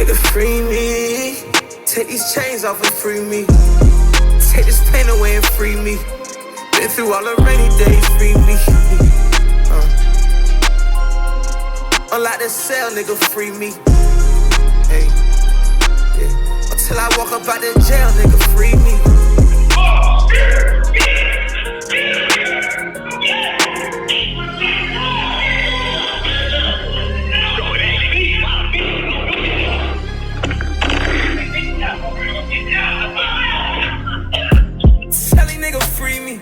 Nigga, free me. Take these chains off and free me. Take this pain away and free me. Been through all the rainy days, free me. Unlock the cell, nigga, free me. Hey, yeah. Until I walk up out the jail, nigga, free me. Telly nigga, free me.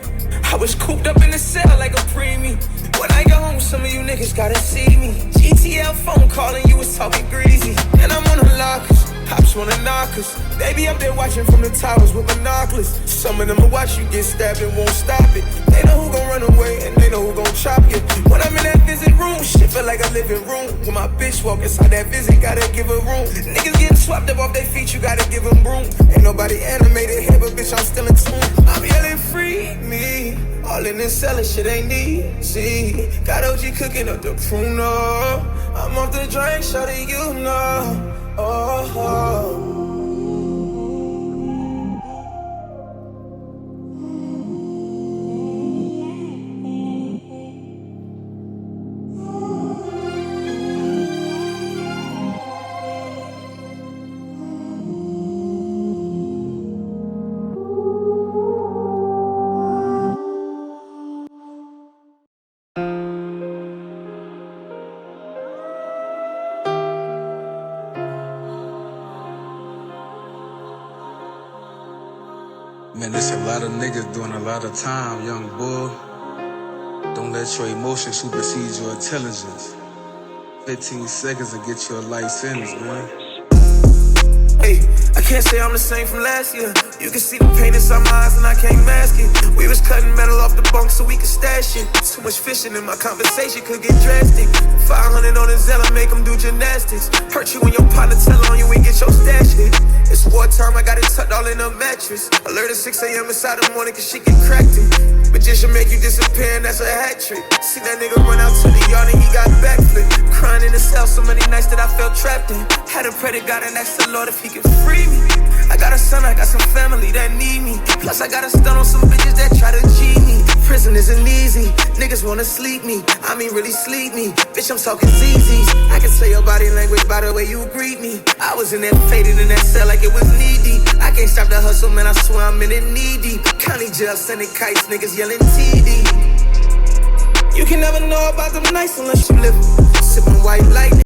I was cooped up in the cell like a preemie. When I get home, some of you niggas gotta see me. GTL phone calling, you was talking greasy. And I'm on the lockers, cops wanna knock us. They be up there watching from the towers with binoculars. Some of them will watch you get stabbed and won't stop it. They know who gon' run away and they know who gon' chop you. When I'm in that visit room, shit feel like a living room. When my bitch walk inside that visit, gotta give her room. Niggas getting swept up off their feet, you gotta give them room. Ain't nobody animated here, but bitch, I'm still in tune. I'm yelling, free me. All in this cellar, shit ain't easy. Got OG cooking up the pruno. I'm off the drink, shawty, you know. Oh. Man, there's a lot of niggas doing a lot of time, young boy. Don't let your emotions supersede your intelligence. 15 seconds to get you a life sentence, man. Hey, I can't say I'm the same from last year. You can see the pain inside my eyes and I can't mask it. We was cutting metal off the bunk so we could stash it. Too much fishing in my conversation could get drastic. 500 on the Zella, make them do gymnastics. Hurt you when your partner tell on you and get your stash hit. It's wartime, I got it tucked all in a mattress. Alert at 6 a.m. inside the morning cause she get cracked it. Magician make you disappear and that's a hat trick. See that nigga run out to the yard and he got backflip. Crying in the cell so many nights that I felt trapped in. Had to pray to God and ask the Lord if he could free me. I got a son, I got some family that need me. Plus I got a stun on some bitches that try to G me. Prison isn't easy, niggas wanna sleep me. I mean really sleep me, bitch I'm talking ZZs. I can tell your body language by the way you greet me. I was in there faded in that cell like it was knee deep. I can't stop the hustle man, I swear I'm in it knee deep. County jail sending kites, niggas yelling TD. You can never know about them nights unless you live. Sipping white lightning.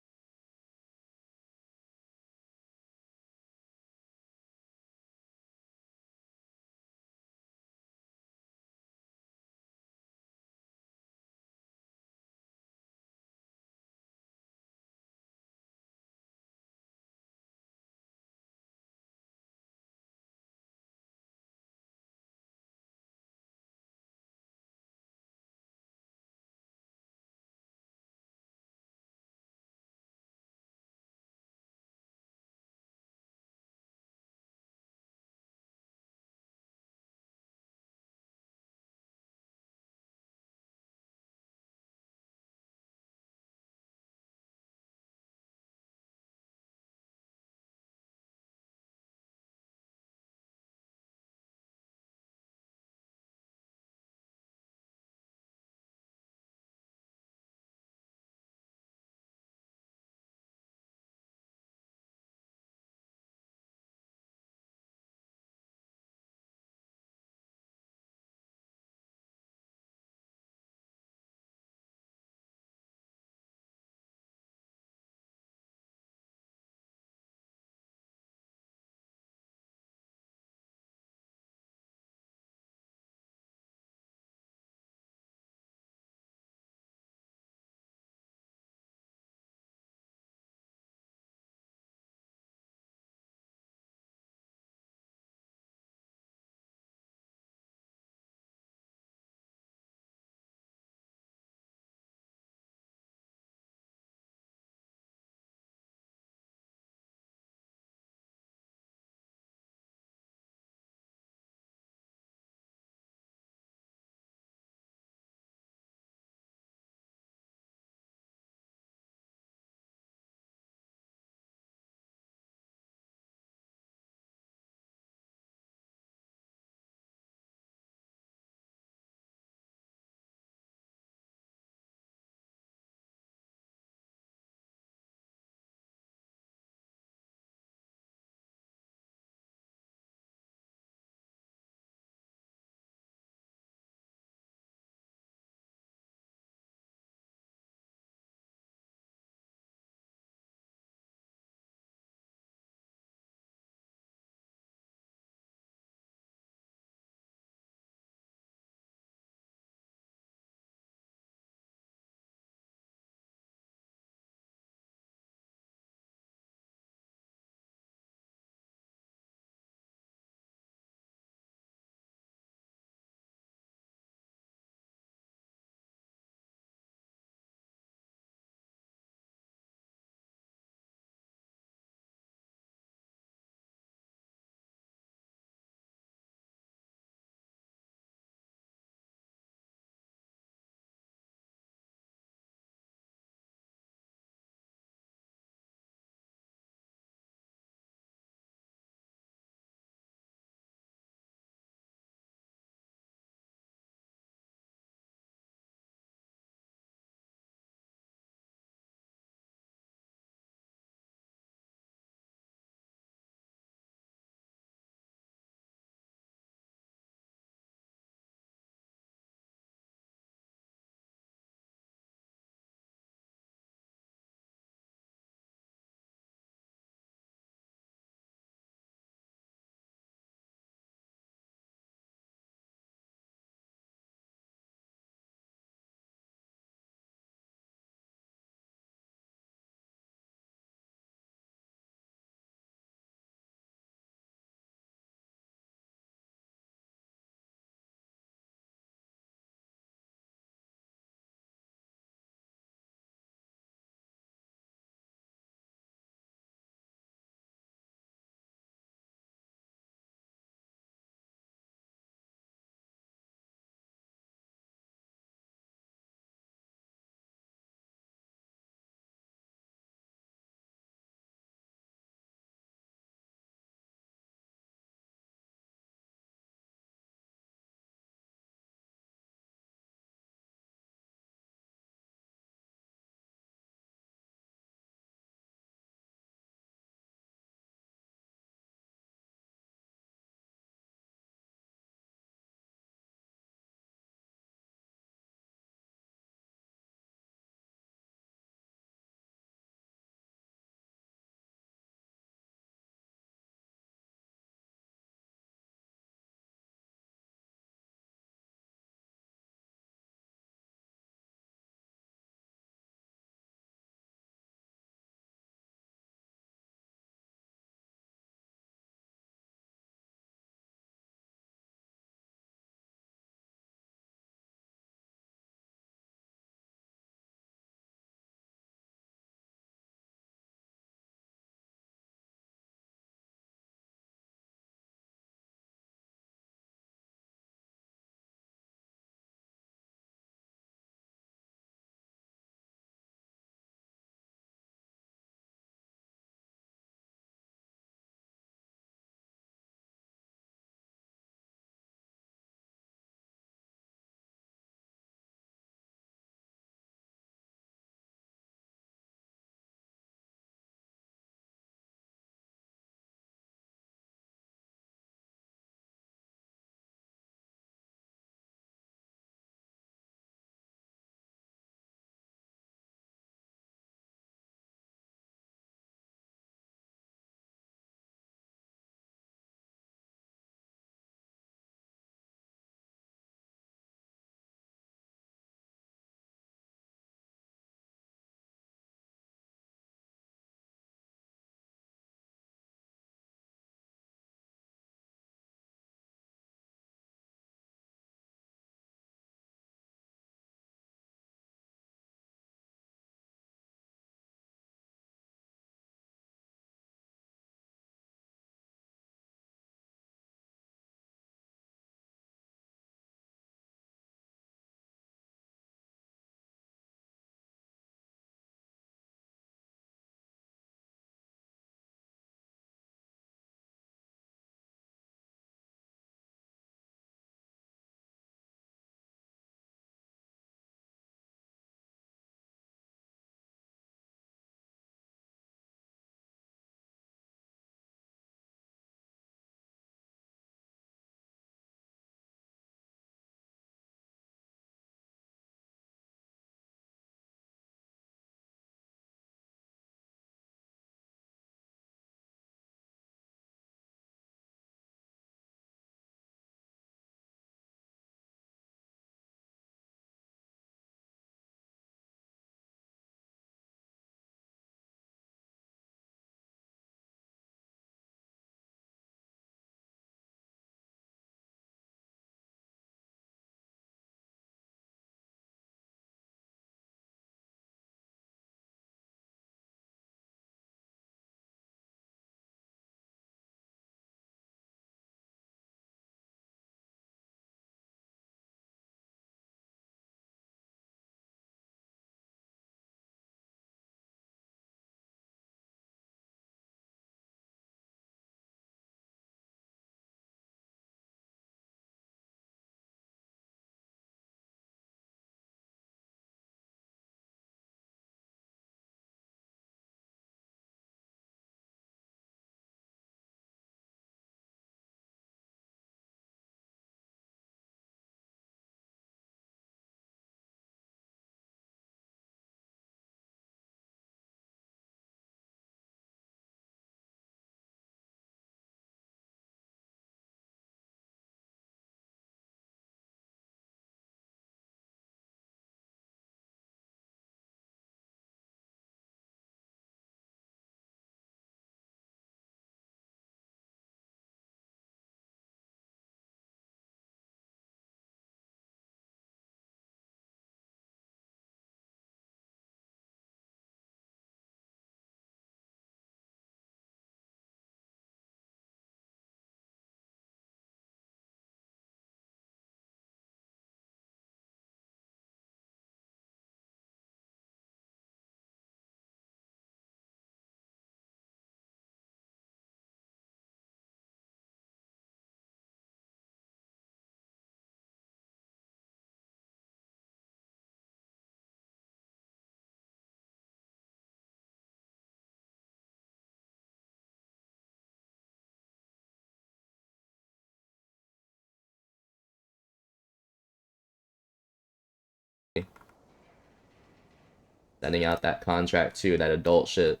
Sending out that contract too, that adult shit.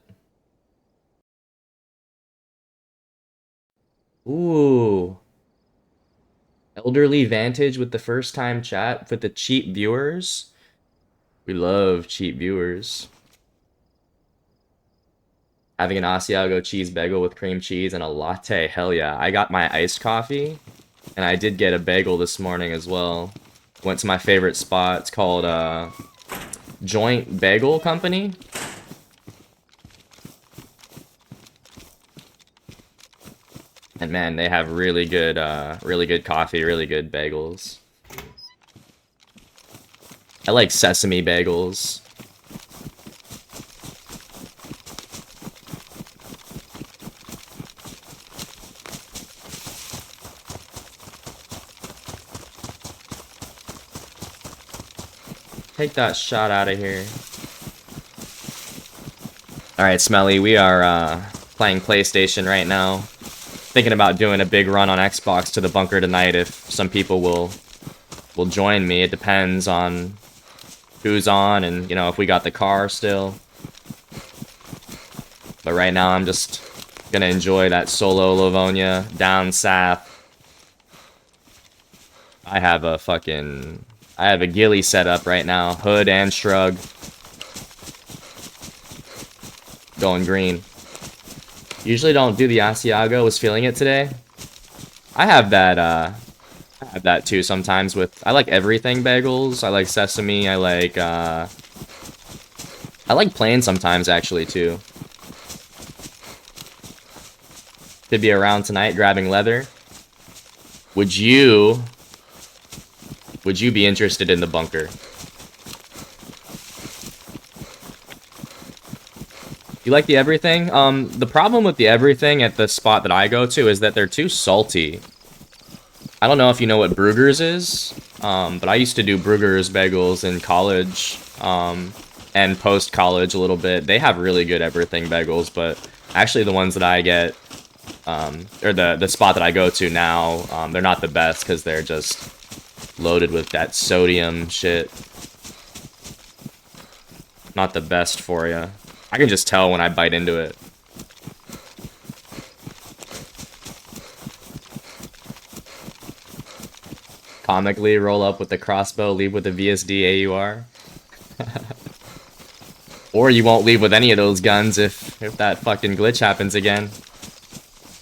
Ooh. Elderly Vantage with the first time chat with the cheap viewers. We love cheap viewers. Having an Asiago cheese bagel with cream cheese and a latte. Hell yeah. I got my iced coffee, and I did get a bagel this morning as well. Went to my favorite spot. It's called Joint Bagel Company. And man, they have really good coffee, really good bagels. I like sesame bagels. Take that shot out of here. Alright, Smelly, we are playing PlayStation right now. Thinking about doing a big run on Xbox to the bunker tonight if some people will join me. It depends on who's on and, you know, if we got the car still. But right now I'm just gonna enjoy that solo Livonia down south. I have a ghillie set up right now. Hood and shrug. Going green. Usually don't do the Asiago. Was feeling it today. I have that too sometimes with, I like everything bagels. I like sesame. I like plain sometimes actually too. Could be around tonight grabbing leather. Would you be interested in the bunker? You like the everything? The problem with the everything at the spot that I go to is that they're too salty. I don't know if you know what Brugger's is, but I used to do Brugger's bagels in college, and post-college a little bit. They have really good everything bagels, but actually the ones that I get, or the spot that I go to now, they're not the best because they're just loaded with that sodium shit. Not the best for you. I can just tell when I bite into it. Comically roll up with the crossbow, leave with the VSD AUR. Or you won't leave with any of those guns if that fucking glitch happens again.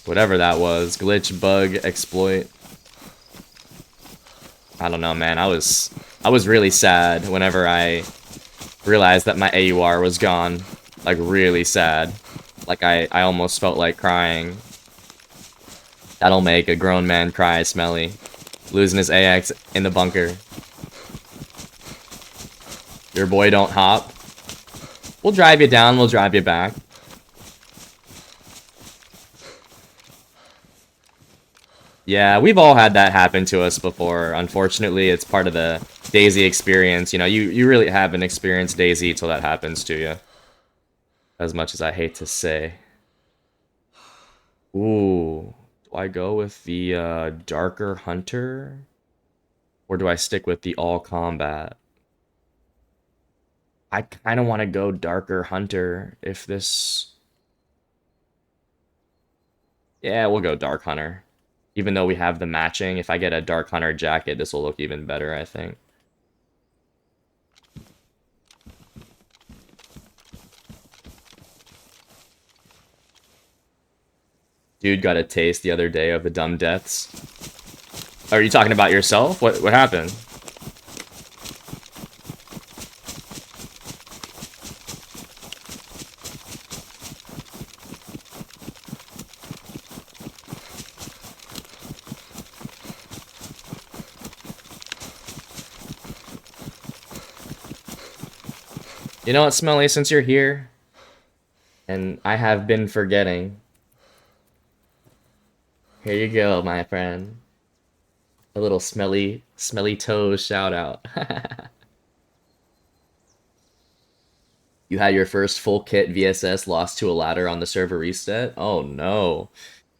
Whatever that was. Glitch, bug, exploit. I don't know, man. I was really sad whenever I realized that my AUR was gone. Like, really sad. Like, I almost felt like crying. That'll make a grown man cry, Smelly. Losing his AX in the bunker. Your boy don't hop. We'll drive you down, we'll drive you back. Yeah, we've all had that happen to us before. Unfortunately, it's part of the DayZ experience. You know, you really haven't experienced DayZ till that happens to you. As much as I hate to say. Ooh. Do I go with the Darker Hunter? Or do I stick with the All Combat? I kind of want to go Darker Hunter if this... Yeah, we'll go Dark Hunter. Even though we have the matching, if I get a Dark Hunter jacket, this will look even better, I think. Dude got a taste the other day of the dumb deaths. Are you talking about yourself? What happened? You know what, Smelly, since you're here, and I have been forgetting, here you go, my friend. A little smelly toes shout out. You had your first full kit VSS lost to a ladder on the server reset? Oh no.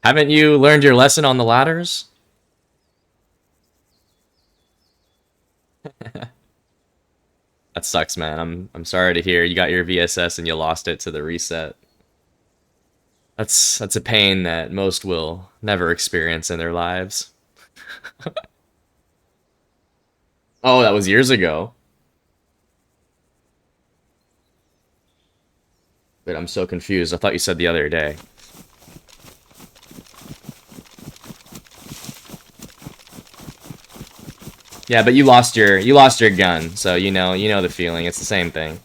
Haven't you learned your lesson on the ladders? That sucks, man. I'm sorry to hear you got your VSS and you lost it to the reset. That's a pain that most will never experience in their lives. Oh, that was years ago. But I'm so confused. I thought you said the other day. Yeah, but you lost your gun, so you know the feeling. It's the same thing.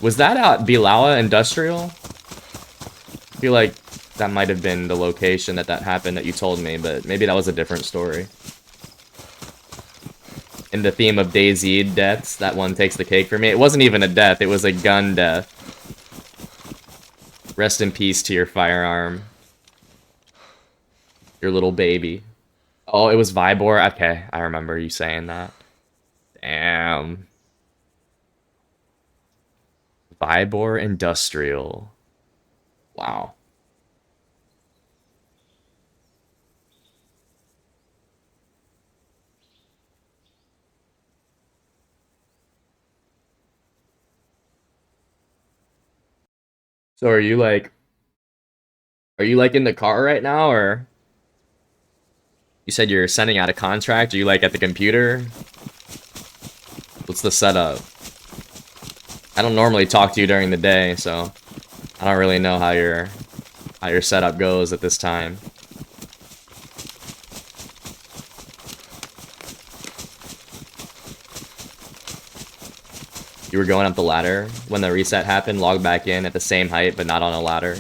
Was that at Bilala Industrial? I feel like that might have been the location that happened that you told me, but maybe that was a different story. In the theme of DayZ deaths, that one takes the cake for me. It wasn't even a death, it was a gun death. Rest in peace to your firearm. Your little baby. Oh, it was Vibor? Okay, I remember you saying that. Damn. Vibor Industrial. Wow. So are you like in the car right now, or you said you're sending out a contract? Are you like at the computer? What's the setup? I don't normally talk to you during the day, so I don't really know how your setup goes at this time. You were going up the ladder when the reset happened, logged back in at the same height but not on a ladder.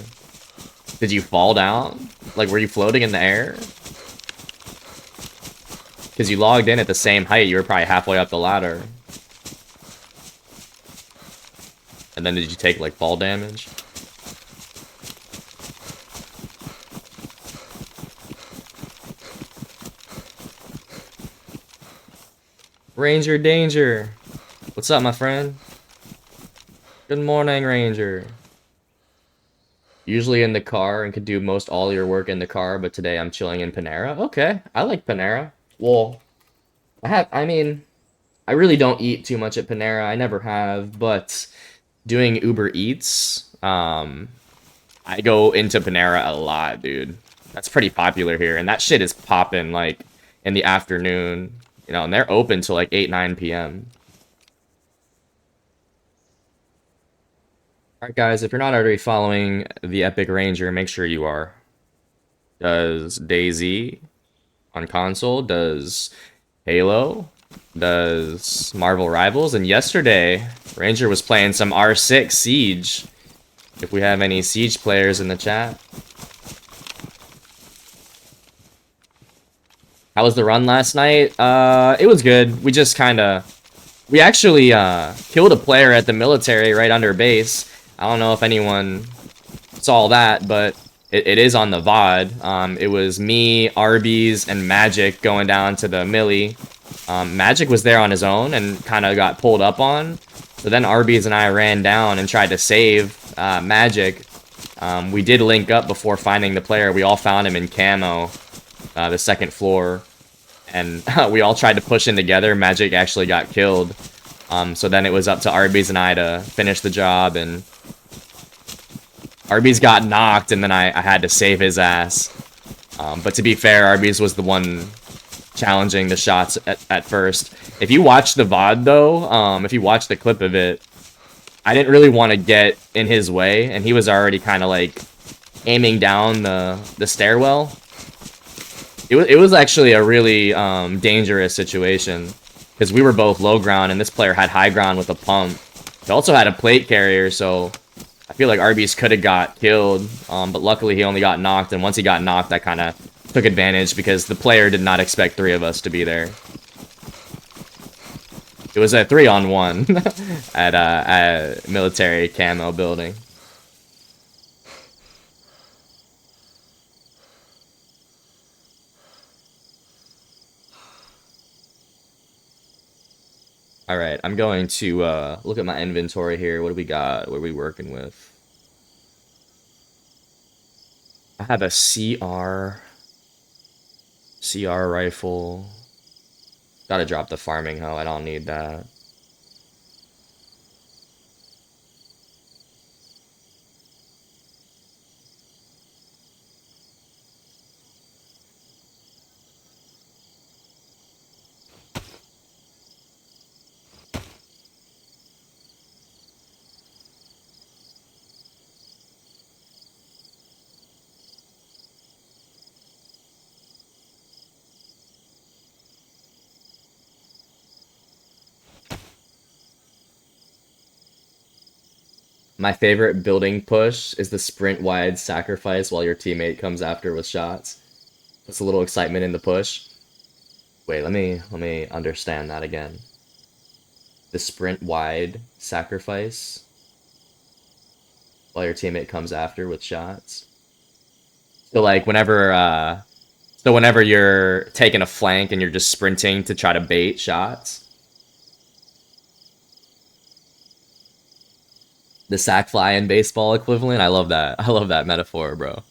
Did you fall down? Like, were you floating in the air? Because you logged in at the same height, you were probably halfway up the ladder. And then did you take, like, fall damage? Ranger Danger! What's up, my friend? Good morning, Ranger. Usually in the car and could do most all your work in the car, but today I'm chilling in Panera. Okay, I like Panera. Well, I mean, I really don't eat too much at Panera. I never have, but doing Uber Eats, I go into Panera a lot, dude. That's pretty popular here, and that shit is popping like in the afternoon, and they're open till like 8, 9 p.m. Alright, guys, if you're not already following the Epic Ranger, make sure you are. Does DayZ on console, does Halo, does Marvel Rivals, and yesterday, Ranger was playing some R6 Siege. If we have any Siege players in the chat. How was the run last night? It was good. We actually killed a player at the military right under base. I don't know if anyone saw that, but it is on the VOD. It was me, Arby's, and Magic going down to the millie. Magic was there on his own and kind of got pulled up on. So then Arby's and I ran down and tried to save Magic. We did link up before finding the player. We all found him in camo, the second floor. And we all tried to push in together. Magic actually got killed. So then it was up to Arby's and I to finish the job. And Arby's got knocked, and then I had to save his ass. But to be fair, Arby's was the one challenging the shots at first. If you watch the VOD, though, if you watch the clip of it, I didn't really want to get in his way, and he was already kind of, like, aiming down the stairwell. It was actually a really dangerous situation, because we were both low ground, and this player had high ground with a pump. He also had a plate carrier, so I feel like Arby's could have got killed, but luckily he only got knocked, and once he got knocked, I kind of took advantage, because the player did not expect 3 of us to be there. It was a 3-on-1 at a military camo building. Alright, I'm going to look at my inventory here. What do we got? What are we working with? I have a CR rifle. Gotta drop the farming hoe. I don't need that. My favorite building push is the sprint wide sacrifice while your teammate comes after with shots. It's a little excitement in the push. Wait, let me understand that again. The sprint wide sacrifice while your teammate comes after with shots. So like whenever you're taking a flank and you're just sprinting to try to bait shots. The sack fly in baseball equivalent. I love that. I love that metaphor, bro.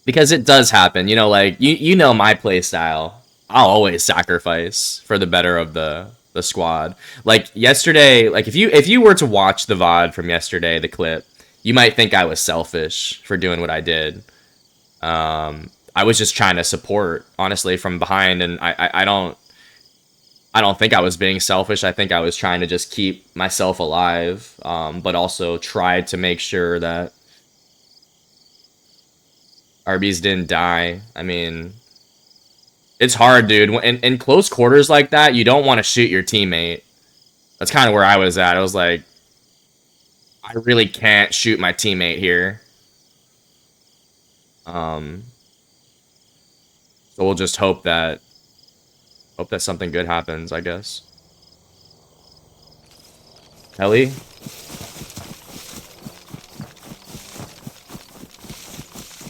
Because it does happen. You know, like you know my play style. I'll always sacrifice for the better of the squad. Like yesterday, like if you were to watch the VOD from yesterday, the clip, you might think I was selfish for doing what I did. I was just trying to support, honestly, from behind, and I don't think I was being selfish. I think I was trying to just keep myself alive, but also tried to make sure that RBs didn't die. I mean, it's hard, dude. In close quarters like that, you don't want to shoot your teammate. That's kind of where I was at. I was like, I really can't shoot my teammate here. So we'll just hope that something good happens, I guess. Ellie?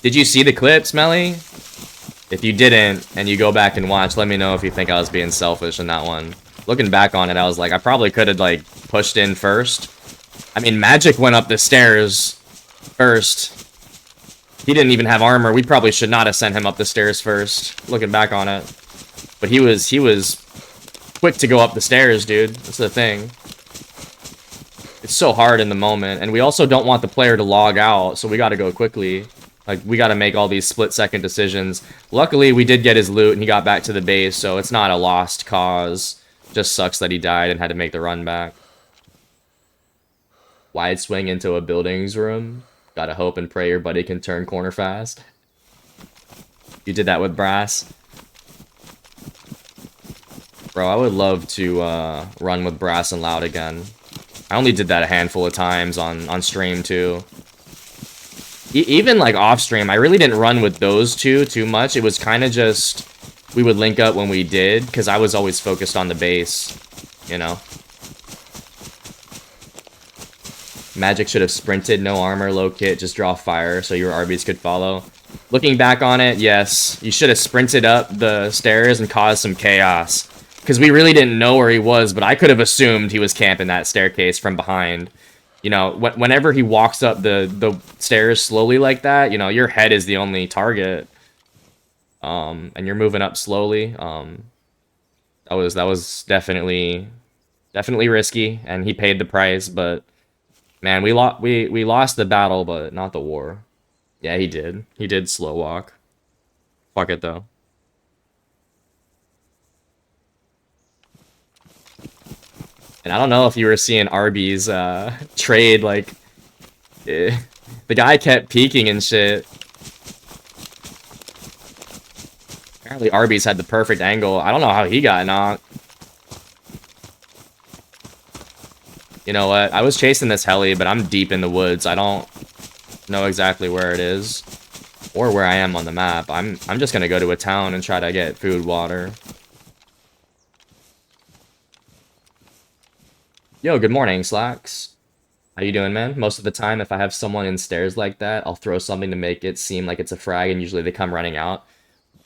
Did you see the clip, Smelly? If you didn't, and you go back and watch, let me know if you think I was being selfish in that one. Looking back on it, I was like, I probably could have, like, pushed in first. I mean, Magic went up the stairs first. He didn't even have armor. We probably should not have sent him up the stairs first, looking back on it. But he was quick to go up the stairs, dude. That's the thing. It's so hard in the moment, and we also don't want the player to log out, so we gotta go quickly. Like, we gotta make all these split-second decisions. Luckily, we did get his loot, and he got back to the base, so it's not a lost cause. Just sucks that he died and had to make the run back. Wide swing into a buildings room. Gotta hope and pray your buddy can turn corner fast. You did that with Brass. Bro, I would love to run with Brass and Loud again. I only did that a handful of times on stream, too. Even, like, off-stream, I really didn't run with those two too much. It was kind of just... we would link up when we did, because I was always focused on the base, you know? Magic should have sprinted, no armor, low kit, just draw fire so your RBs could follow. Looking back on it, yes, you should have sprinted up the stairs and caused some chaos. Because we really didn't know where he was, but I could have assumed he was camping that staircase from behind. You know, whenever he walks up the stairs slowly like that, you know, your head is the only target. And you're moving up slowly. That was definitely risky, and he paid the price, but man, we lost the battle, but not the war. Yeah, he did. He did slow walk. Fuck it though. And I don't know if you were seeing Arby's trade, like, the guy kept peeking and shit. Apparently Arby's had the perfect angle. I don't know how he got knocked. You know what? I was chasing this heli, but I'm deep in the woods. I don't know exactly where it is or where I am on the map. I'm just gonna go to a town and try to get food, water. Yo, good morning, Slacks. How you doing, man? Most of the time, if I have someone in stairs like that, I'll throw something to make it seem like it's a frag, and usually they come running out.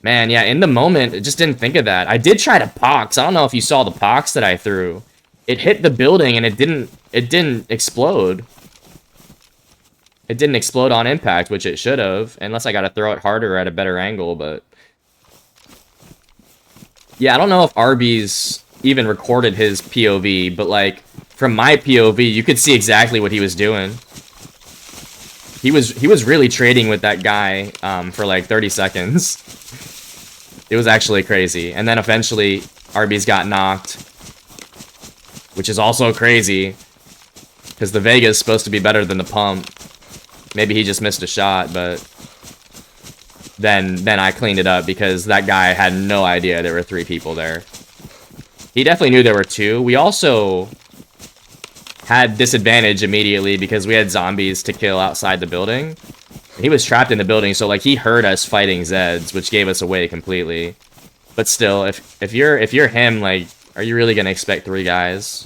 Man, yeah, in the moment, I just didn't think of that. I did try to pox. I don't know if you saw the pox that I threw. It hit the building, and it didn't explode. It didn't explode on impact, which it should have, unless I gotta throw it harder at a better angle, but... Yeah, I don't know if Arby's even recorded his POV, but like from my POV, you could see exactly what he was doing. He was really trading with that guy for like 30 seconds. It was actually crazy. And then eventually Arby's got knocked, which is also crazy because the Vega is supposed to be better than the pump. Maybe he just missed a shot, but then I cleaned it up because that guy had no idea there were 3 people there. He definitely knew there were 2. We also had disadvantage immediately because we had zombies to kill outside the building. He was trapped in the building, so like he heard us fighting Zeds, which gave us away completely. But still, if you're him, like, are you really gonna expect 3 guys?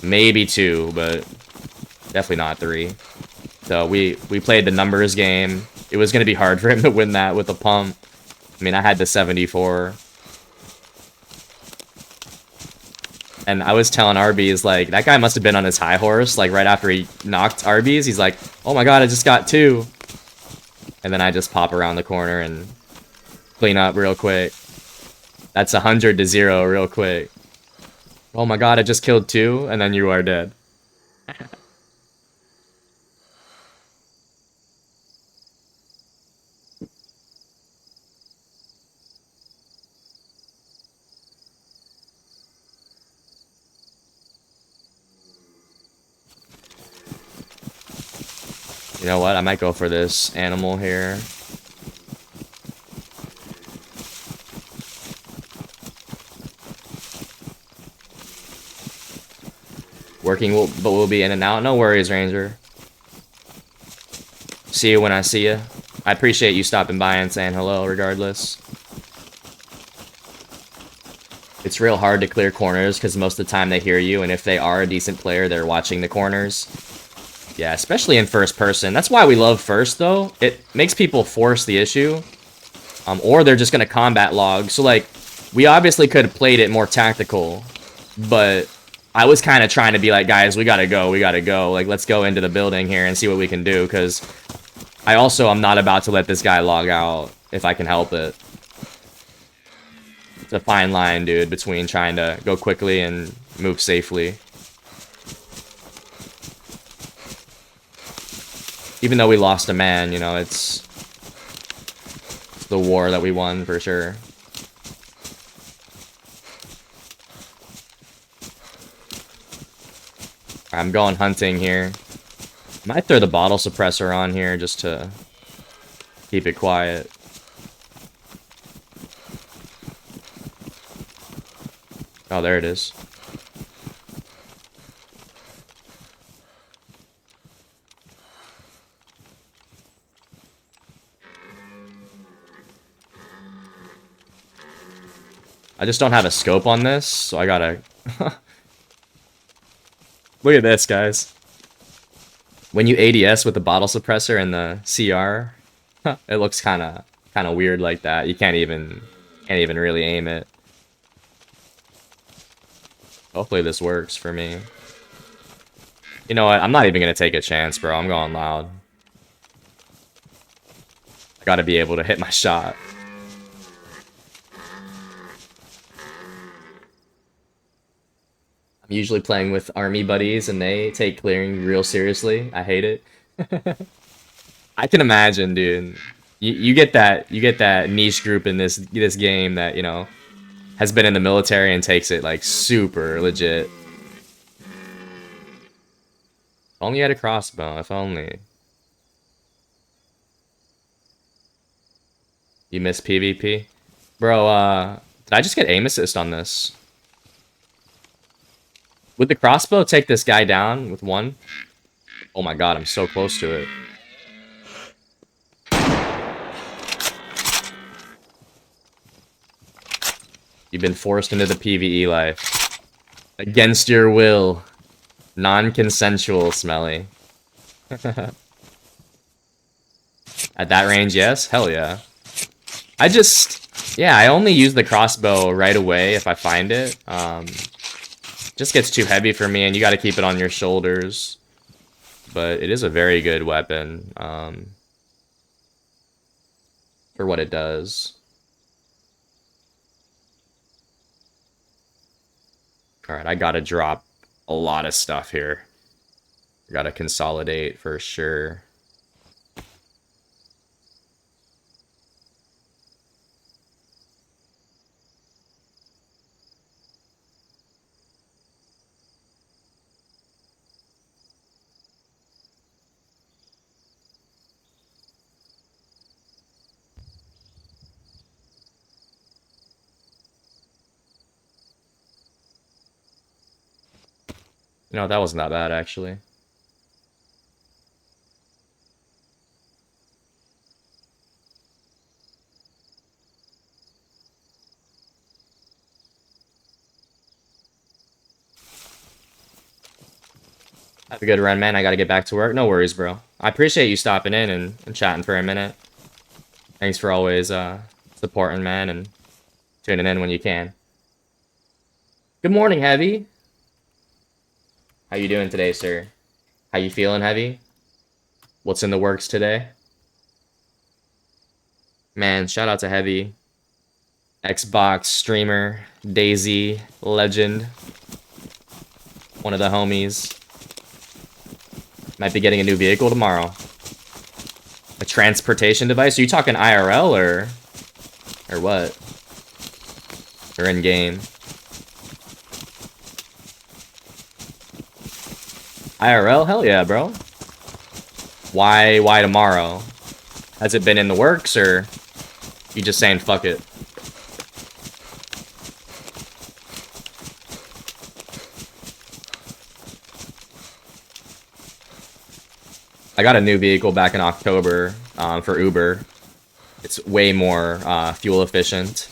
Maybe 2, but definitely not 3. So we played the numbers game. It was gonna be hard for him to win that with a pump. I mean, I had the 74. And I was telling Arby's, like, that guy must have been on his high horse, like, right after he knocked Arby's. He's like, oh my god, I just got 2. And then I just pop around the corner and clean up real quick. That's 100 to 0 real quick. Oh my god, I just killed 2, and then you are dead. You know what? I might go for this animal here. Working, but we'll be in and out. No worries, Ranger. See you when I see you. I appreciate you stopping by and saying hello, regardless. It's real hard to clear corners because most of the time they hear you, and if they are a decent player, they're watching the corners. Yeah, especially in first person. That's why we love first, though. It makes people force the issue. Or they're just going to combat log. So, like, we obviously could have played it more tactical. But I was kind of trying to be like, guys, we got to go. We got to go. Like, let's go into the building here and see what we can do. Because I'm not about to let this guy log out if I can help it. It's a fine line, dude, between trying to go quickly and move safely. Even though we lost a man, you know, it's the war that we won for sure. I'm going hunting here. Might throw the bottle suppressor on here just to keep it quiet. Oh, there it is. I just don't have a scope on this, so I gotta... Look at this, guys. When you ADS with the bottle suppressor and the CR, it looks kind of weird like that. You can't even really aim it. Hopefully this works for me. You know what? I'm not even gonna take a chance, bro. I'm going loud. I gotta be able to hit my shot. I'm usually playing with army buddies and they take clearing real seriously. I hate it. I can imagine, dude. You get that niche group in this game that, you know, has been in the military and takes it like super legit. If only you had a crossbow, if only. You miss PvP? Bro, did I just get aim assist on this? Would the crossbow take this guy down with 1? Oh my god, I'm so close to it. You've been forced into the PvE life. Against your will. Non-consensual, Smelly. At that range, yes? Hell yeah. Yeah, I only use the crossbow right away if I find it. Just gets too heavy for me, and you gotta keep it on your shoulders. But it is a very good weapon, for what it does. Alright, I gotta drop a lot of stuff here. Gotta consolidate for sure. You know, that wasn't that bad, actually. Have a good run, man. I gotta get back to work. No worries, bro. I appreciate you stopping in and chatting for a minute. Thanks for always supporting, man, and tuning in when you can. Good morning, Heavy. How you doing today, sir? How you feeling, Heavy? What's in the works today? Man, shout out to Heavy. Xbox streamer, Daisy, legend. One of the homies. Might be getting a new vehicle tomorrow. A transportation device? Are you talking IRL or what? Or in game? IRL? Hell yeah, bro. Why tomorrow? Has it been in the works, or you just saying fuck it? I got a new vehicle back in October for Uber. It's way more fuel efficient.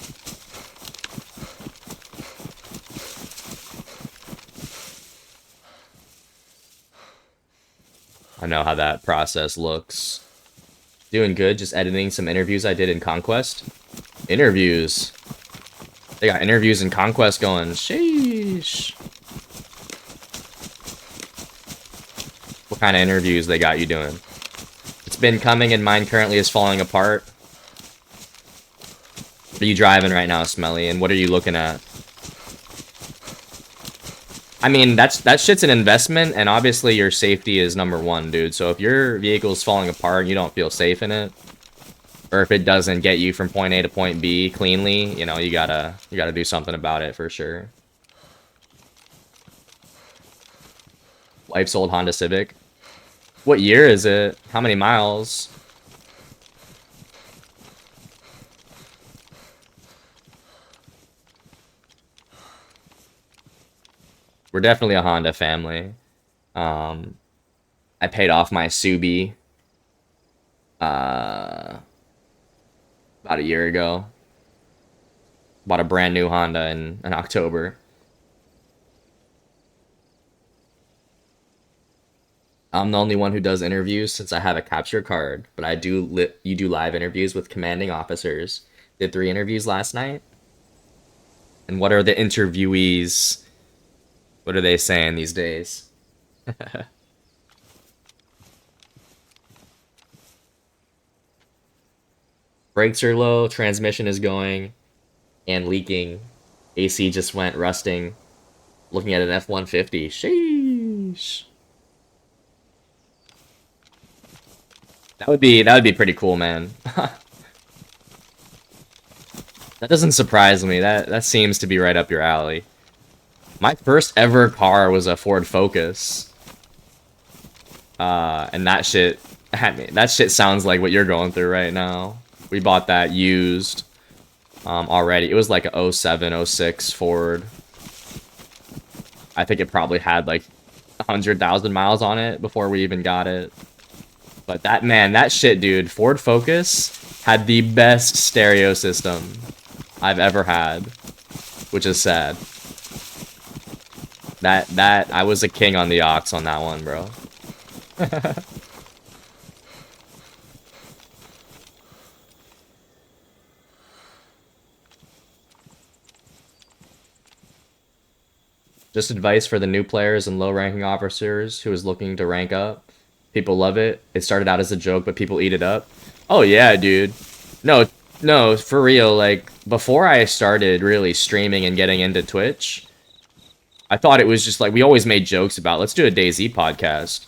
I know how that process looks. Doing good, just editing some interviews I did in Conquest. Interviews. They got interviews in Conquest going. Sheesh. What kind of interviews they got you doing? It's been coming and mine currently is falling apart. What are you driving right now, Smelly? And what are you looking at? I mean, that shit's an investment, and obviously your safety is number one, dude. So if your vehicle's falling apart and you don't feel safe in it, or if it doesn't get you from point A to point B cleanly, you know, you gotta do something about it for sure. Wife's old Honda Civic. What year is it? How many miles? We're definitely a Honda family. I paid off my Subi about a year ago. Bought a brand new Honda in October. I'm the only one who does interviews since I have a capture card, but I do you do live interviews with commanding officers. Did 3 interviews last night. And what are the interviewees? What are they saying these days? Brakes are low, transmission is going, and leaking. AC just went rusting. Looking at an F-150. Sheesh. That would be pretty cool, man. That doesn't surprise me. That seems to be right up your alley. My first ever car was a Ford Focus. And that shit sounds like what you're going through right now. We bought that used already. It was like a 07, 06 Ford. I think it probably had like 100,000 miles on it before we even got it. But that shit, dude, Ford Focus had the best stereo system I've ever had, which is sad. That I was a king on the aux on that one, bro. Just advice for the new players and low-ranking officers who is looking to rank up. People love it. It started out as a joke, but people eat it up. Oh yeah, dude. No, for real. Like, before I started really streaming and getting into Twitch, I thought it was just like, we always made jokes about, let's do a DayZ podcast.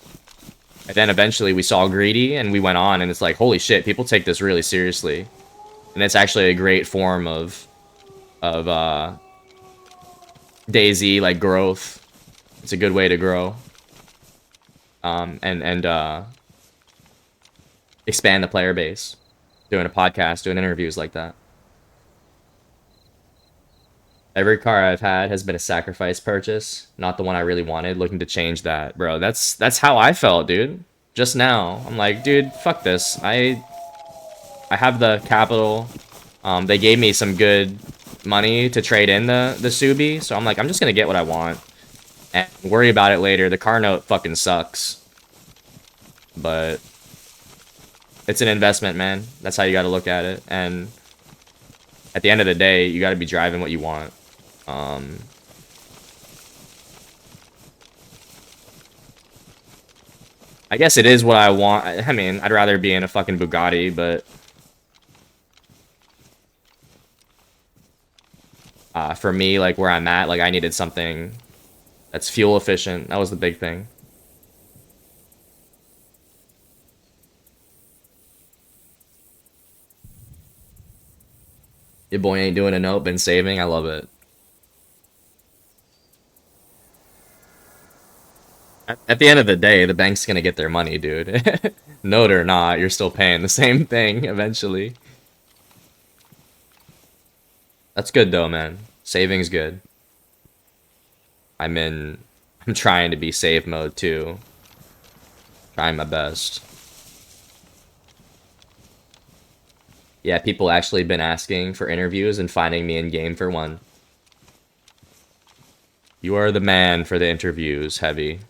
And then eventually we saw Greedy and we went on, and it's like, holy shit, people take this really seriously. And it's actually a great form of DayZ, like, growth. It's a good way to grow. And expand the player base. Doing a podcast, doing interviews like that. Every car I've had has been a sacrifice purchase, not the one I really wanted. Looking to change that, bro. That's how I felt, dude. Just now, I'm like, dude, fuck this. I have the capital. They gave me some good money to trade in the Subi, so I'm like, I'm just gonna get what I want and worry about it later. The car note fucking sucks, but it's an investment, man. That's how you got to look at it. And at the end of the day, you got to be driving what you want. I guess it is what I want. I mean, I'd rather be in a fucking Bugatti, but for me, like, where I'm at, like, I needed something that's fuel efficient. That was the big thing. Your boy ain't doing a note, been saving. I love it. At the end of the day, the bank's gonna get their money, dude. Note or not, you're still paying the same thing eventually. That's good though, man. Saving's good. I'm trying to be save mode too. Trying my best. Yeah, people actually been asking for interviews and finding me in game for one. You are the man for the interviews, Heavy.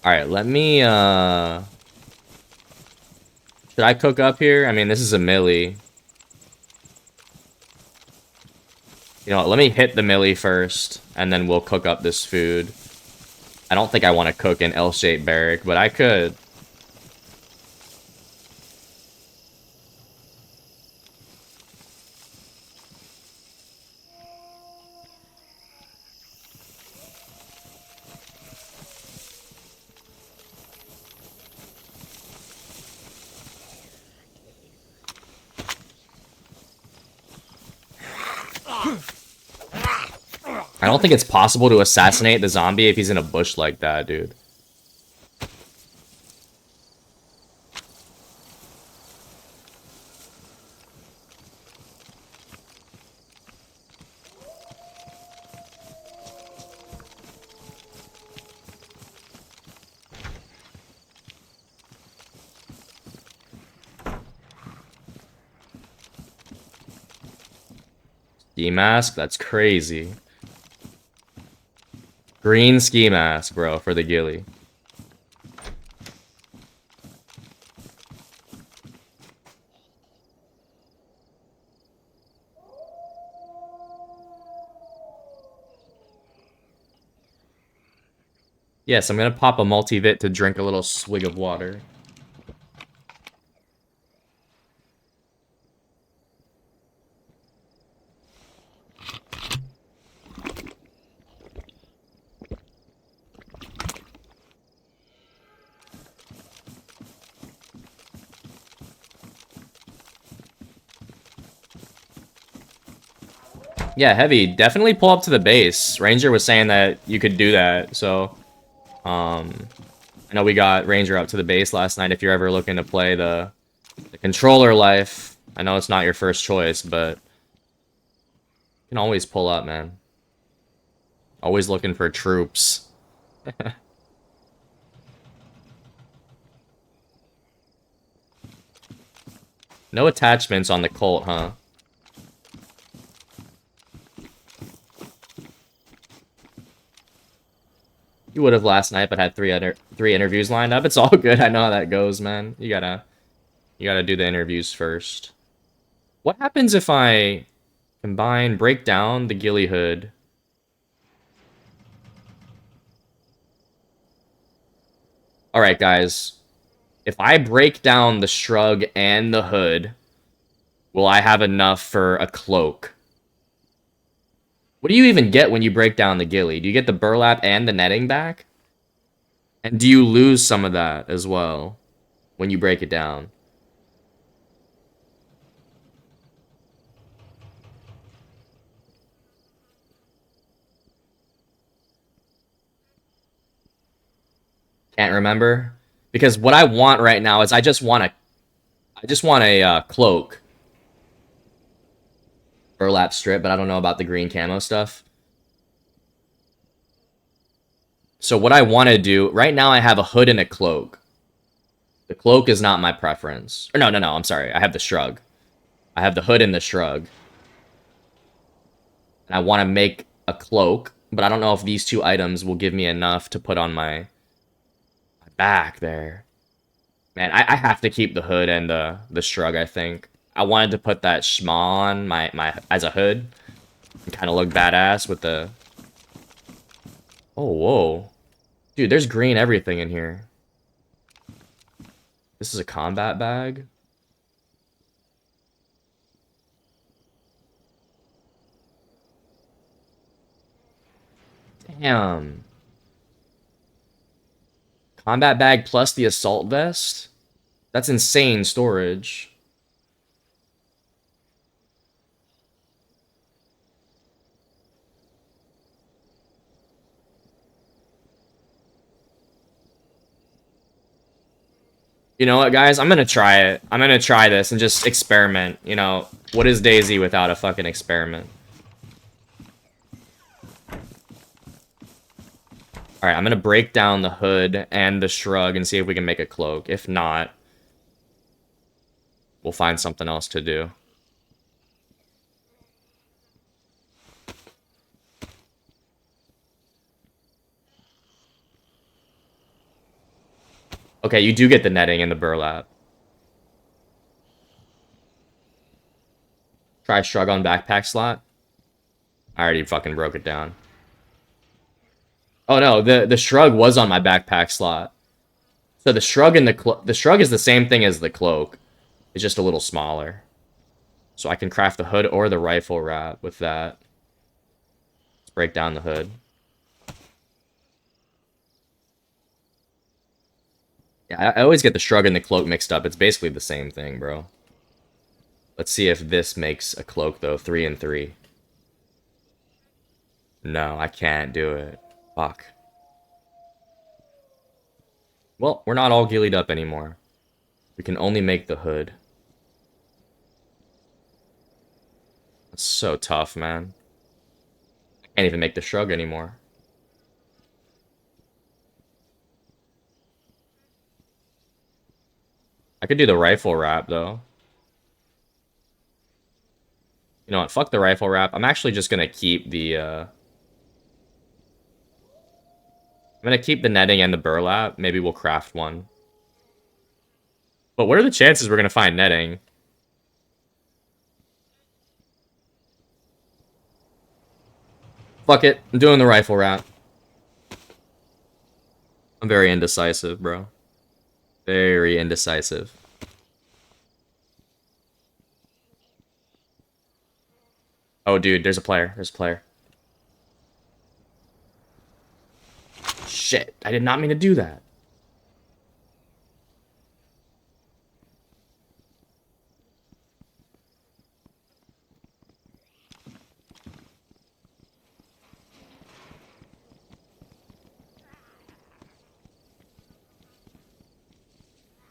Alright, let me, should I cook up here? I mean, this is a millie. You know what, let me hit the millie first, and then we'll cook up this food. I don't think I want to cook an L-shaped barrack, but I could. I don't think it's possible to assassinate the zombie if he's in a bush like that, dude. Ski mask? That's crazy. Green ski mask, bro, for the ghillie. Yes, I'm gonna pop a multivit to drink a little swig of water. Yeah, Heavy, definitely pull up to the base. Ranger was saying that you could do that, so... I know we got Ranger up to the base last night if you're ever looking to play the controller life. I know it's not your first choice, but... You can always pull up, man. Always looking for troops. No attachments on the Colt, huh? You would have last night, but had three interviews lined up. It's all good. I know how that goes, man. You gotta do the interviews first. What happens if I break down the ghillie hood? Alright, guys. If I break down the shrug and the hood, Will I have enough for a cloak? What do you even get when you break down the ghillie? Do you get the burlap and the netting back? And do you lose some of that as well when you break it down? Can't remember. Because what I want right now is I just want a cloak. Burlap strip, but I don't know about the green camo stuff. So what I want to do, right now I have a hood and a cloak. The cloak is not my preference. Or no, I'm sorry. I have the shrug. I have the hood and the shrug. And I want to make a cloak, but I don't know if these two items will give me enough to put on my back there. Man, I have to keep the hood and the shrug, I think. I wanted to put that schma on my as a hood. And kind of look badass with the... Oh, whoa. Dude, there's green everything in here. This is a combat bag. Damn. Combat bag plus the assault vest? That's insane storage. You know what, guys? I'm gonna try it. I'm gonna try this and just experiment. You know, what is Daisy without a fucking experiment? Alright, I'm gonna break down the hood and the shrug and see if we can make a cloak. If not, we'll find something else to do. Okay, you do get the netting and the burlap. Try shrug on backpack slot. I already fucking broke it down. Oh no, the shrug was on my backpack slot. So the shrug and the shrug is the same thing as the cloak. It's just a little smaller. So I can craft the hood or the rifle wrap with that. Let's break down the hood. Yeah, I always get the shrug and the cloak mixed up. It's basically the same thing, bro. Let's see if this makes a cloak, though. 3 and 3. No, I can't do it. Fuck. Well, we're not all ghillied up anymore. We can only make the hood. That's so tough, man. I can't even make the shrug anymore. I could do the rifle wrap, though. You know what? Fuck the rifle wrap. I'm actually just gonna keep the, I'm gonna keep the netting and the burlap. Maybe we'll craft one. But what are the chances we're gonna find netting? Fuck it. I'm doing the rifle wrap. I'm very indecisive, bro. Very indecisive. Oh, dude, there's a player. There's a player. Shit, I did not mean to do that.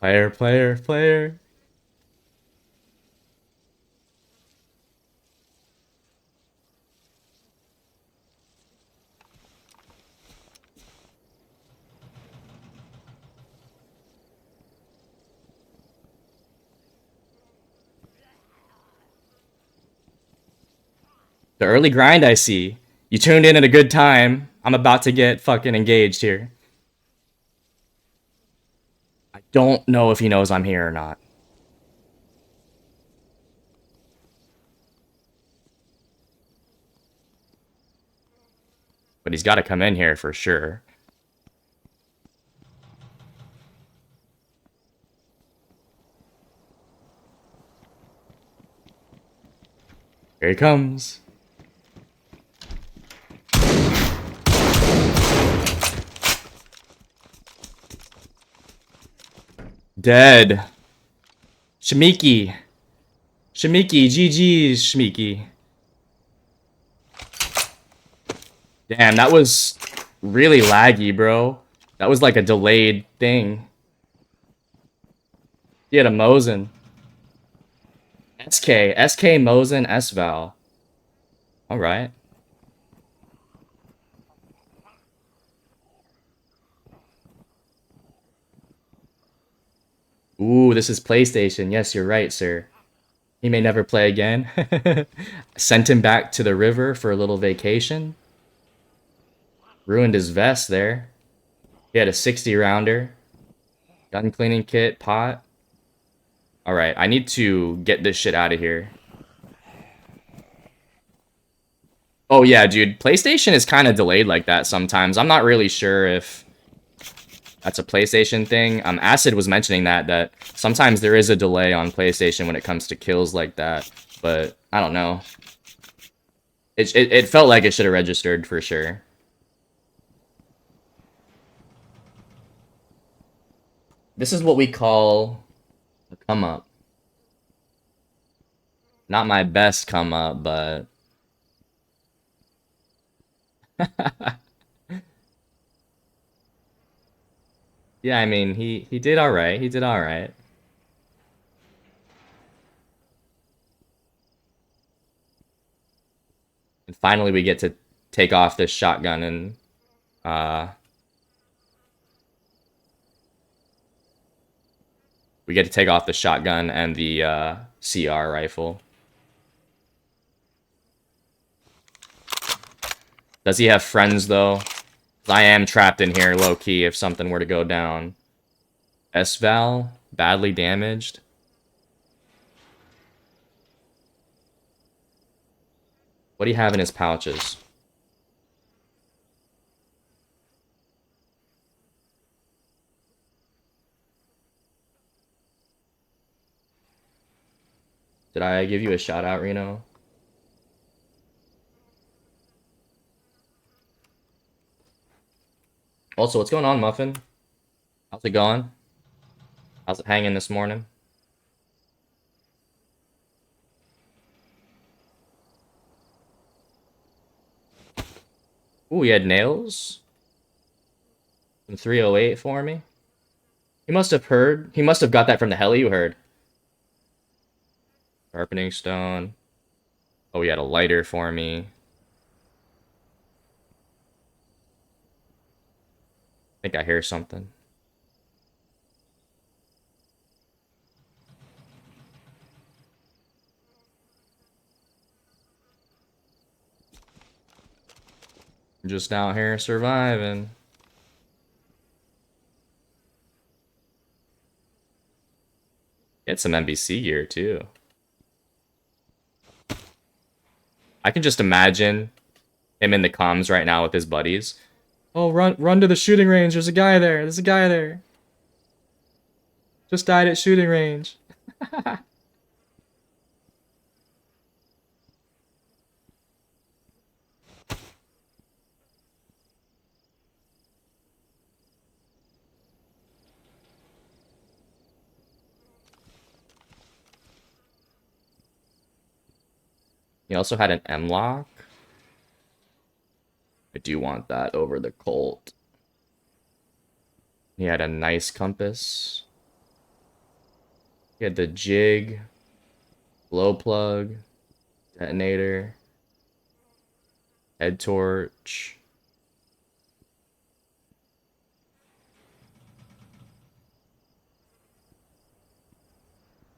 Player. The early grind I see. You tuned in at a good time. I'm about to get fucking engaged here. I don't know if he knows I'm here or not. But he's got to come in here for sure. Here he comes. Dead. Shmiki. Shmiki. GG's, Shmiki. Damn, that was really laggy, bro. That was like a delayed thing. He had a Mosin. SK Mosin, S-Val. Alright. Ooh, this is PlayStation. Yes, you're right, sir. He may never play again. Sent him back to the river for a little vacation. Ruined his vest there. He had a 60 rounder. Gun cleaning kit, pot. Alright, I need to get this shit out of here. Oh yeah, dude. PlayStation is kind of delayed like that sometimes. I'm not really sure if that's a PlayStation thing. Acid was mentioning that sometimes there is a delay on PlayStation when it comes to kills like that. But I don't know. It felt like it should have registered for sure. This is what we call a come up. Not my best come up, but yeah, I mean he did alright. He did alright. And finally we get to take off this shotgun and we get to take off the shotgun and the CR rifle. Does he have friends, though? 'Cause I am trapped in here, low-key, if something were to go down. S-Val? Badly damaged? What do you have in his pouches? Did I give you a shout-out, Reno? Also, what's going on, Muffin? How's it going? How's it hanging this morning? Ooh, he had nails? Some 308 for me? He must have heard. He must have got that from the heli you heard. Sharpening stone. Oh, he had a lighter for me. I think I hear something. Just out here surviving. Get some NBC gear too. I can just imagine him in the comms right now with his buddies. Oh, run to the shooting range. There's a guy there. There's a guy there. Just died at shooting range. He also had an M-lock. I do want that over the Colt. He had a nice compass. He had the jig, glow plug, detonator, head torch.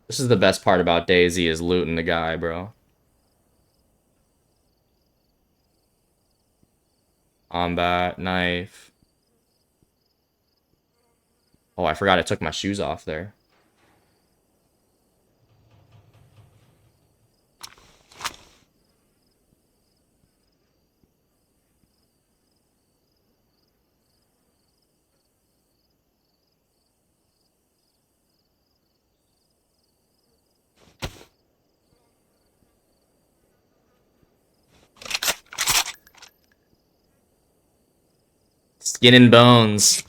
This is the best part about Daisy is looting the guy, bro. Combat, knife. Oh, I forgot I took my shoes off there. Skin and bones.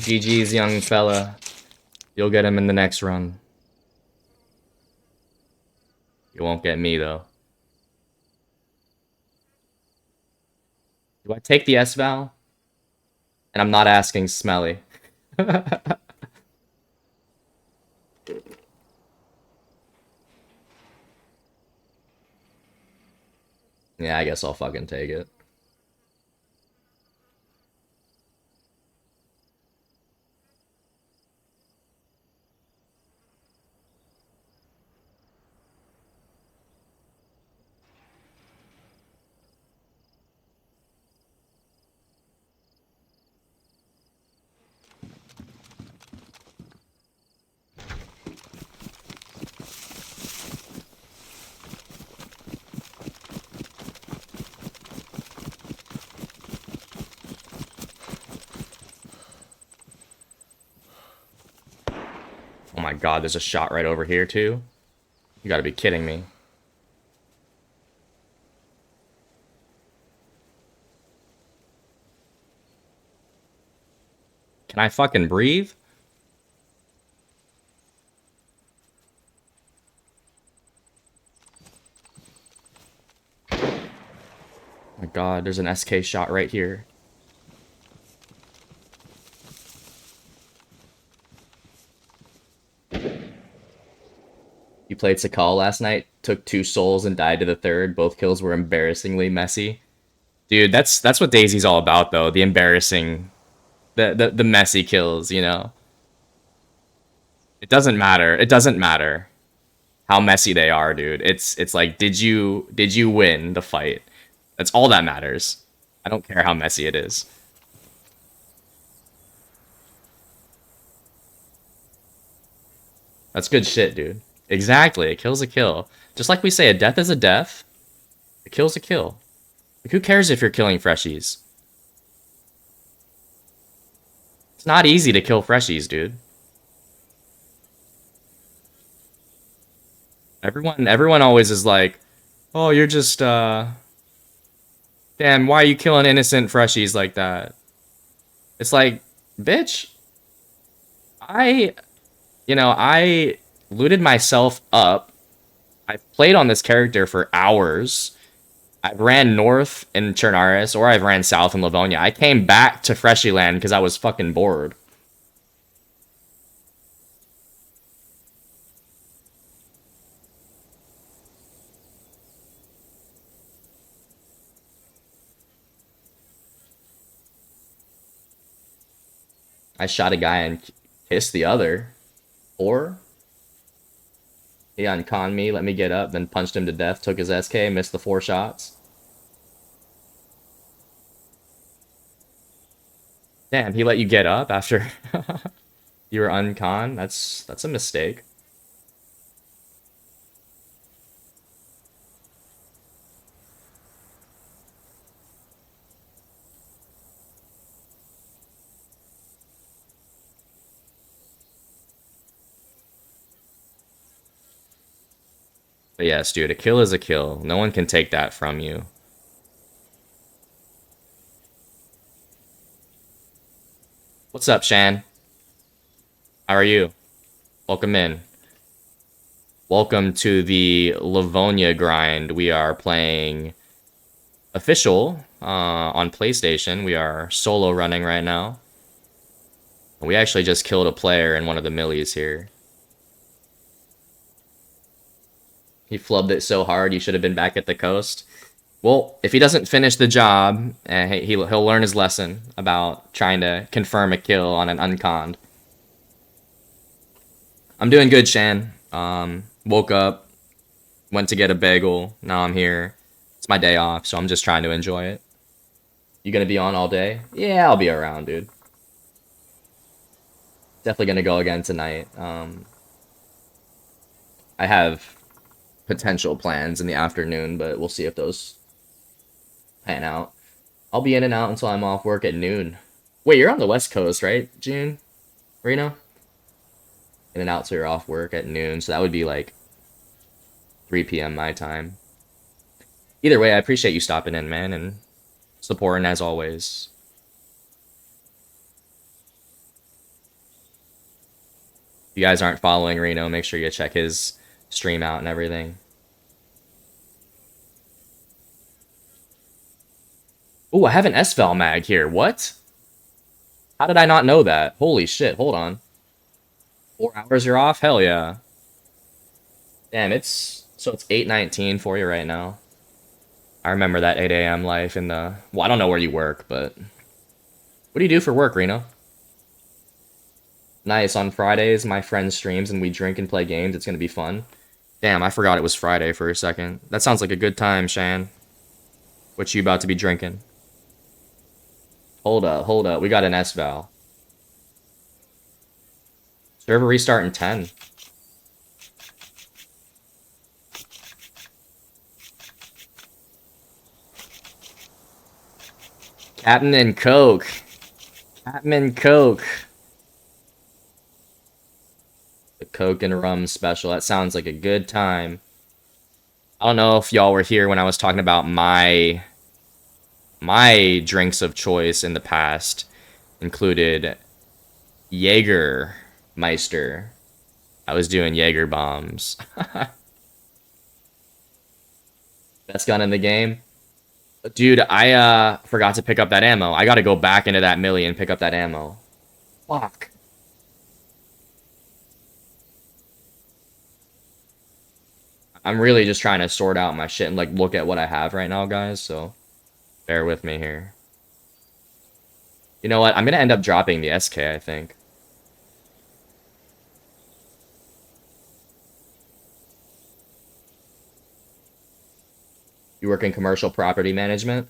GG's, young fella. You'll get him in the next run. You won't get me, though. Do I take the S-Val? And I'm not asking Smelly. Yeah, I guess I'll fucking take it. Oh my god, there's a shot right over here, too? You gotta be kidding me. Can I fucking breathe? Oh my god, there's an SK shot right here. You played Sakal last night, took 2 souls and died to the 3rd. Both kills were embarrassingly messy. Dude, that's what Daisy's all about, though. The embarrassing, the messy kills, you know? It doesn't matter. It doesn't matter how messy they are, dude. It's like, did you win the fight? That's all that matters. I don't care how messy it is. That's good shit, dude. Exactly. A kill's a kill. Just like we say, a death is a death. A kill's a kill. Like, who cares if you're killing freshies? It's not easy to kill freshies, dude. Everyone always is like, oh, you're just, damn, why are you killing innocent freshies like that? It's like, bitch, I looted myself up. I played on this character for hours. I ran north in Chernaris, or I ran south in Livonia. I came back to Freshyland because I was fucking bored. I shot a guy and kissed the other. Or he unconned me, let me get up, then punched him to death, took his SK, missed the 4 shots. Damn, he let you get up after you were unconned? That's a mistake. But yes, dude, a kill is a kill. No one can take that from you. What's up, Shan? How are you? Welcome in. Welcome to the Livonia grind. We are playing official on PlayStation. We are solo running right now. We actually just killed a player in one of the millies here. He flubbed it so hard he should have been back at the coast. Well, if he doesn't finish the job, he'll learn his lesson about trying to confirm a kill on an unconned. I'm doing good, Shan. Woke up, went to get a bagel. Now I'm here. It's my day off, so I'm just trying to enjoy it. You gonna be on all day? Yeah, I'll be around, dude. Definitely gonna go again tonight. I have potential plans in the afternoon, but we'll see if those pan out. I'll be in and out until I'm off work at noon. Wait, you're on the West Coast, right, June? Reno? In and out till you're off work at noon, so that would be like 3 p.m. my time. Either way, I appreciate you stopping in, man, and supporting as always. If you guys aren't following Reno, make sure you check his stream out and everything. Ooh, I have an SVAL mag here. What? How did I not know that? Holy shit, hold on. 4 hours you're off? Hell yeah. Damn, it's 8:19 for you right now. I remember that 8 a.m. life in the... Well, I don't know where you work, but... What do you do for work, Reno? Nice, on Fridays, my friend streams and we drink and play games. It's gonna be fun. Damn, I forgot it was Friday for a second. That sounds like a good time, Shan. What you about to be drinking? Hold up. We got an SVAL. Server restart in 10. Captain and Coke. Captain and Coke. The Coke and rum special. That sounds like a good time. I don't know if y'all were here when I was talking about my drinks of choice in the past included Jägermeister. I was doing Jaeger bombs. Best gun in the game. Dude, I forgot to pick up that ammo. I gotta go back into that millie and pick up that ammo. Fuck. I'm really just trying to sort out my shit and like look at what I have right now, guys, so bear with me here. You know what? I'm gonna end up dropping the SK, I think. You work in commercial property management?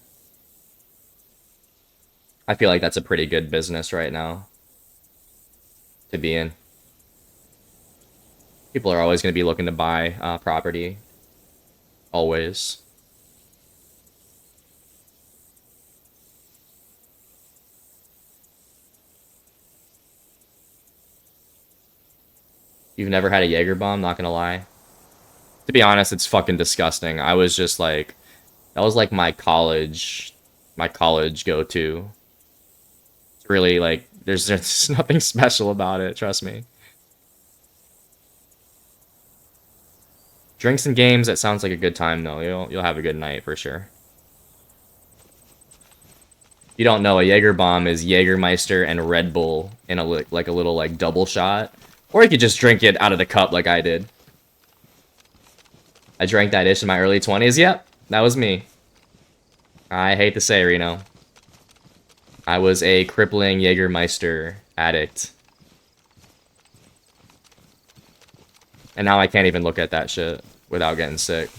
I feel like that's a pretty good business right now to be in. People are always going to be looking to buy property. Always. You've never had a Jaeger bomb, not gonna lie. To be honest, it's fucking disgusting. I was just like, that was like my college go-to. It's really like, there's just nothing special about it, trust me. Drinks and games, that sounds like a good time though. You'll have a good night for sure. You don't know, a Jaeger bomb is Jägermeister and Red Bull in a like a little like double shot. Or you could just drink it out of the cup like I did. I drank that ish in my early 20s. Yep, that was me. I hate to say, Reno. I was a crippling Jägermeister addict. And now I can't even look at that shit without getting sick.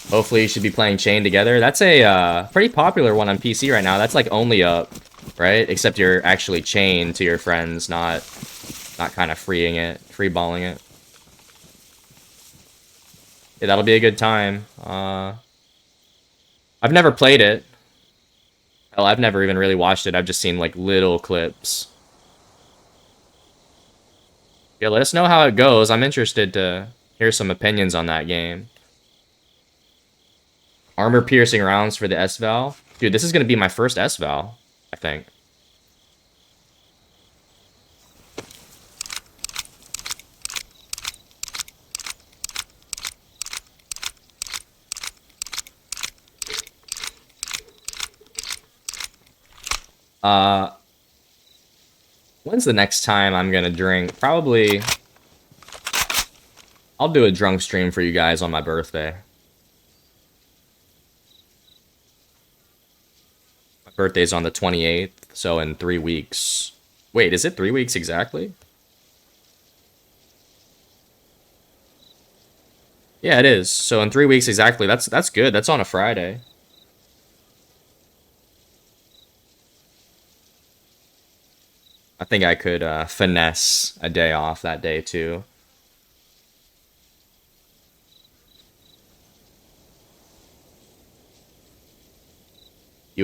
Hopefully you should be playing Chain together. That's a pretty popular one on PC right now. That's like only up, right? Except you're actually chained to your friends, not kind of free balling it. Yeah, that'll be a good time. I've never played it. Hell, I've never even really watched it. I've just seen like little clips. Yeah, let us know how it goes. I'm interested to hear some opinions on that game. Armor-piercing rounds for the SVAL. Dude, this is going to be my first SVAL, I think. When's the next time I'm going to drink? Probably... I'll do a drunk stream for you guys on my birthday. Birthday's on the 28th, so in 3 weeks. Wait, is it 3 weeks exactly? Yeah, it is. So in 3 weeks exactly. That's good. That's on a Friday. I think I could finesse a day off that day too.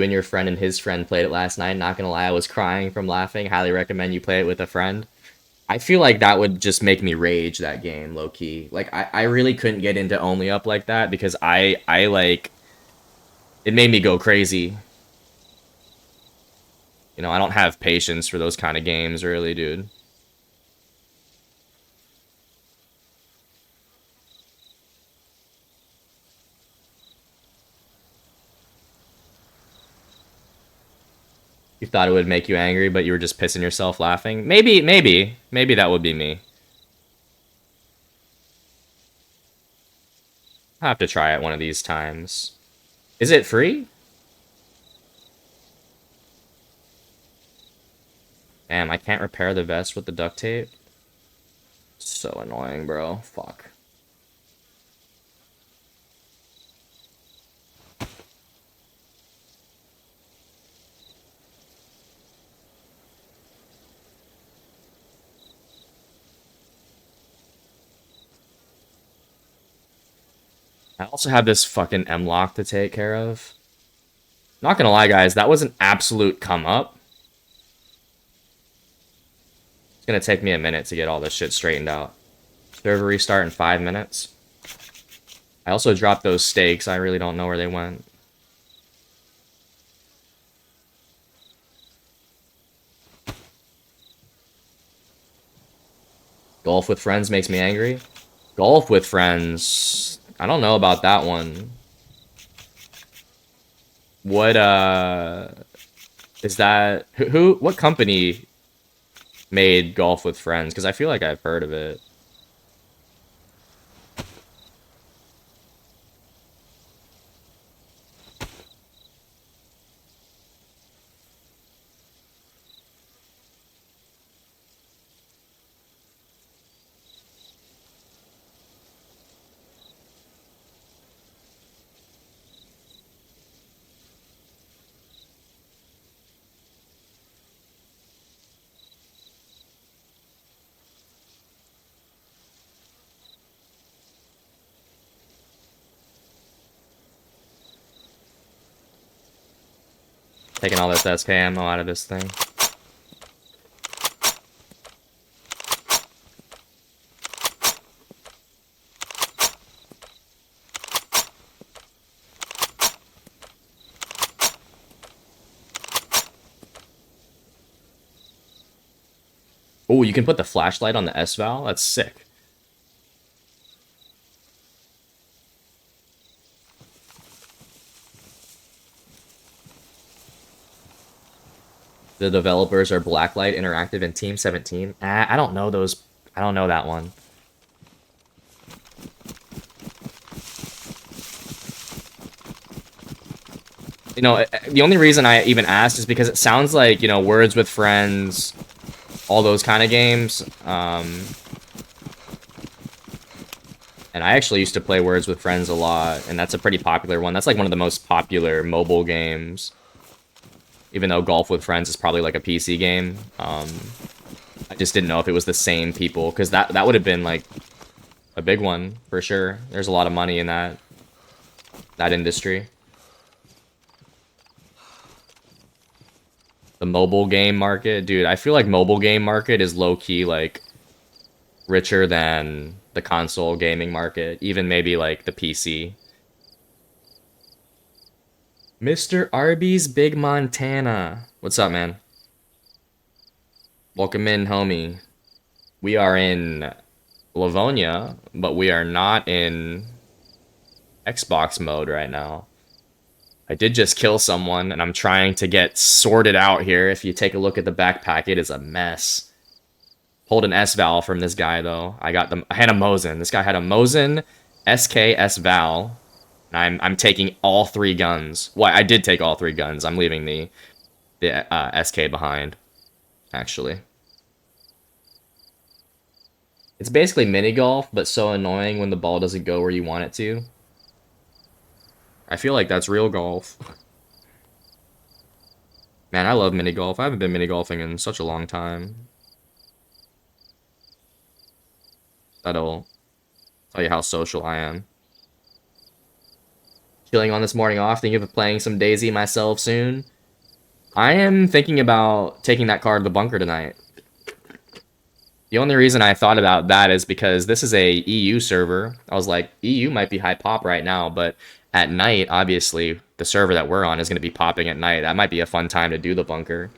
You and your friend and his friend played it last night. Not gonna lie, I was crying from laughing. Highly recommend you play it with a friend. I feel like that would just make me rage that game, low key. Like I really couldn't get into Only Up like that because I like it made me go crazy. You know, I don't have patience for those kind of games, really, dude. You thought it would make you angry, but you were just pissing yourself laughing. Maybe that would be me. I'll have to try it one of these times. Is it free? Damn, I can't repair the vest with the duct tape. So annoying, bro. Fuck. I also have this fucking M-lock to take care of. Not gonna lie, guys, that was an absolute come up. It's gonna take me a minute to get all this shit straightened out. Server restart in 5 minutes. I also dropped those stakes. I really don't know where they went. Golf with friends makes me angry. Golf with friends. I don't know about that one. What is that what company made Golf with Friends? Because I feel like I've heard of it. Taking all this SK ammo out of this thing. Oh, you can put the flashlight on the S-Val? That's sick. The developers are Blacklight Interactive and Team 17. I don't know those. I don't know that one. You know, the only reason I even asked is because it sounds like, you know, Words with Friends, all those kind of games. And I actually used to play Words with Friends a lot, and that's a pretty popular one. That's like one of the most popular mobile games. Even though Golf with Friends is probably like a PC game. I just didn't know if it was the same people, because that would have been like a big one for sure. There's a lot of money in that industry. The mobile game market, dude, I feel like mobile game market is low-key like richer than the console gaming market, even maybe like the PC. Mr. Arby's Big Montana. What's up, man? Welcome in, homie. We are in Livonia, but we are not in Xbox mode right now. I did just kill someone, and I'm trying to get sorted out here. If you take a look at the backpack, it is a mess. Pulled an S-Val from this guy, though. I had a Mosin. This guy had a Mosin SK S-Val. I'm taking all 3 guns. Well, I did take all 3 guns. I'm leaving the SK behind, actually. It's basically mini golf, but so annoying when the ball doesn't go where you want it to. I feel like that's real golf. Man, I love mini golf. I haven't been mini golfing in such a long time. That'll tell you how social I am. chilling on this morning off, thinking of playing some Daisy myself soon. I am thinking about taking that car to the bunker tonight. The only reason I thought about that is because this is a EU server. I was like, EU might be high pop right now, but at night, obviously, the server that we're on is going to be popping at night. That might be a fun time to do the bunker.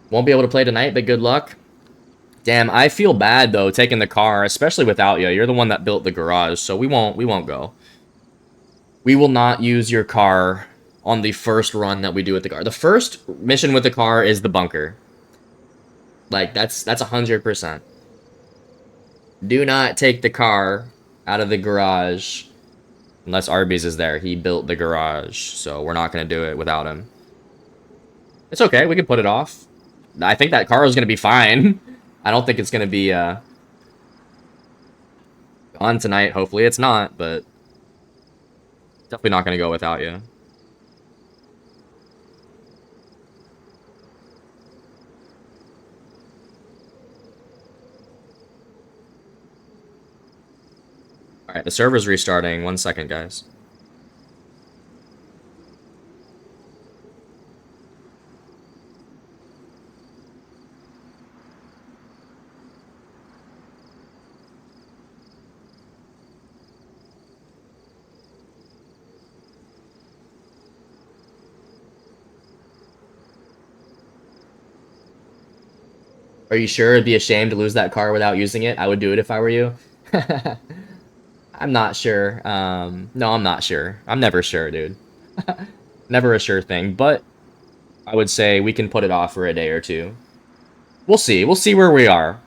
Won't be able to play tonight, but good luck. Damn, I feel bad though taking the car, especially without you. You're the one that built the garage, so we won't go. We will not use your car on the first run that we do with the car. The first mission with the car is the bunker. Like that's 100%. Do not take the car out of the garage unless Arby's is there. He built the garage, so we're not going to do it without him. It's okay. We can put it off. I think that car is going to be fine. I don't think it's going to be on tonight. Hopefully it's not, but definitely not going to go without you. All right, the server's restarting. 1 second, guys. Are you sure it'd be a shame to lose that car without using it? I would do it if I were you. I'm not sure. No, I'm not sure. I'm never sure, dude. Never a sure thing, but I would say we can put it off for a day or two. We'll see. We'll see where we are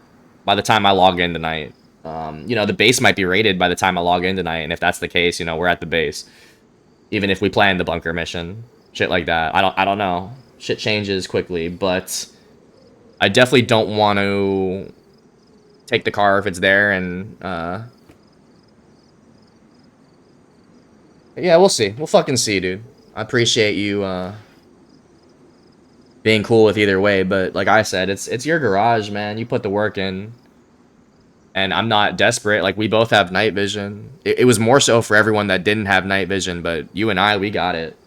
by the time I log in tonight. The base might be raided by the time I log in tonight, and if that's the case, we're at the base. Even if we plan the bunker mission, shit like that. I don't know. Shit changes quickly, but I definitely don't want to take the car if it's there, and yeah, we'll see. We'll fucking see, dude. I appreciate you being cool with either way, but like I said, it's your garage, man. You put the work in, and I'm not desperate. Like, we both have night vision. It was more so for everyone that didn't have night vision, but you and I, we got it.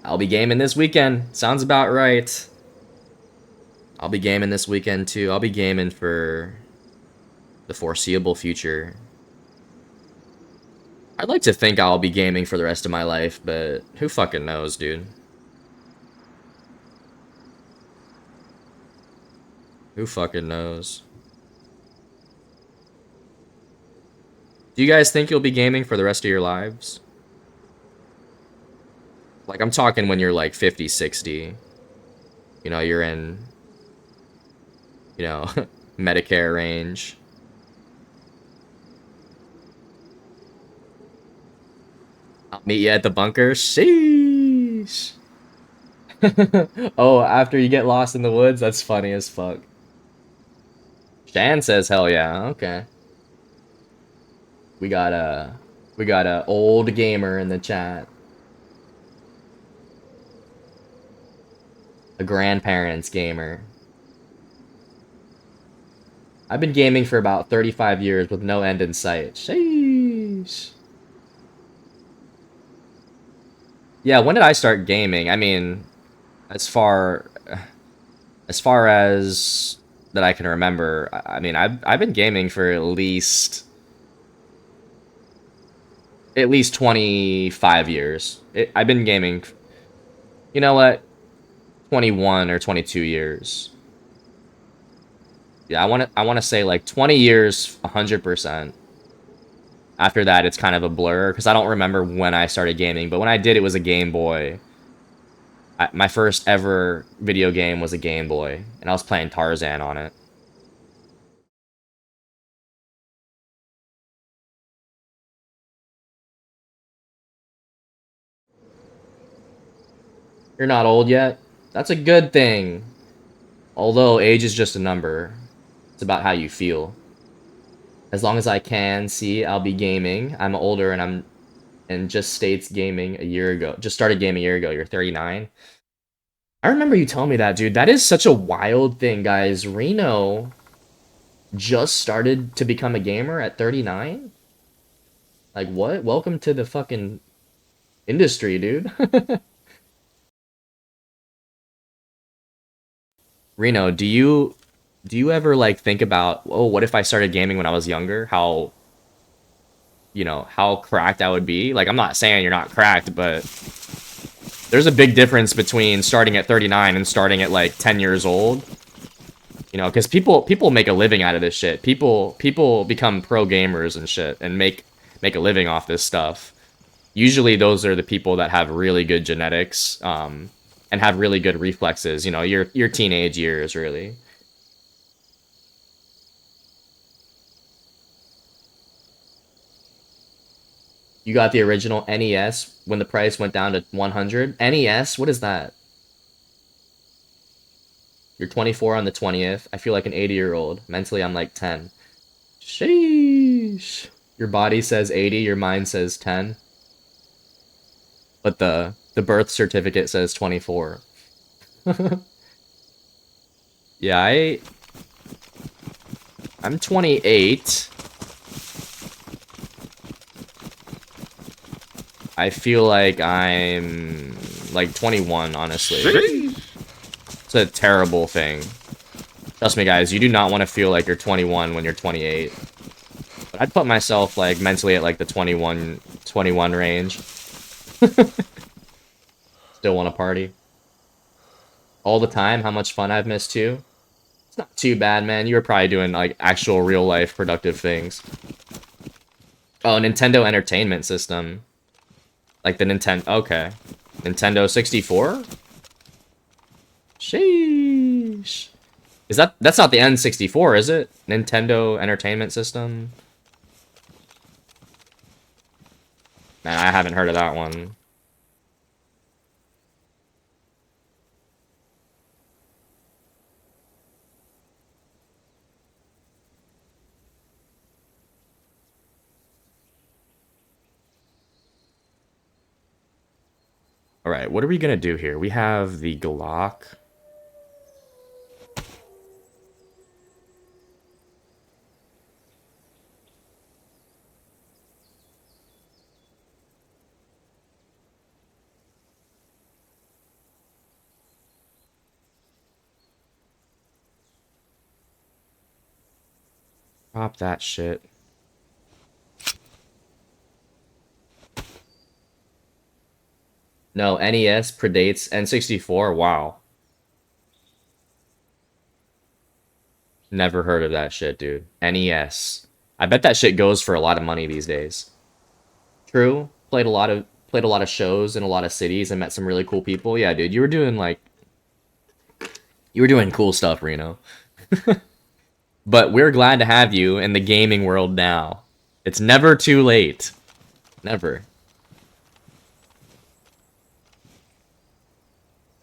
I'll be gaming this weekend. Sounds about right. I'll be gaming this weekend too. I'll be gaming for the foreseeable future. I'd like to think I'll be gaming for the rest of my life, but who fucking knows, dude? Who fucking knows? Do you guys think you'll be gaming for the rest of your lives? Like, I'm talking when you're like 50, 60. You're in, Medicare range. I'll meet you at the bunker. Sheesh. Oh, after you get lost in the woods? That's funny as fuck. Shan says hell yeah. Okay. We got a old gamer in the chat. A grandparents gamer. I've been gaming for about 35 years with no end in sight. Sheesh. Yeah, when did I start gaming? I mean, as far as that I can remember, I mean, I've been gaming for at least 25 years. I've been gaming, you know what, 21 or 22 years. Yeah, I want to say like 20 years, 100%. After that, it's kind of a blur because I don't remember when I started gaming. But when I did, it was a Game Boy. My first ever video game was a Game Boy, and I was playing Tarzan on it. You're not old yet? That's a good thing. Although age is just a number, it's about how you feel. As long as I can see, I'll be gaming. I'm older and just states gaming a year ago. Just started gaming a year ago. You're 39. I remember you telling me that, dude. That is such a wild thing, guys. Reno just started to become a gamer at 39? Like, what? Welcome to the fucking industry, dude. Reno, do you ever like think about, oh, what if I started gaming when I was younger? How, how cracked I would be? Like, I'm not saying you're not cracked, but there's a big difference between starting at 39 and starting at like 10 years old. Because people make a living out of this shit. People become pro gamers and shit and make a living off this stuff. Usually those are the people that have really good genetics, and have really good reflexes. Your teenage years, really. You got the original NES when the price went down to 100. NES, what is that? You're 24 on the 20th. I feel like an 80-year-old. Mentally, I'm like 10. Sheesh. Your body says 80, your mind says 10. But the birth certificate says 24. Yeah, I'm 28. I feel like I'm like 21, honestly. It's a terrible thing. Trust me, guys, you do not want to feel like you're 21 when you're 28. But I'd put myself like mentally at like the 21 range. Still want to party. All the time, how much fun I've missed too. It's not too bad, man. You were probably doing like actual real life productive things. Oh, Nintendo Entertainment System. Like the Nintendo, okay. Nintendo 64? Sheesh. That's not the N64, is it? Nintendo Entertainment System? Man, I haven't heard of that one. Alright, what are we gonna do here? We have the Glock. Drop that shit. No, NES predates N64. Wow. Never heard of that shit, dude. NES. I bet that shit goes for a lot of money these days. True. Played a lot of shows in a lot of cities and met some really cool people. Yeah, dude, you were doing cool stuff, Reno. But we're glad to have you in the gaming world now. It's never too late. Never.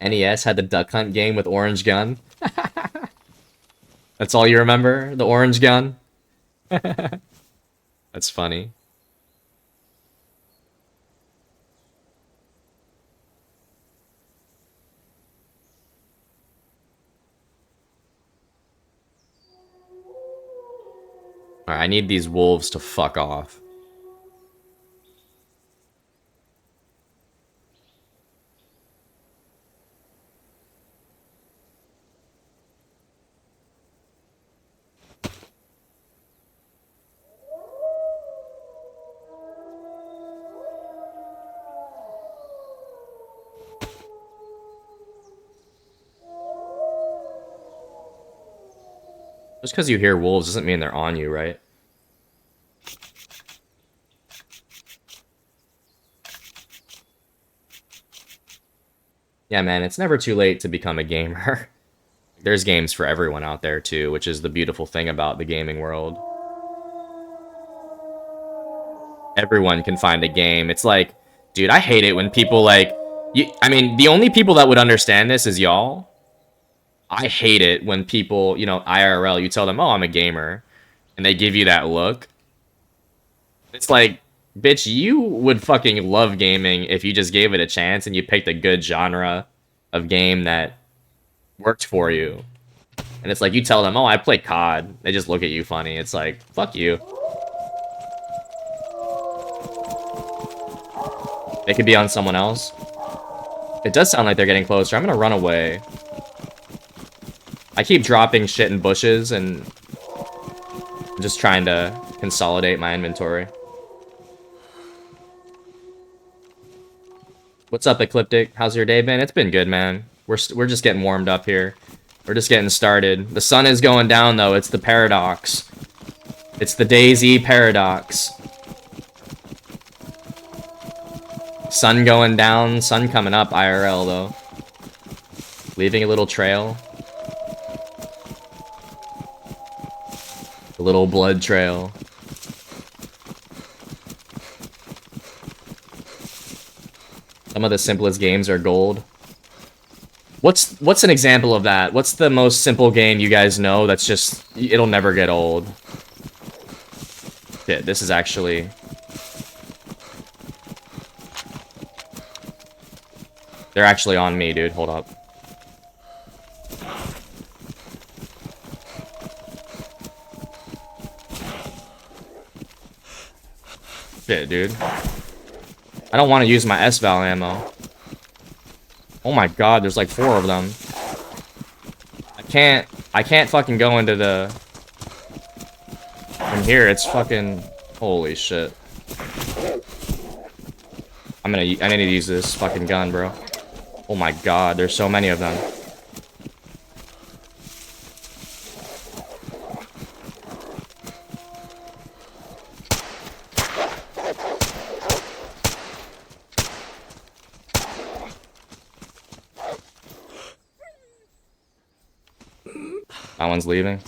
NES had the Duck Hunt game with Orange Gun. That's all you remember? The Orange Gun? That's funny. Alright, I need these wolves to fuck off. Just because you hear wolves doesn't mean they're on you, right? Yeah, man, it's never too late to become a gamer. There's games for everyone out there, too, which is the beautiful thing about the gaming world. Everyone can find a game. It's like, dude, I hate it when people like... I mean, the only people that would understand this is y'all. I hate it when people, you know, IRL, you tell them, oh, I'm a gamer, and they give you that look. It's like, bitch, you would fucking love gaming if you just gave it a chance and you picked a good genre of game that worked for you. And it's like, you tell them, oh, I play COD. They just look at you funny. It's like, fuck you. They could be on someone else. It does sound like they're getting closer. I'm gonna run away. I keep dropping shit in bushes and I'm just trying to consolidate my inventory. What's up, Ecliptic? How's your day been? It's been good, man. We're just getting warmed up here. We're just getting started. The sun is going down, though. It's the paradox. It's the DayZ paradox. Sun going down, sun coming up, IRL, though. Leaving a little trail. A little blood trail. Some of the simplest games are gold. What's an example of that? What's the most simple game you guys know that's just, it'll never get old? Shit, this is actually... They're actually on me, dude. Hold up. Shit, dude. I don't want to use my S-Val ammo. Oh my god, there's like 4 of them. I can't fucking go into the... From here, it's fucking... Holy shit. I need to use this fucking gun, bro. Oh my god, there's so many of them. That one's leaving.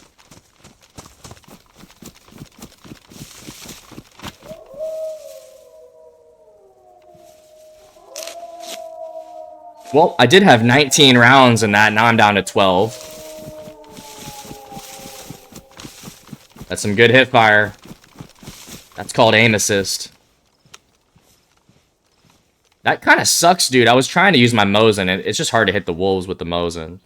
Well, I did have 19 rounds in that, now I'm down to 12. That's some good hip fire. That's called aim assist. That kind of sucks, dude. I was trying to use my Mosin, and it's just hard to hit the wolves with the Mosin.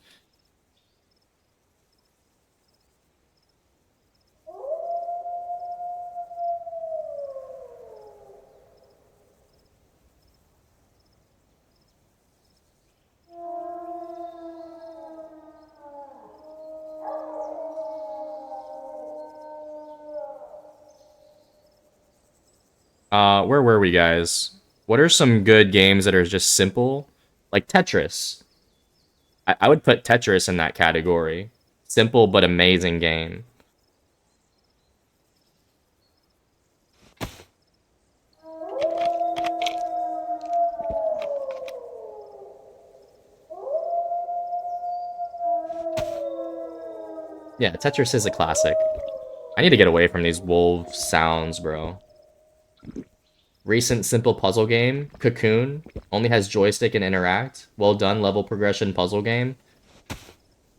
Where were we, guys? What are some good games that are just simple? Like Tetris. I would put Tetris in that category. Simple but amazing game. Yeah, Tetris is a classic. I need to get away from these wolf sounds, bro. Recent simple puzzle game, Cocoon, only has joystick and interact. Well done level progression puzzle game.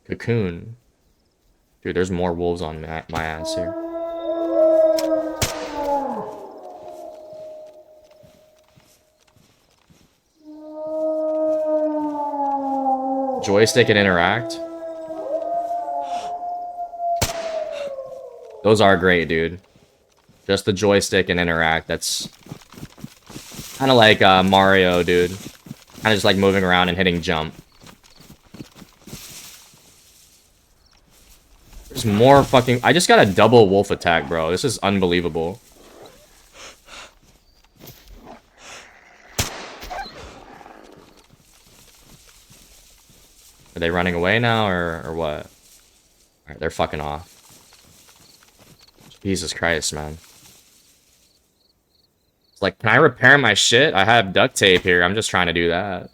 Cocoon. Dude, there's more wolves on my ass here. Joystick and interact. Those are great, dude. Just the joystick and interact. That's kind of like Mario, dude. Kind of just like moving around and hitting jump. There's more fucking... I just got a double wolf attack, bro. This is unbelievable. Are they running away now, or what? Alright, they're fucking off. Jesus Christ, man. It's like, can I repair my shit? I have duct tape here. I'm just trying to do that.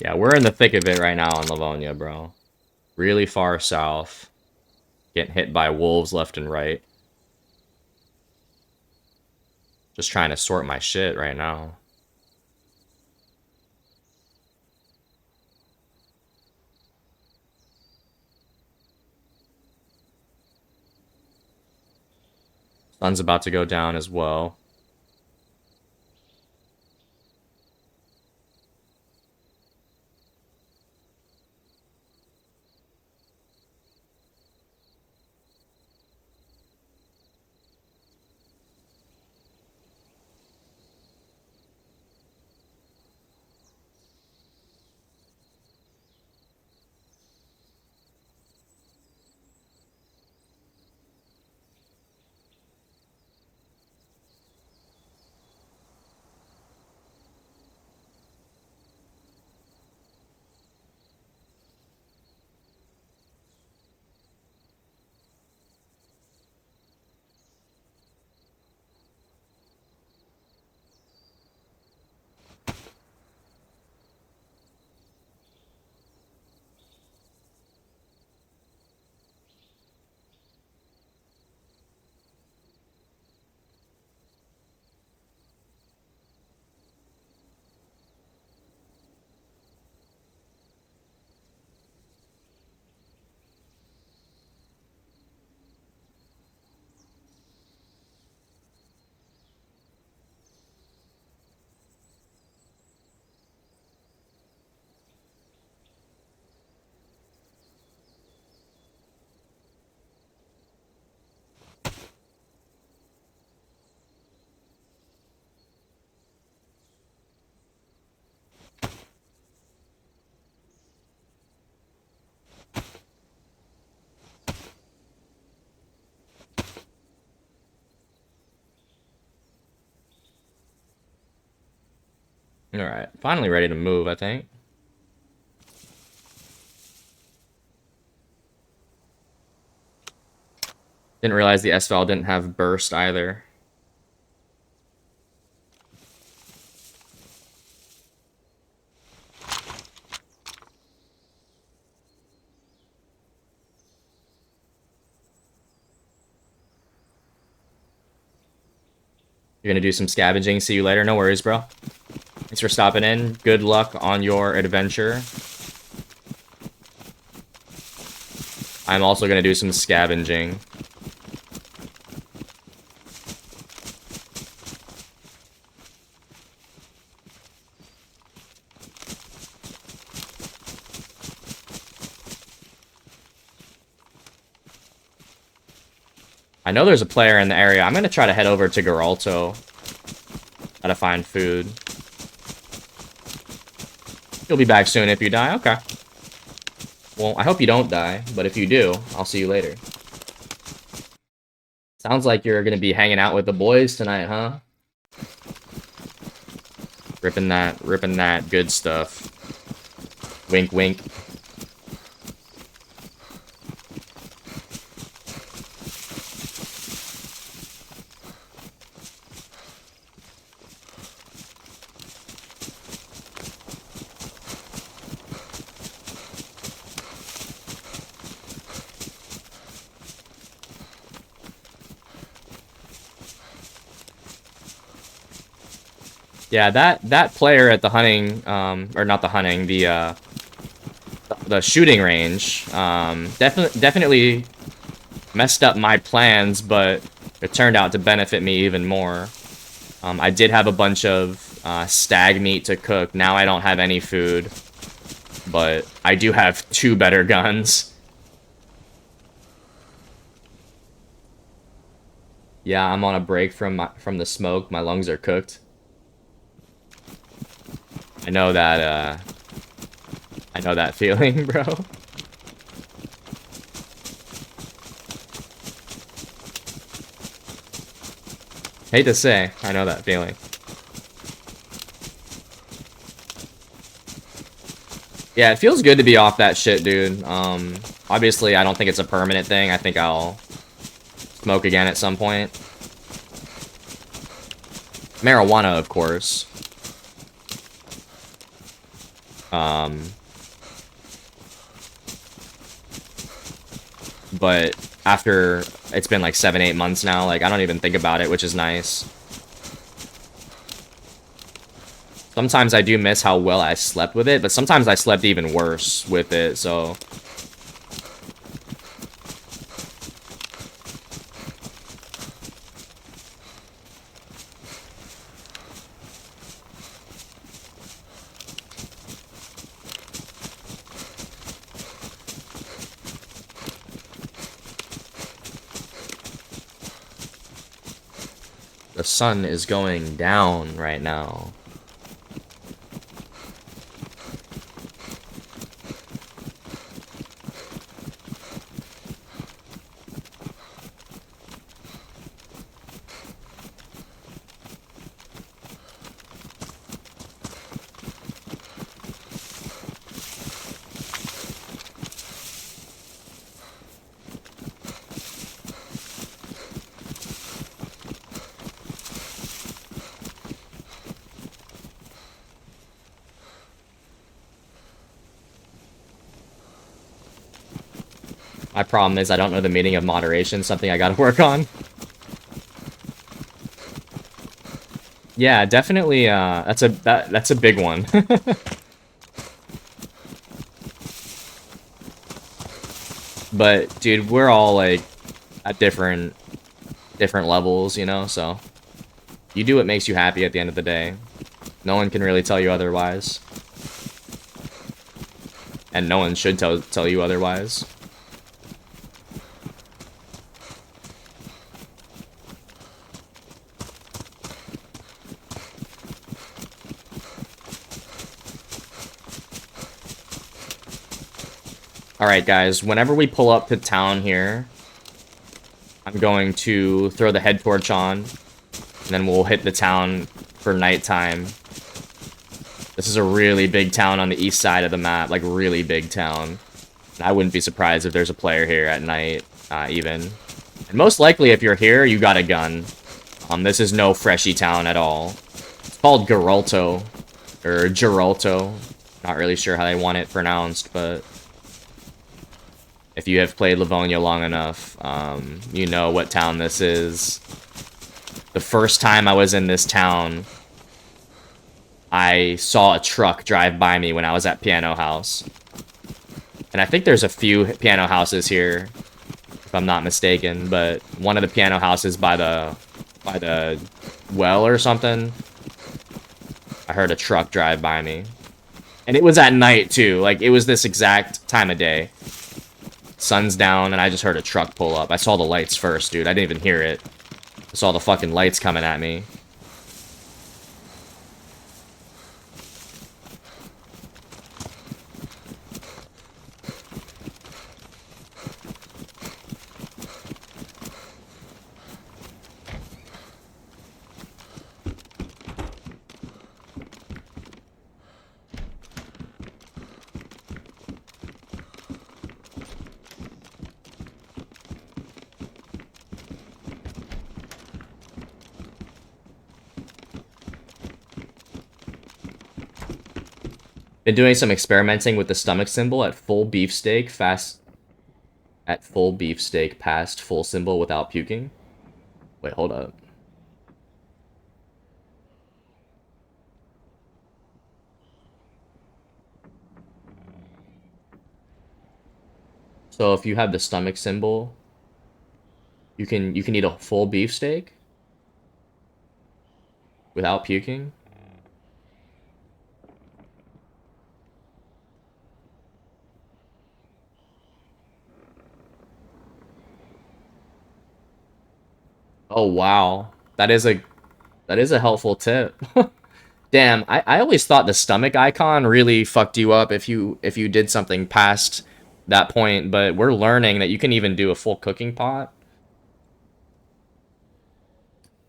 Yeah, we're in the thick of it right now in Livonia, bro. Really far south. Getting hit by wolves left and right. Just trying to sort my shit right now. Sun's about to go down as well. Alright, finally ready to move, I think. Didn't realize the S-Val didn't have burst either. You're gonna do some scavenging. See you later. No worries, bro. Thanks for stopping in. Good luck on your adventure. I'm also gonna do some scavenging. I know there's a player in the area. I'm gonna try to head over to Geralto. Try to find food. You'll be back soon if you die? Okay. Well, I hope you don't die, but if you do, I'll see you later. Sounds like you're gonna be hanging out with the boys tonight, huh? Ripping that good stuff. Wink, wink. Yeah, that player at the hunting, or not the hunting, the shooting range, definitely messed up my plans, but it turned out to benefit me even more. I did have a bunch of stag meat to cook. Now I don't have any food, but I do have 2 better guns. Yeah, I'm on a break from the smoke. My lungs are cooked. I know that feeling, bro. Hate to say, I know that feeling. Yeah, it feels good to be off that shit, dude. Obviously, I don't think it's a permanent thing. I think I'll smoke again at some point. Marijuana, of course. Um, but after it's been like 7, 8 months now, like I don't even think about it, which is nice. Sometimes I do miss how well I slept with it, but sometimes I slept even worse with it, so... The sun is going down right now. My problem is I don't know the meaning of moderation, something I gotta work on. Yeah, definitely, that's a big one. But, dude, we're all, like, at different levels, you know, so... You do what makes you happy at the end of the day. No one can really tell you otherwise. And no one should tell you otherwise. Alright, guys, whenever we pull up to town here, I'm going to throw the head torch on, and then we'll hit the town for nighttime. This is a really big town on the east side of the map, like, really big town. And I wouldn't be surprised if there's a player here at night, even. And most likely, if you're here, you got a gun. This is no freshy town at all. It's called Geralto, or Geralto. Not really sure how they want it pronounced, but... If you have played Livonia long enough, you know what town this is. The first time I was in this town, I saw a truck drive by me when I was at Piano House. And I think there's a few piano houses here, if I'm not mistaken, but one of the piano houses by the well or something, I heard a truck drive by me. And it was at night, too. Like, it was this exact time of day. Sun's down, and I just heard a truck pull up. I saw the lights first, dude. I didn't even hear it. I saw the fucking lights coming at me. Been doing some experimenting with the stomach symbol at full beefsteak past full symbol without puking. Wait, hold up. So if you have the stomach symbol, you can eat a full beefsteak without puking. Oh wow. That is a helpful tip. Damn, I always thought the stomach icon really fucked you up if you did something past that point, but we're learning that you can even do a full cooking pot.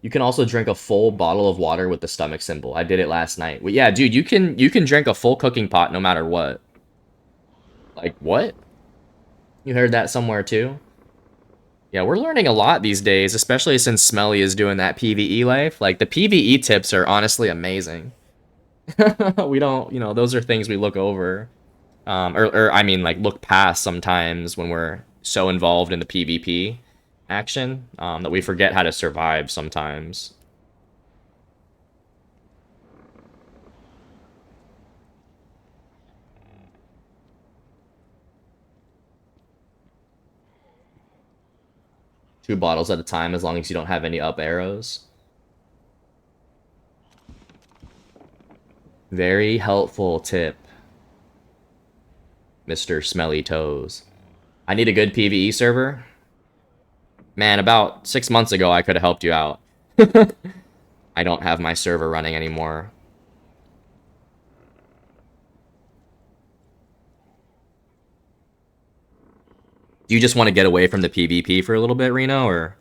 You can also drink a full bottle of water with the stomach symbol. I did it last night. Well, yeah, dude, you can drink a full cooking pot no matter what. Like what? You heard that somewhere too? Yeah, we're learning a lot these days, especially since Smelly is doing that PvE life. Like the PvE tips are honestly amazing. We don't, those are things we look over. Or I mean, like, look past sometimes when we're so involved in the PvP action that we forget how to survive sometimes. Two bottles at a time as long as you don't have any up arrows. Very helpful tip, Mr. Smelly Toes. I need a good PvE server. Man, about 6 months ago I could have helped you out. I don't have my server running anymore. Do you just want to get away from the PvP for a little bit, Reno, or?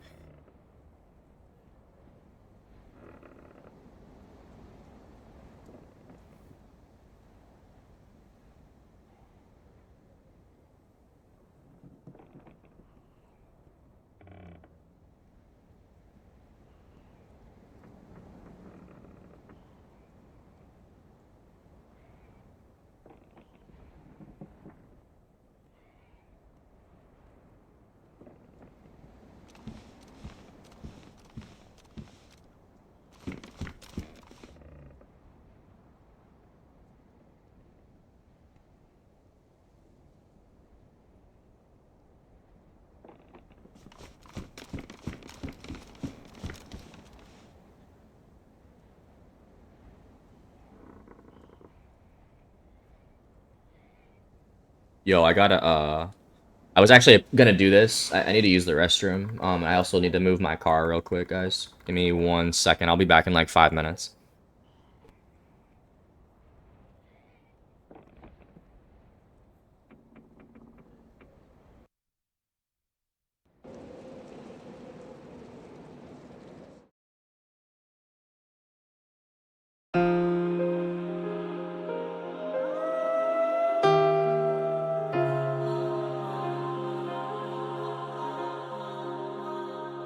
Yo, I was actually gonna do this. I need to use the restroom. I also need to move my car real quick, guys. Give me 1 second. I'll be back in like 5 minutes.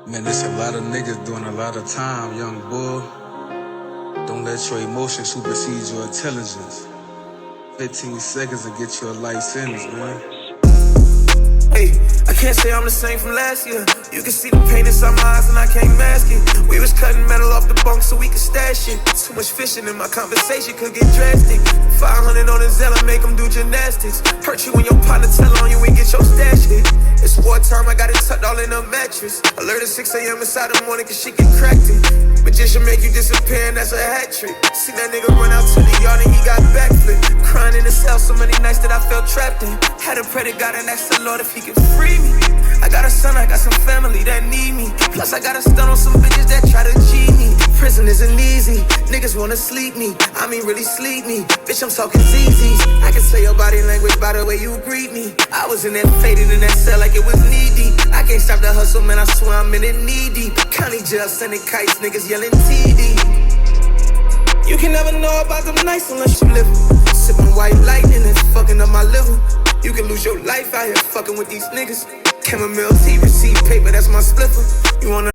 Man, there's a lot of niggas doing a lot of time, young boy. Don't let your emotions supersede your intelligence. 15 seconds to get your life sentence, man. Hey, I can't say I'm the same from last year. You can see the pain inside my eyes and I can't mask it. We was cutting metal off the bunk so we could stash it. Too much fishing in my conversation could get drastic. 500 on the Zella, make them do gymnastics. Hurt you when your partner tell on you and get your stash hit. It's wartime, I got it tucked all in a mattress. Alert at 6 a.m. inside the morning cause she get cracked it. Magician make you disappear and that's a hat trick. See that nigga run out to the yard and he got backflip. Crying in the cell so many nights that I felt trapped in. Had to pray to God and ask the Lord if he could free me. I got a son, I got some family that need me. Plus I got a stun on some bitches that try to G me. Prison isn't easy, niggas wanna sleep me. I mean really sleep me, bitch I'm talking ZZs. I can say your body language by the way you greet me. I was in there faded in that cell like it was knee deep. I can't stop the hustle man, I swear I'm in it knee deep. County jail sending kites, niggas yelling TD. You can never know about them nights unless you live 'em. Sipping white lightning and fucking up my liver. You can lose your life out here fucking with these niggas. Chamomile tea, receipt paper, that's my spliffer. You wanna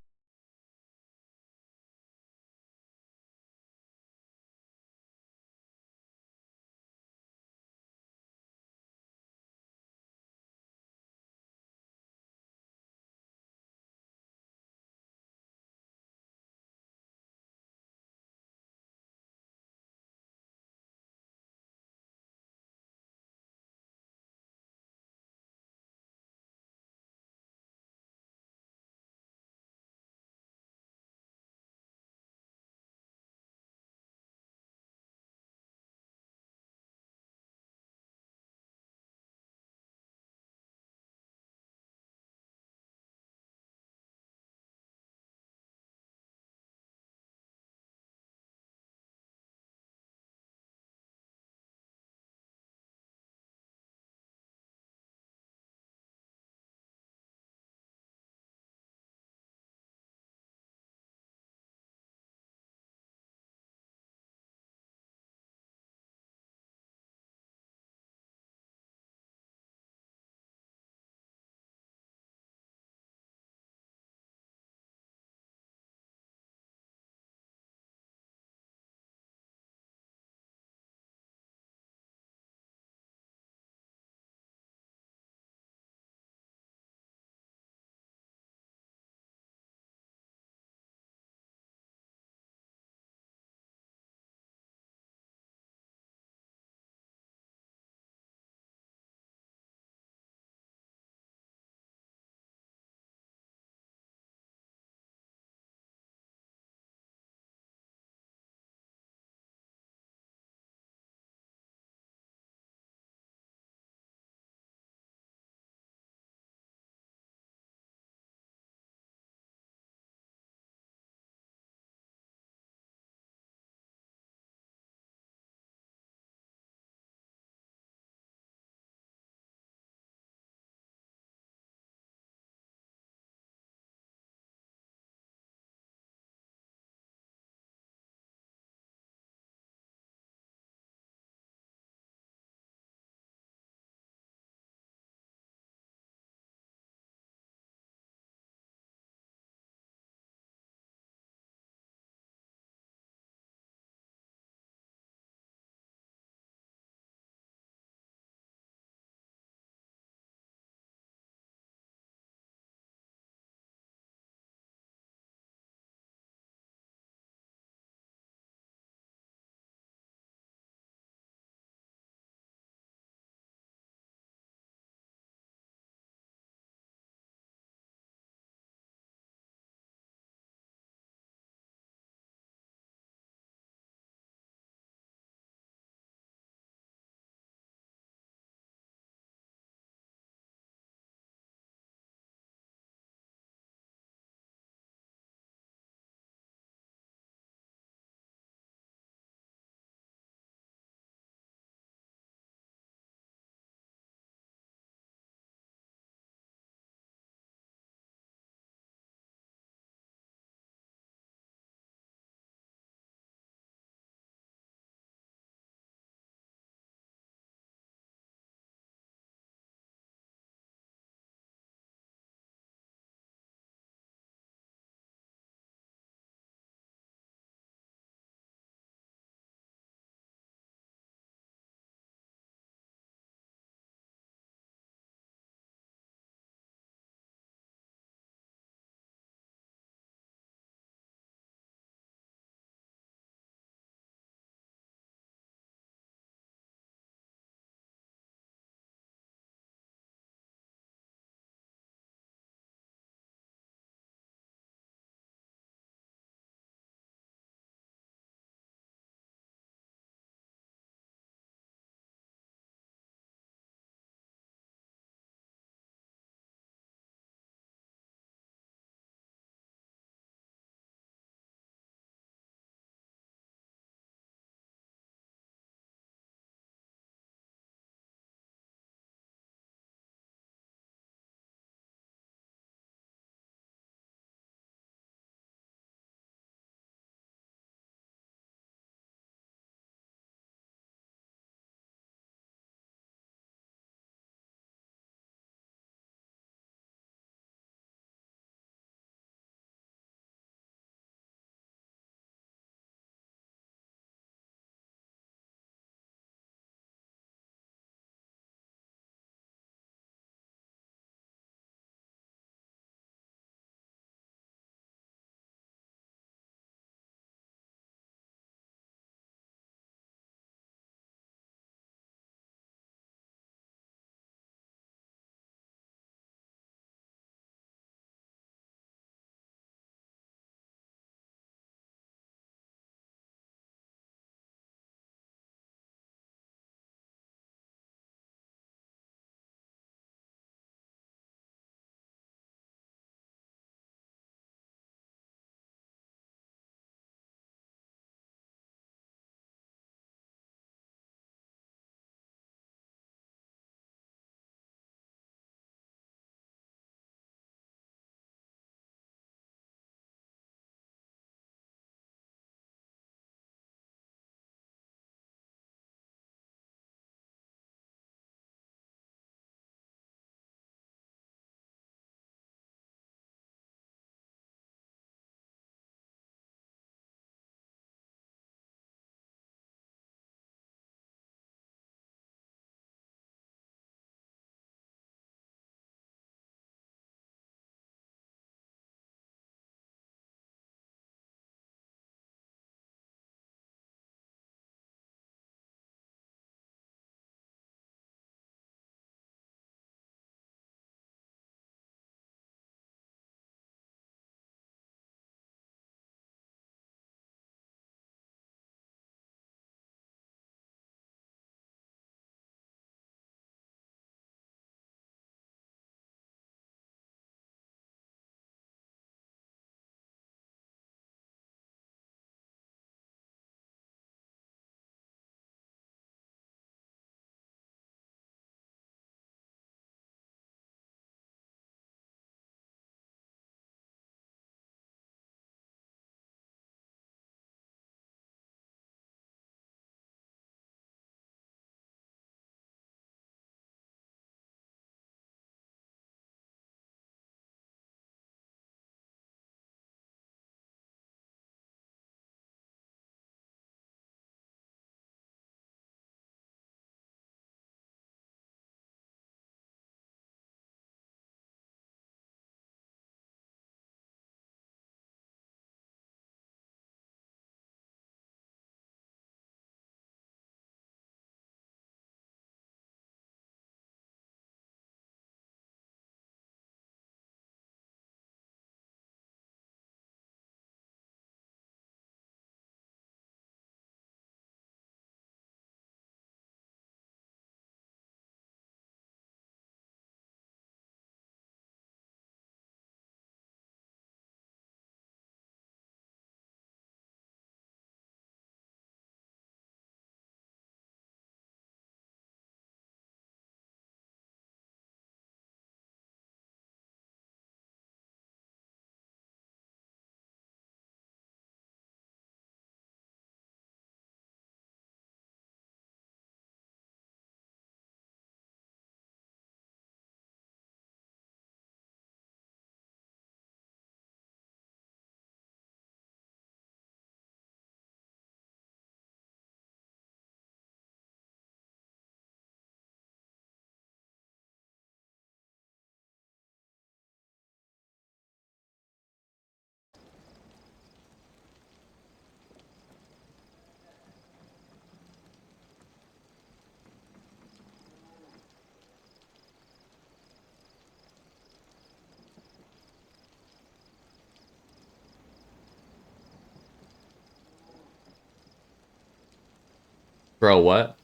Bro, what?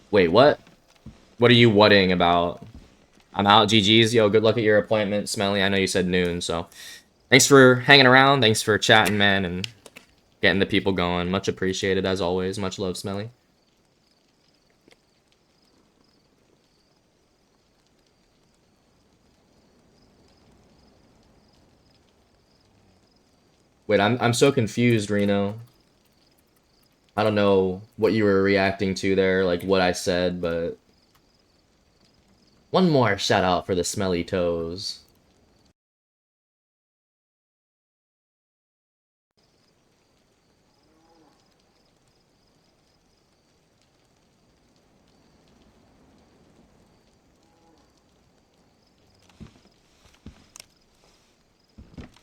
Wait, what? What are you whatting about? I'm out. GG's. Yo, good luck at your appointment, Smelly. I know you said noon, so thanks for hanging around. Thanks for chatting, man, and getting the people going. Much appreciated, as always. Much love, Smelly. Wait, I'm so confused, Reno. I don't know what you were reacting to there, like what I said, but one more shout out for the smelly toes.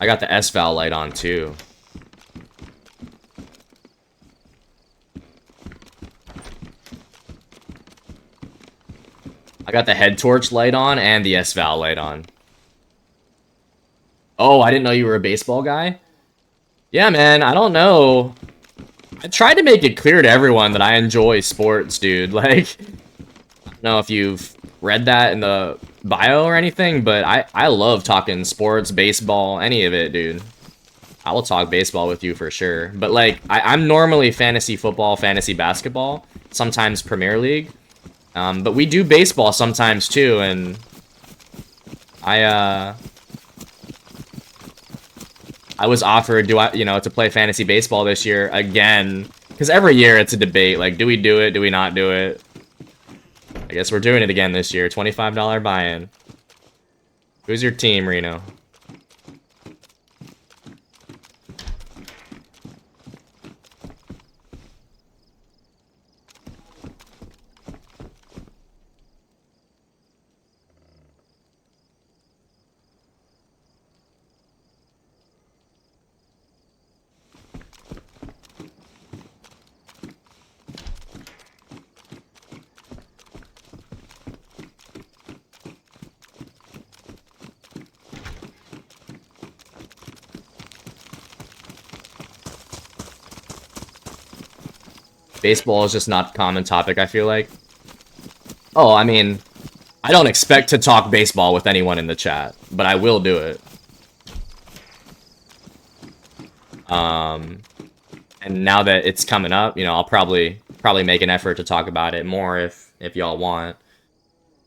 I got the S-Val light on too. I got the head torch light on and the S-Val light on. Oh, I didn't know you were a baseball guy? Yeah, man, I don't know. I tried to make it clear to everyone that I enjoy sports, dude. Like, I don't know if you've read that in the bio or anything, but I love talking sports, baseball, any of it, dude. I will talk baseball with you for sure. But, like, I'm normally fantasy football, fantasy basketball, sometimes Premier League. But we do baseball sometimes, too, and I was offered, to play fantasy baseball this year again. Because every year it's a debate, like, do we do it, do we not do it? I guess we're doing it again this year, $25 buy-in. Who's your team, Reno? Baseball is just not a common topic, I feel like. Oh, I mean, I don't expect to talk baseball with anyone in the chat, but I will do it. And now that it's coming up, I'll probably make an effort to talk about it more if y'all want.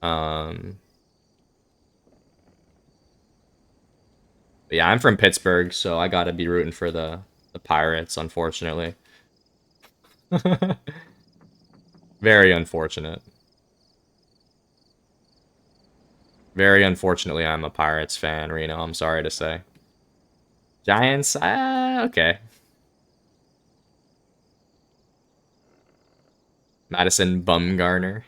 But yeah, I'm from Pittsburgh, so I gotta be rooting for the Pirates, unfortunately. Very unfortunate. Very unfortunately, I'm a Pirates fan, Reno. I'm sorry to say. Giants? Okay. Madison Bumgarner.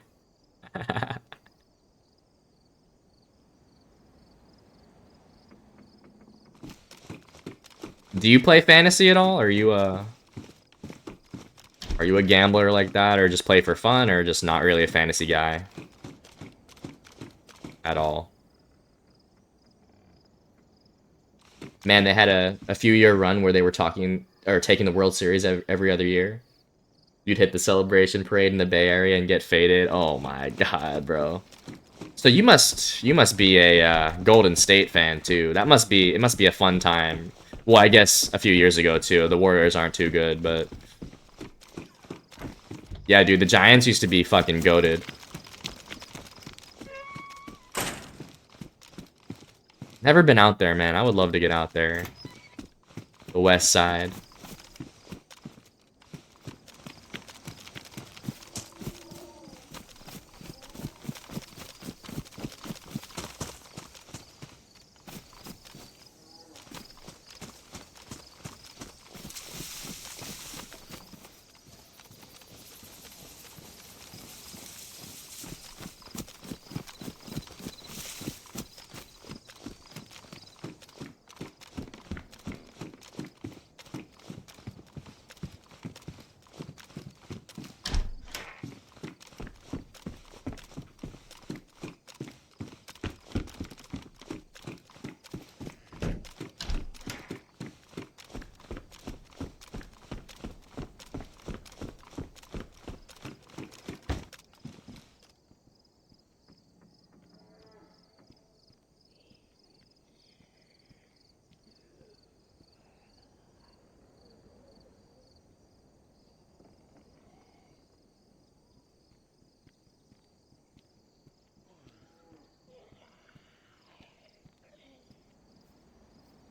Do you play fantasy at all? Are you a gambler like that, or just play for fun, or just not really a fantasy guy at all? Man, they had a few-year run where they were taking the World Series every other year. You'd hit the celebration parade in the Bay Area and get faded. Oh my god, bro. So you must be a Golden State fan too. It must be a fun time. Well, I guess a few years ago too. The Warriors aren't too good, but yeah, dude, the Giants used to be fucking goated. Never been out there, man. I would love to get out there. The West Side.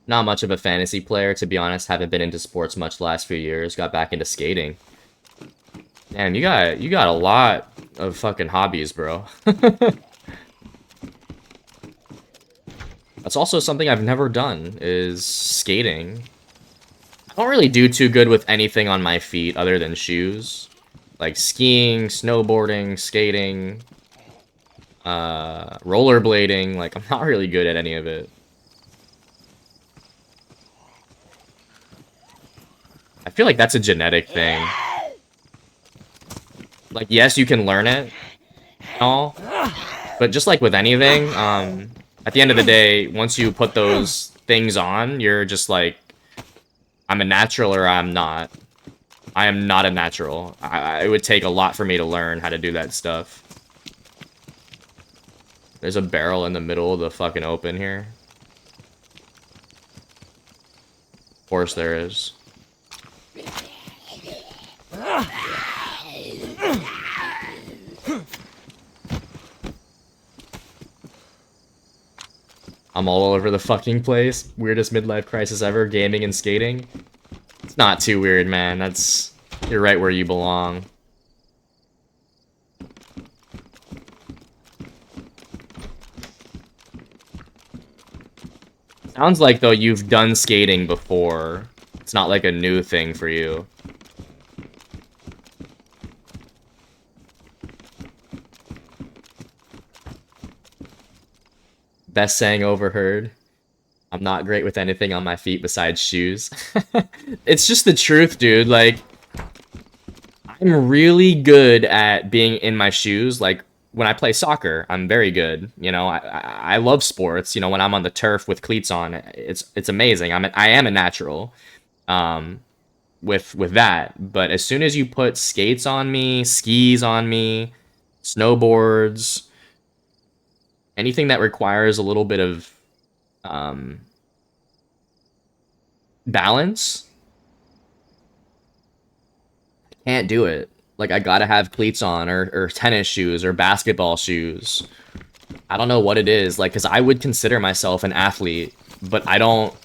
Not much of a fantasy player, to be honest. Haven't been into sports much the last few years. Got back into skating. Damn, you got a lot of fucking hobbies, bro. That's also something I've never done, is skating. I don't really do too good with anything on my feet other than shoes. Like skiing, snowboarding, skating, rollerblading. Like, I'm not really good at any of it. I feel like that's a genetic thing. Like, yes, you can learn it and all, but just like with anything, at the end of the day, once you put those things on, you're just like, I'm a natural or I'm not. I am not a natural. It would take a lot for me to learn how to do that stuff. There's a barrel in the middle of the fucking open here. Of course there is. I'm all over the fucking place. Weirdest midlife crisis ever, gaming and skating. It's not too weird, man. You're right where you belong. Sounds like, though, you've done skating before. It's not like a new thing for you. Best saying overheard. I'm not great with anything on my feet besides shoes. It's just the truth, dude. Like, I'm really good at being in my shoes. Like, when I play soccer, I'm very good. You know, I love sports. You know, when I'm on the turf with cleats on, it's amazing. I am a natural with that. But as soon as you put skates on me, skis on me, snowboards, anything that requires a little bit of balance, can't do it. Like, I gotta have cleats on, or tennis shoes, or basketball shoes. I don't know what it is, like, because I would consider myself an athlete, but I don't,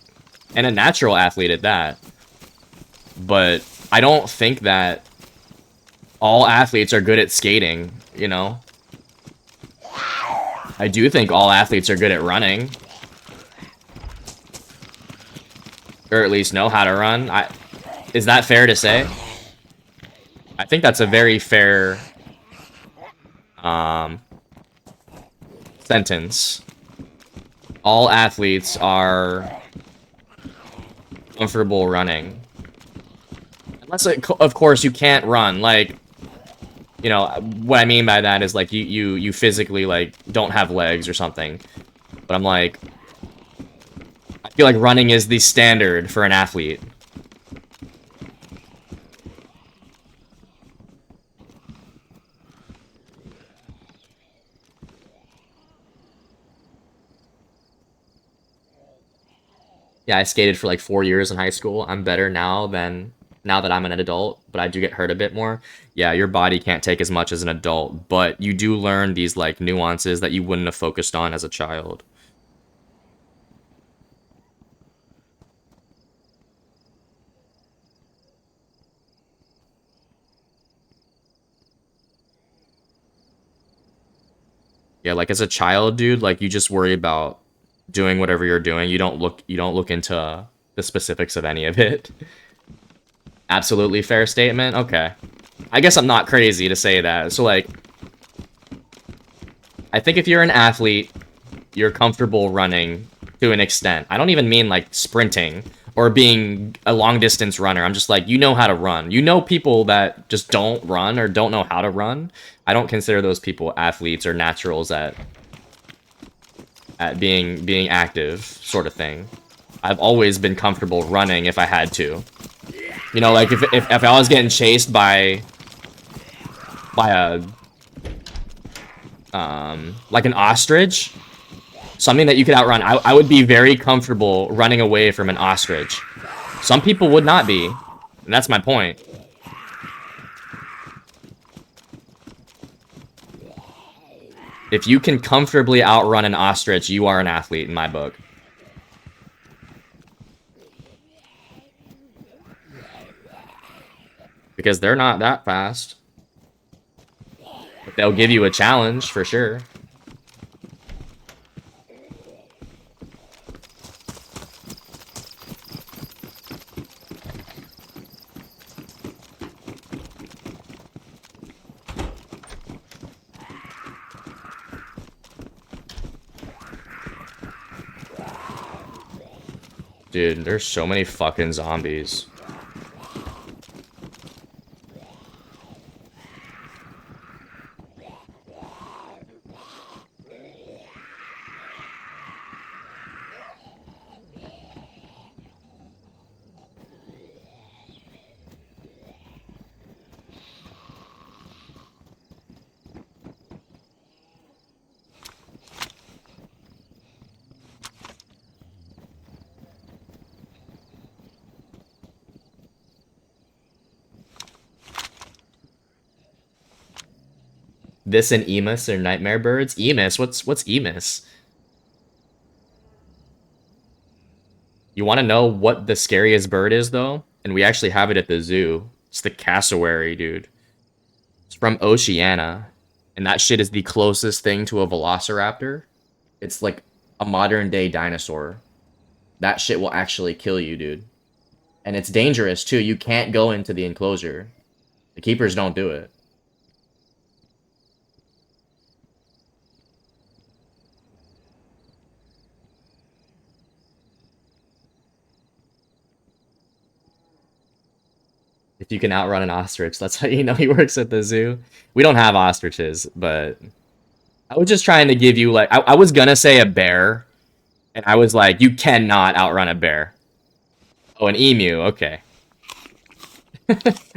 and a natural athlete at that. But I don't think that all athletes are good at skating, you know? I do think all athletes are good at running. Or at least know how to run. Is that fair to say? I think that's a very fair sentence. All athletes are comfortable running. Unless, of course, you can't run. Like, you know, what I mean by that is, like, you physically, like, don't have legs or something. But I'm like, I feel like running is the standard for an athlete. Yeah, I skated for like 4 years in high school. I'm better now that I'm an adult, but I do get hurt a bit more. Yeah, your body can't take as much as an adult, but you do learn these like nuances that you wouldn't have focused on as a child. Yeah, like as a child, dude, like you just worry about doing whatever you're doing. You don't look into the specifics of any of it. Absolutely fair statement. Okay. I guess I'm not crazy to say that. So like I think if you're an athlete, you're comfortable running to an extent. I don't even mean like sprinting or being a long distance runner. I'm just like, you know how to run. You know people that just don't run or don't know how to run. I don't consider those people athletes or naturals at being active, sort of thing. I've always been comfortable running if I had to. You know, like if I was getting chased by a like an ostrich, something that you could outrun, I would be very comfortable running away from an ostrich. Some people would not be, and that's my point. If you can comfortably outrun an ostrich, you are an athlete in my book. because they're not that fast. But they'll give you a challenge for sure. Dude, there's so many fucking zombies. This and Emus are nightmare birds. Emus, what's Emus? You want to know what the scariest bird is though? And we actually have it at the zoo. It's the cassowary, dude. It's from Oceania, and that shit is the closest thing to a velociraptor. It's like a modern day dinosaur. That shit will actually kill you, dude. And it's dangerous too. You can't go into the enclosure. The keepers don't do it. If you can outrun an ostrich, that's how you know he works at the zoo. We don't have ostriches, but I was just trying to give you like I was gonna say a bear, and I was like, you cannot outrun a bear. Oh, an emu. Okay.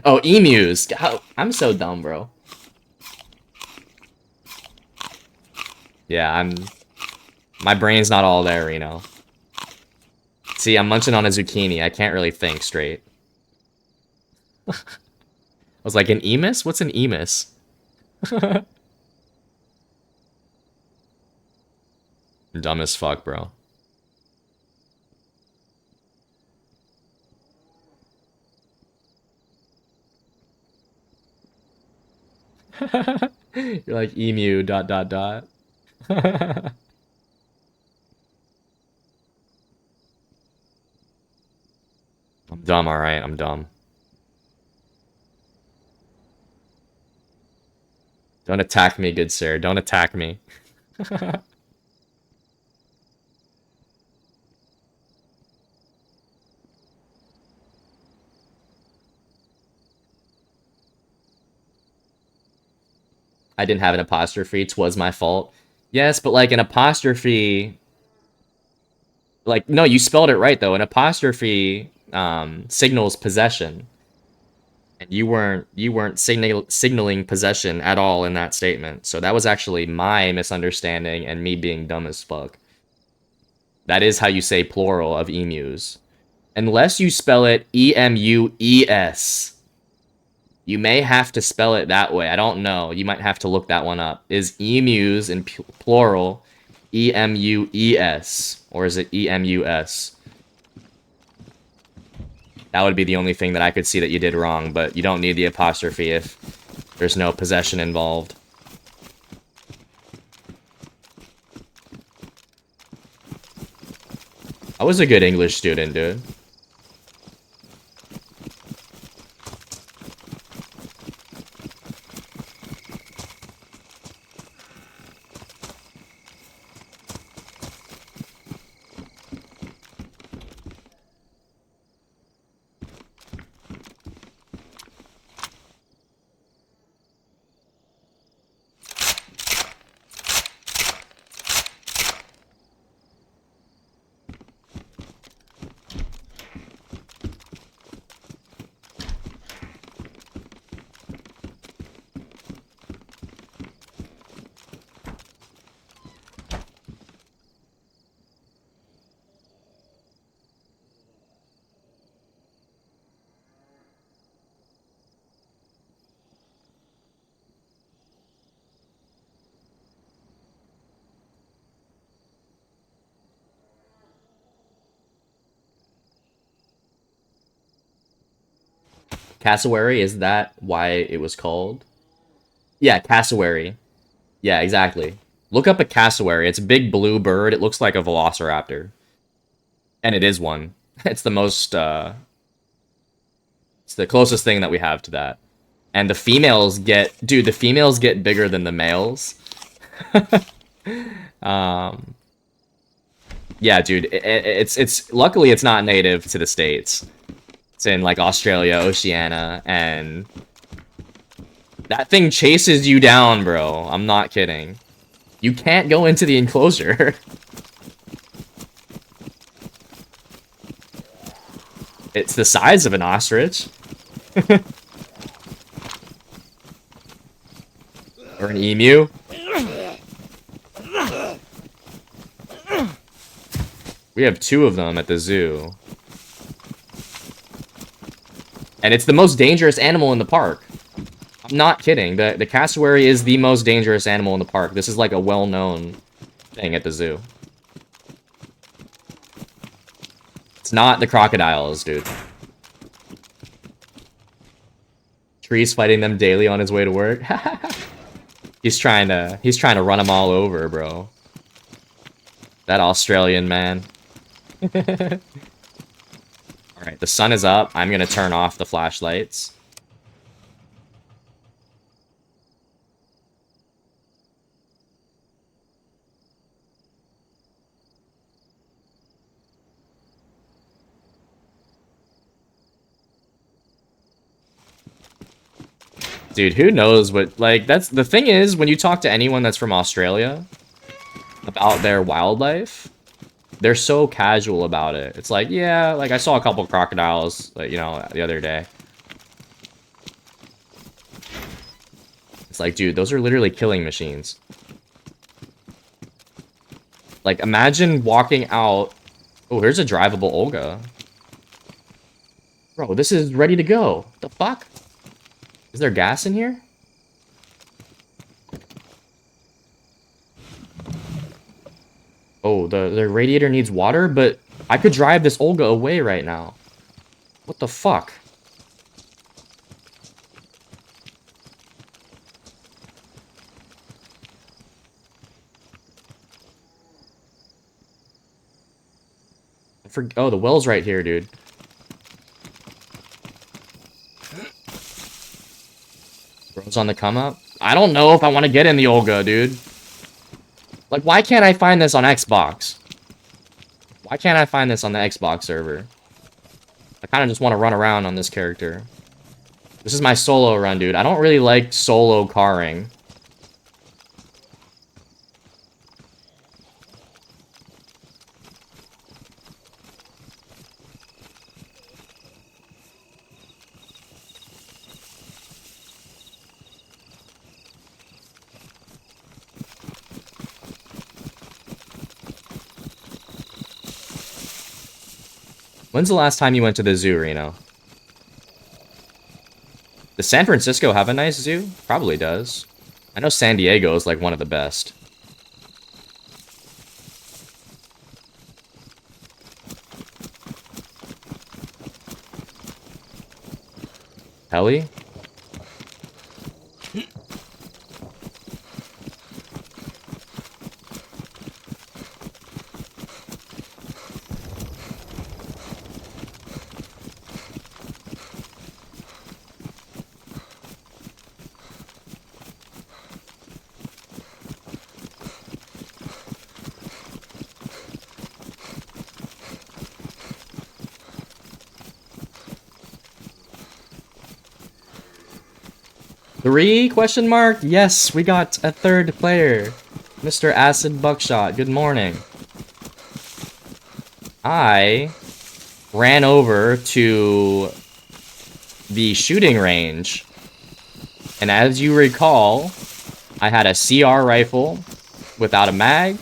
Oh, emus. God, I'm so dumb, bro. Yeah, my brain's not all there, Reno. See, I'm munching on a zucchini. I can't really think straight. I was like, an emus? What's an emus? I'm dumb as fuck, bro. You're like emu dot dot dot. I'm dumb, alright, I'm dumb. Don't attack me, good sir. Don't attack me. I didn't have an apostrophe. 'Twas my fault. Yes, but like an apostrophe... Like, no, you spelled it right, though. An apostrophe signals possession. And you weren't signaling possession at all in that statement. So that was actually my misunderstanding and me being dumb as fuck. That is how you say plural of emus. Unless you spell it E-M-U-E-S. You may have to spell it that way. I don't know. You might have to look that one up. Is emus in plural E-M-U-E-S? Or is it E-M-U-S? That would be the only thing that I could see that you did wrong, but you don't need the apostrophe if there's no possession involved. I was a good English student, dude. Cassowary, is that why it was called? Yeah, cassowary. Yeah, exactly. Look up a cassowary. It's a big blue bird. It looks like a velociraptor. And it is one. It's the most, it's the closest thing that we have to that. And the females get, dude, the females get bigger than the males. Yeah, dude, it's luckily it's not native to the States. It's in like Australia, Oceania, and that thing chases you down, bro. I'm not kidding. You can't go into the enclosure. It's the size of an ostrich. Or an emu. We have 2 of them at the zoo. And it's the most dangerous animal in the park. I'm not kidding. The cassowary is the most dangerous animal in the park. This is like a well-known thing at the zoo. It's not the crocodiles, dude. Tree's fighting them daily on his way to work. He's trying to run them all over, bro. That Australian man. Alright, the sun is up. I'm gonna turn off the flashlights. Dude, who knows what, like, that's, the thing is, when you talk to anyone that's from Australia about their wildlife, they're so casual about it. It's like, yeah, like, I saw a couple crocodiles, like, you know, the other day. It's like, dude, those are literally killing machines. Like, imagine walking out... Oh, here's a drivable Olga. Bro, this is ready to go. The fuck? Is there gas in here? Oh, the radiator needs water, but I could drive this Olga away right now. What the fuck? Oh, the well's right here, dude. Bro's on the come up? I don't know if I want to get in the Olga, dude. Like, why can't I find this on Xbox? Why can't I find this on the Xbox server? I kind of just want to run around on this character. This is my solo run, dude. I don't really like solo carring. When's the last time you went to the zoo, Reno? Does San Francisco have a nice zoo? Probably does. I know San Diego is like one of the best. Heli? Three? Question mark? Yes, we got a third player. Mr. Acid Buckshot, good morning. I ran over to the shooting range, and as you recall, I had a CR rifle without a mag,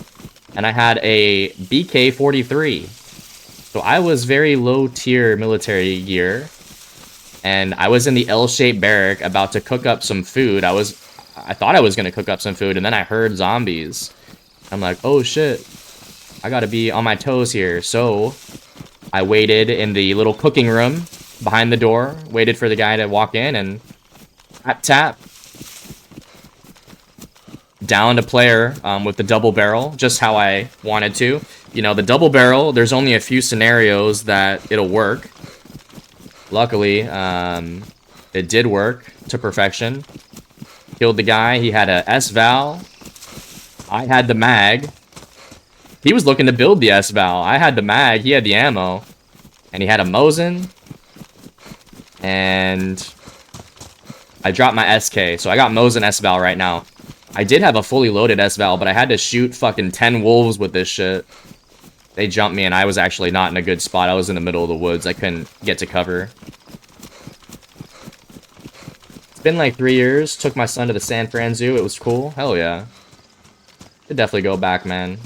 and I had a BK-43. So I was very low tier military gear. And I was in the L-shaped barrack about to cook up some food. I thought I was going to cook up some food, and then I heard zombies. I'm like, oh shit. I gotta be on my toes here. So I waited in the little cooking room behind the door, waited for the guy to walk in, and tap, tap. Downed a player with the double barrel, just how I wanted to. You know, the double barrel, there's only a few scenarios that it'll work. Luckily, it did work to perfection. Killed the guy. He had a S-Val. I had the mag. He was looking to build the S-Val. I had the mag. He had the ammo. And he had a Mosin. And I dropped my SK. So I got Mosin S-Val right now. I did have a fully loaded S-Val, but I had to shoot fucking 10 wolves with this shit. They jumped me, and I was actually not in a good spot. I was in the middle of the woods. I couldn't get to cover. It's been like 3 years. Took my son to the San Fran Zoo. It was cool. Hell yeah. Should definitely go back, man.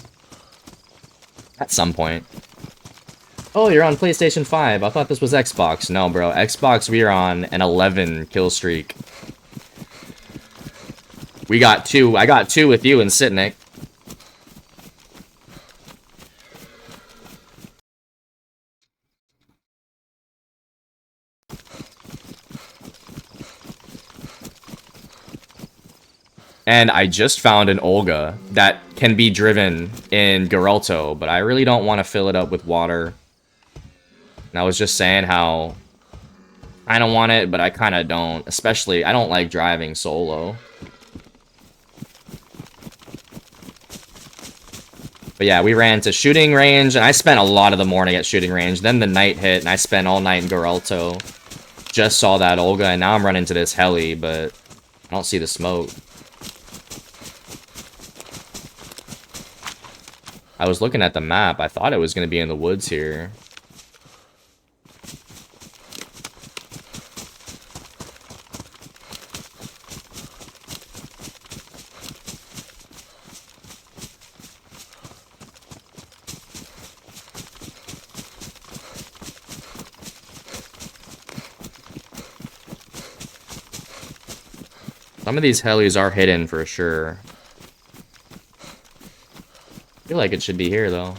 At some point. Oh, you're on PlayStation 5. I thought this was Xbox. No, bro. Xbox, we are on an 11 kill streak. We got 2. I got 2 with you and Sitnik. And I just found an Olga that can be driven in Geralto, but I really don't want to fill it up with water. And I was just saying how I don't want it, but I kind of don't. Especially, I don't like driving solo. But yeah, we ran to shooting range, and I spent a lot of the morning at shooting range. Then the night hit, and I spent all night in Geralto. Just saw that Olga, and now I'm running to this heli, but I don't see the smoke. I was looking at the map. I thought it was going to be in the woods here. Some of these helis are hidden for sure. I feel like it should be here, though.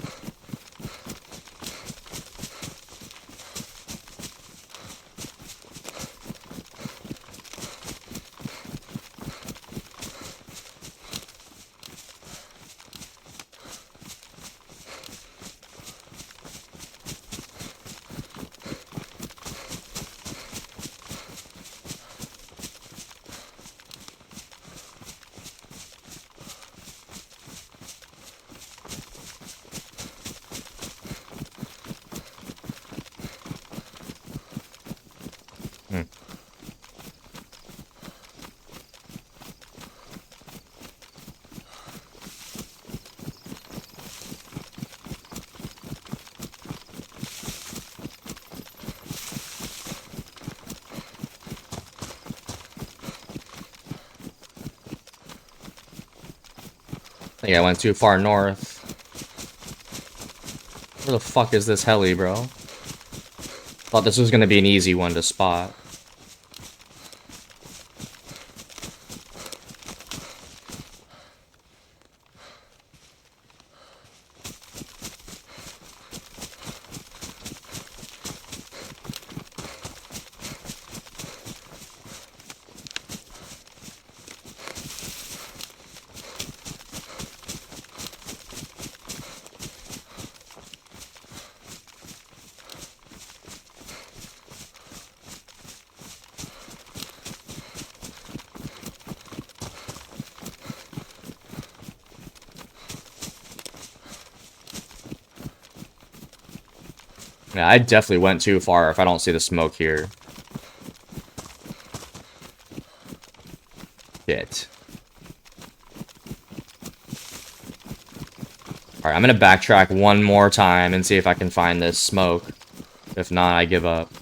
I think I went too far north. Where the fuck is this heli, bro? Thought this was gonna be an easy one to spot. Yeah, I definitely went too far if I don't see the smoke here. Shit. Alright, I'm gonna backtrack one more time and see if I can find this smoke. If not, I give up.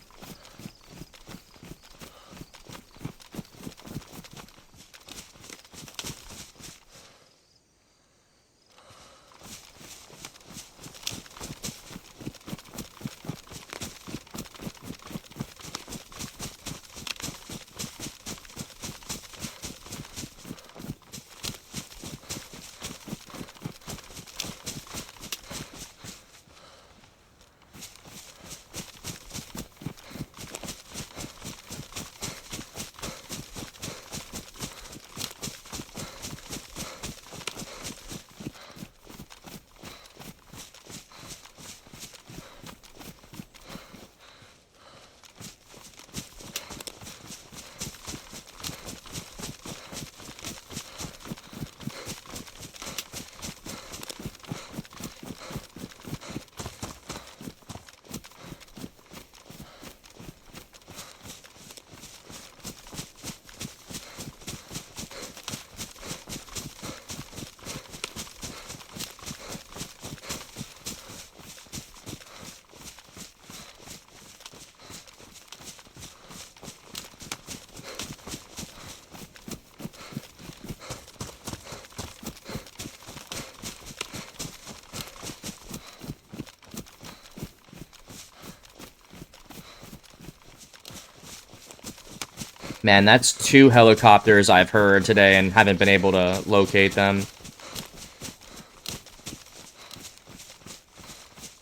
Man, that's 2 helicopters I've heard today and haven't been able to locate them.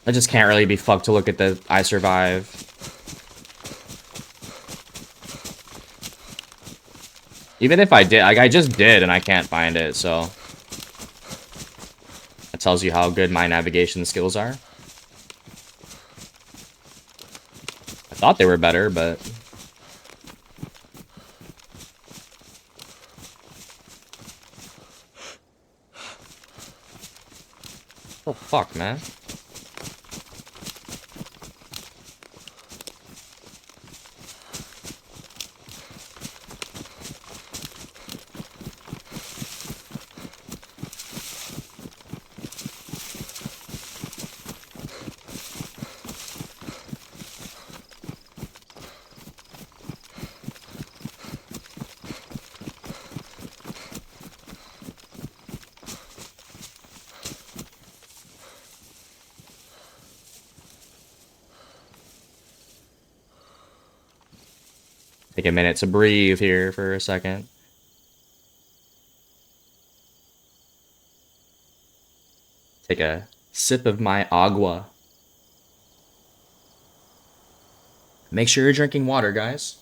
I just can't really be fucked to look at the I survive. Even if I did, like, I just did and I can't find it, so. That tells you how good my navigation skills are. I thought they were better, but... Oh, fuck, man. Take a minute to breathe here for a second. Take a sip of my agua. Make sure you're drinking water, guys.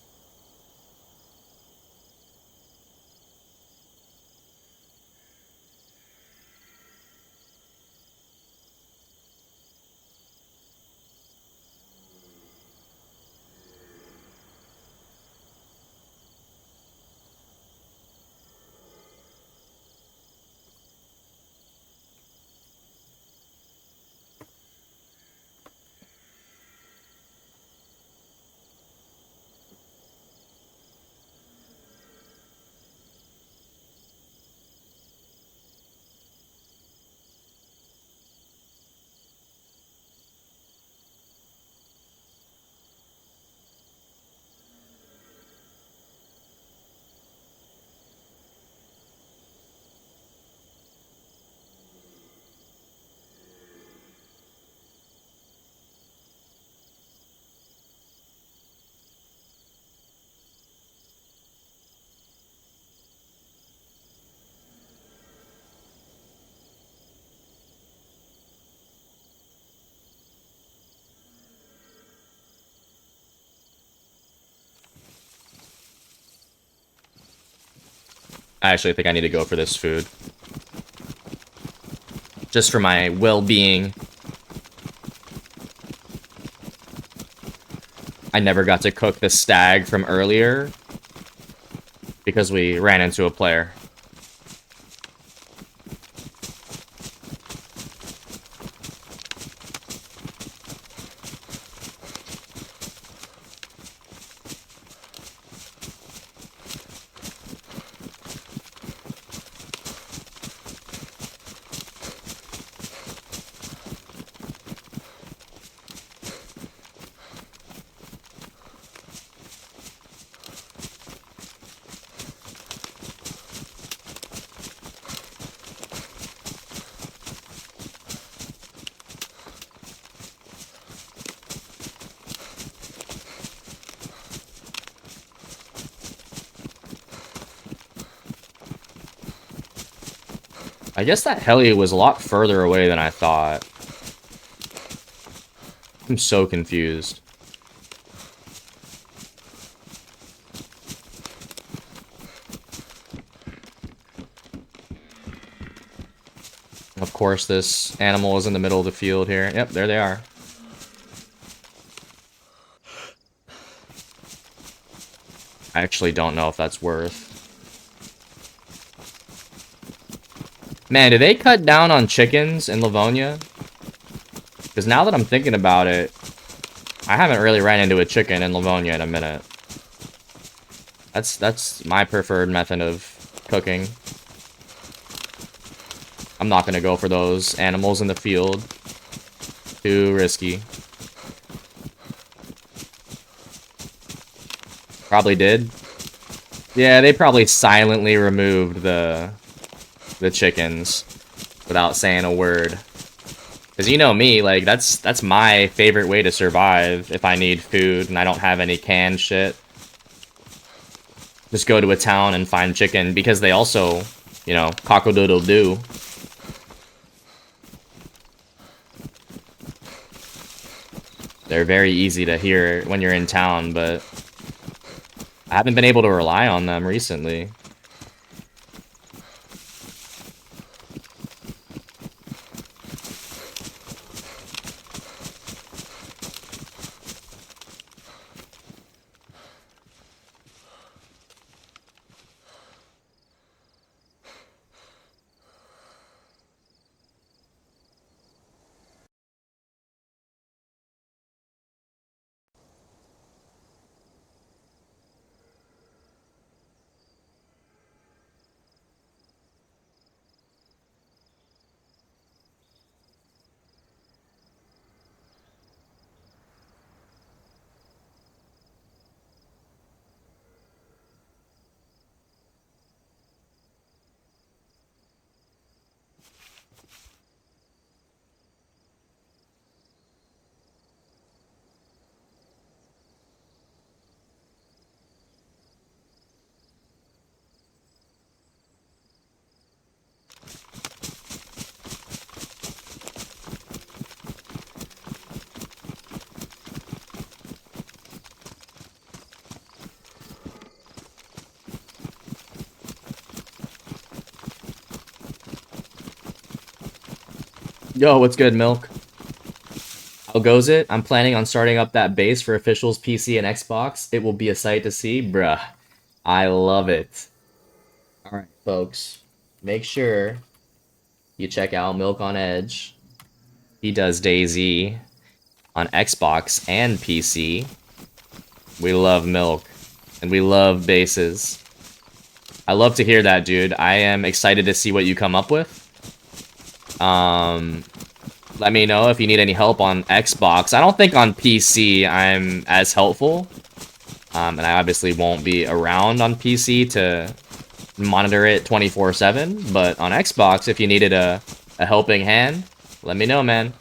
I actually think I need to go for this food. Just for my well-being. I never got to cook the stag from earlier because we ran into a player. I guess that heli was a lot further away than I thought. I'm so confused. Of course, this animal is in the middle of the field here. Yep, there they are. I actually don't know if that's worth. Man, do they cut down on chickens in Livonia? Because now that I'm thinking about it, I haven't really ran into a chicken in Livonia in a minute. That's my preferred method of cooking. I'm not gonna go for those animals in the field. Too risky. Probably did. Yeah, they probably silently removed the chickens without saying a word. Because you know me, like, that's my favorite way to survive if I need food and I don't have any canned shit. just go to a town and find chicken, because they also, you know, cock-a-doodle-doo. They're very easy to hear when you're in town, but I haven't been able to rely on them recently. Yo, what's good, Milk? How goes it? I'm planning on starting up that base for officials PC and Xbox. It will be a sight to see. Bruh. I love it. Alright, folks. Make sure you check out Milk on Edge. He does DayZ on Xbox and PC. We love Milk. And we love bases. I love to hear that, dude. I am excited to see what you come up with. Let me know if you need any help on Xbox. I don't think on PC I'm as helpful. And I obviously won't be around on PC to monitor it 24/7. But on Xbox, if you needed a helping hand, let me know, man.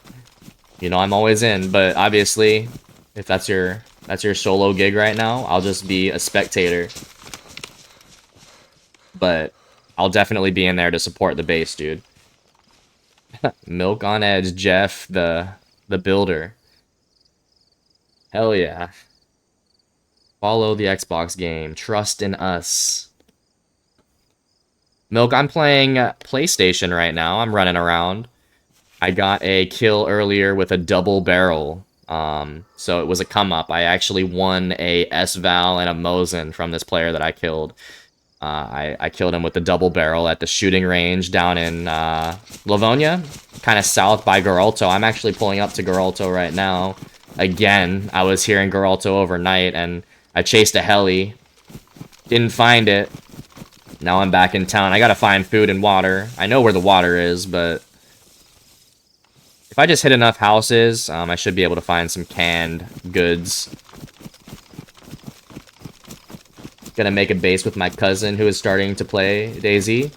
You know I'm always in. But obviously, if that's your solo gig right now, I'll just be a spectator. But I'll definitely be in there to support the base, dude. Milk on Edge, Jeff, the builder. Hell yeah. Follow the Xbox game. Trust in us. Milk, I'm playing PlayStation right now. I'm running around. I got a kill earlier with a double barrel. So it was a come up. I actually won a S-Val and a Mosin from this player that I killed. I killed him with the double barrel at the shooting range down in Livonia, kind of south by Geralto. I'm actually pulling up to Geralto right now. Again, I was here in Geralto overnight, and I chased a heli. Didn't find it. Now I'm back in town. I gotta find food and water. I know where the water is, but if I just hit enough houses, I should be able to find some canned goods. Gonna make a base with my cousin who is starting to play DayZ.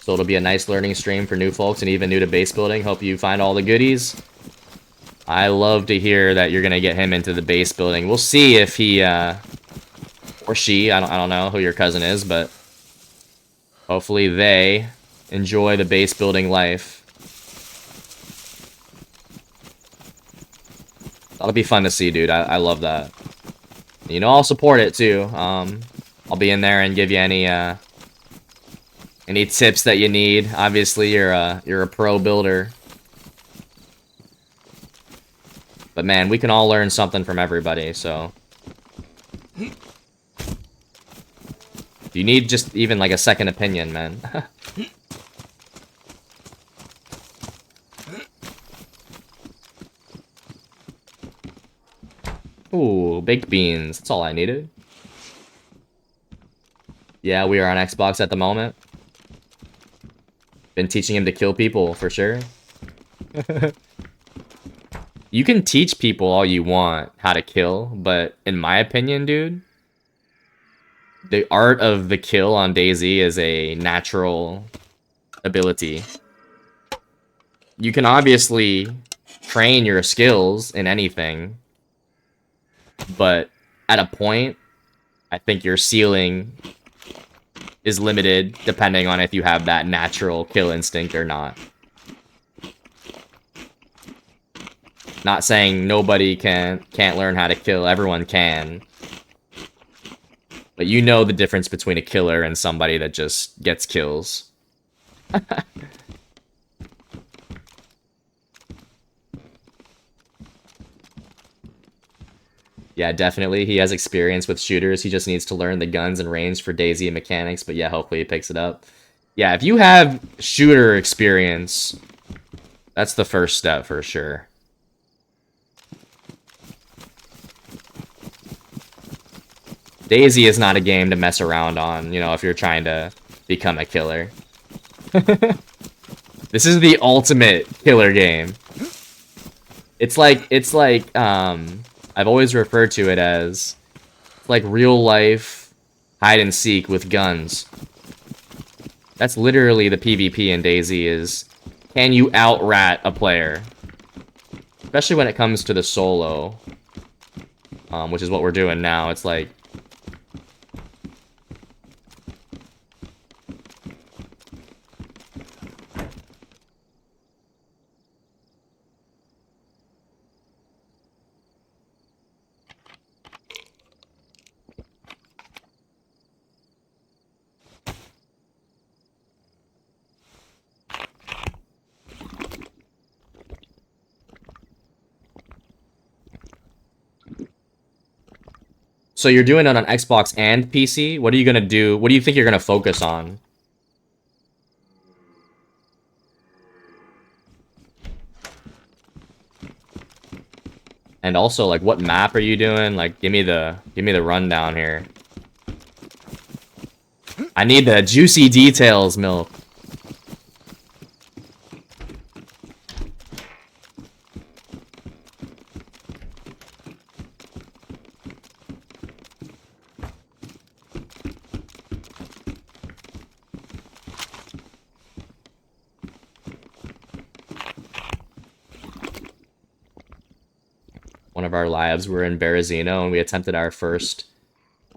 So it'll be a nice learning stream for new folks and even new to base building. Hope you find all the goodies. I love to hear that you're gonna get him into the base building. We'll see if he or she, I don't know who your cousin is, but hopefully they enjoy the base building life. That'll be fun to see, dude. I love that. You know, I'll support it too. I'll be in there and give you any tips that you need. Obviously, you're a pro builder. But man, we can all learn something from everybody, so. You need just even like a second opinion, man. Ooh, baked beans. That's all I needed. Yeah, we are on Xbox at the moment. Been teaching him to kill people, for sure. You can teach people all you want how to kill, but in my opinion, dude, the art of the kill on DayZ is a natural ability. You can obviously train your skills in anything, but at a point, I think your ceiling is limited depending on if you have that natural kill instinct or not. Not saying nobody can't learn how to kill, everyone can. But you know the difference between a killer and somebody that just gets kills. Yeah, definitely. He has experience with shooters. He just needs to learn the guns and range for DayZ and mechanics. But yeah, hopefully he picks it up. Yeah, if you have shooter experience, that's the first step for sure. DayZ is not a game to mess around on, you know, if you're trying to become a killer. This is the ultimate killer game. It's like, I've always referred to it as like real life hide and seek with guns. That's literally the PvP in DayZ is, can you out-rat a player? Especially when it comes to the solo, which is what we're doing now. It's like, so you're doing it on Xbox and PC? What are you gonna do? What do you think you're gonna focus on? And also, like, what map are you doing? Like, give me the rundown here. I need the juicy details, Milk. One of our lives, we were in Berezino, and we attempted our first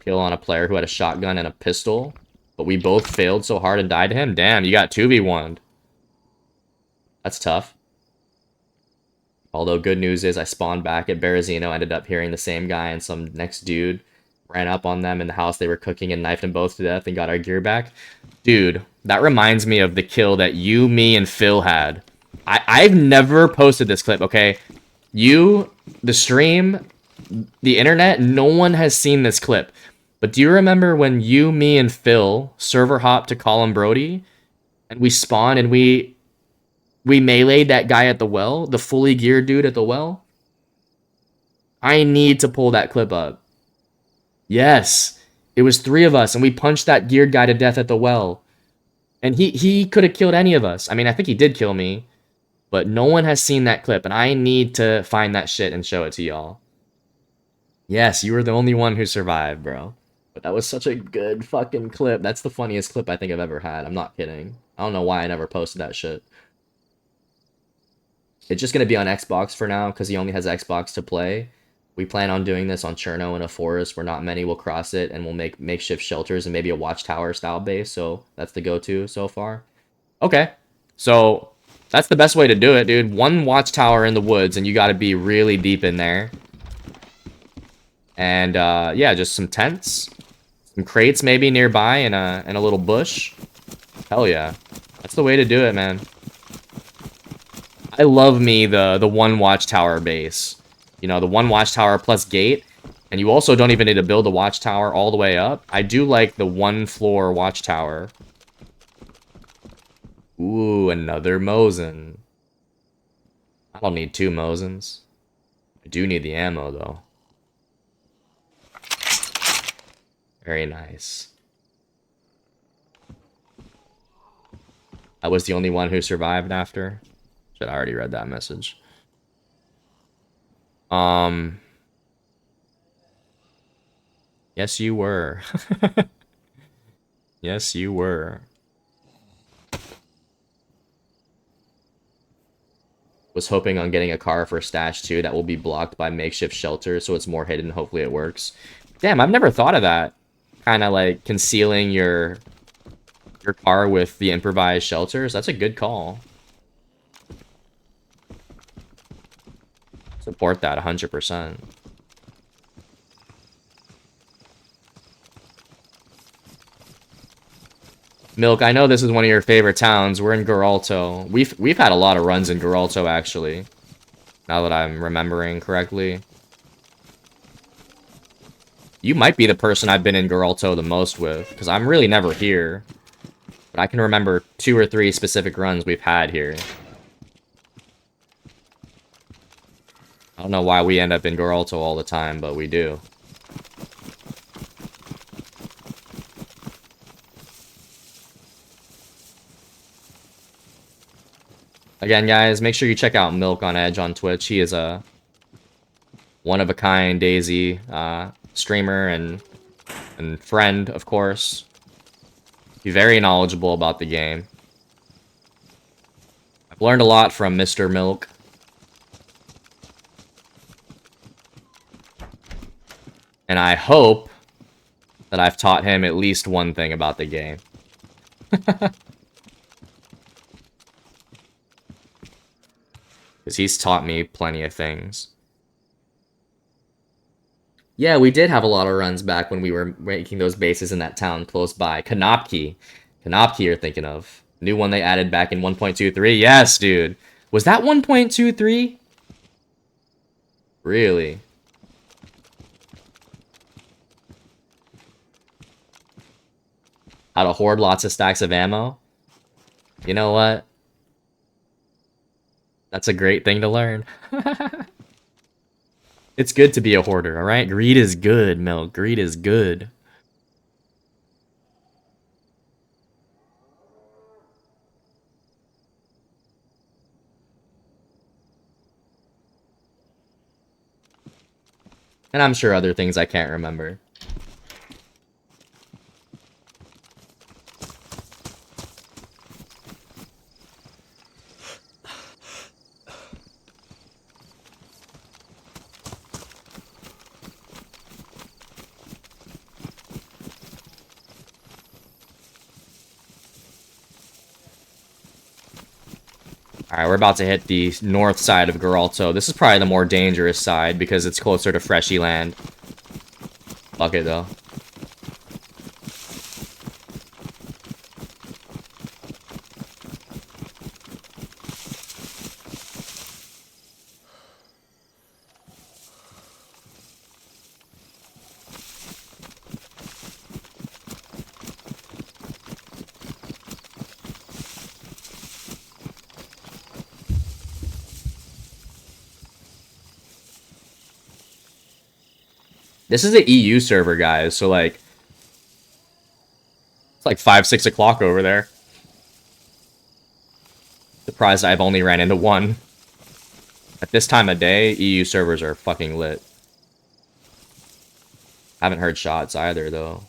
kill on a player who had a shotgun and a pistol, but we both failed so hard and died to him. Damn, you got 2v1'd. That's tough. Although good news is I spawned back at Berezino, ended up hearing the same guy, and some next dude ran up on them in the house they were cooking and knifed them both to death and got our gear back. Dude, that reminds me of the kill that you, me, and Phil had. I've never posted this clip, okay? You, the stream, the internet, no one has seen this clip. But do you remember when you, me, and Phil server hopped to Colin Brody, and we spawned and we meleeed that guy at the well, the fully geared dude at the well? I need to pull that clip up. Yes, it was 3 of us, and we punched that geared guy to death at the well. And he could have killed any of us. I mean, I think he did kill me. But no one has seen that clip, and I need to find that shit and show it to y'all. Yes, you were the only one who survived, bro. But that was such a good fucking clip. That's the funniest clip I think I've ever had. I'm not kidding. I don't know why I never posted that shit. It's just going to be on Xbox for now, because he only has Xbox to play. We plan on doing this on Cherno in a forest where not many will cross it, and we'll make makeshift shelters and maybe a watchtower style base, so that's the go-to so far. Okay, so that's the best way to do it, dude. 1 watchtower in the woods, and you got to be really deep in there. And, yeah, just some tents. Some crates maybe nearby and a little bush. Hell yeah. That's the way to do it, man. I love me the 1 watchtower base. You know, the 1 watchtower plus gate. And you also don't even need to build a watchtower all the way up. I do like the 1 floor watchtower. Ooh, another Mosin. I don't need 2 Mosins. I do need the ammo, though. Very nice. I was the only one who survived after. Shit, I already read that message. Yes, you were. Yes, you were. Was hoping on getting a car for stash too that will be blocked by makeshift shelter, so it's more hidden. Hopefully it works. Damn, I've never thought of that. Kind of like concealing your Your car with the improvised shelters? That's a good call. Support that 100%. Milk, I know this is one of your favorite towns. We're in Geralto. We've had a lot of runs in Geralto, actually. Now that I'm remembering correctly. You might be the person I've been in Geralto the most with, because I'm really never here. But I can remember 2 or 3 specific runs we've had here. I don't know why we end up in Geralto all the time, but we do. Again, guys, make sure you check out Milk on Edge on Twitch. He is a one-of-a-kind Daisy streamer and friend, of course. He's very knowledgeable about the game. I've learned a lot from Mr. Milk. And I hope that I've taught him at least one thing about the game. Because he's taught me plenty of things. Yeah, we did have a lot of runs back when we were making those bases in that town close by. Konopki. Konopki you're thinking of. New one they added back in 1.23. Yes, dude. Was that 1.23? Really? How to hoard lots of stacks of ammo? You know what? That's a great thing to learn. It's good to be a hoarder, alright? Greed is good, Milk. Greed is good. And I'm sure other things I can't remember. Alright, we're about to hit the north side of Geralto. This is probably the more dangerous side because it's closer to Freshy Land. Fuck it, though. This is an EU server, guys, so like... It's like 5, 6 o'clock over there. Surprised I've only ran into one. At this time of day, EU servers are fucking lit. Haven't heard shots either, though.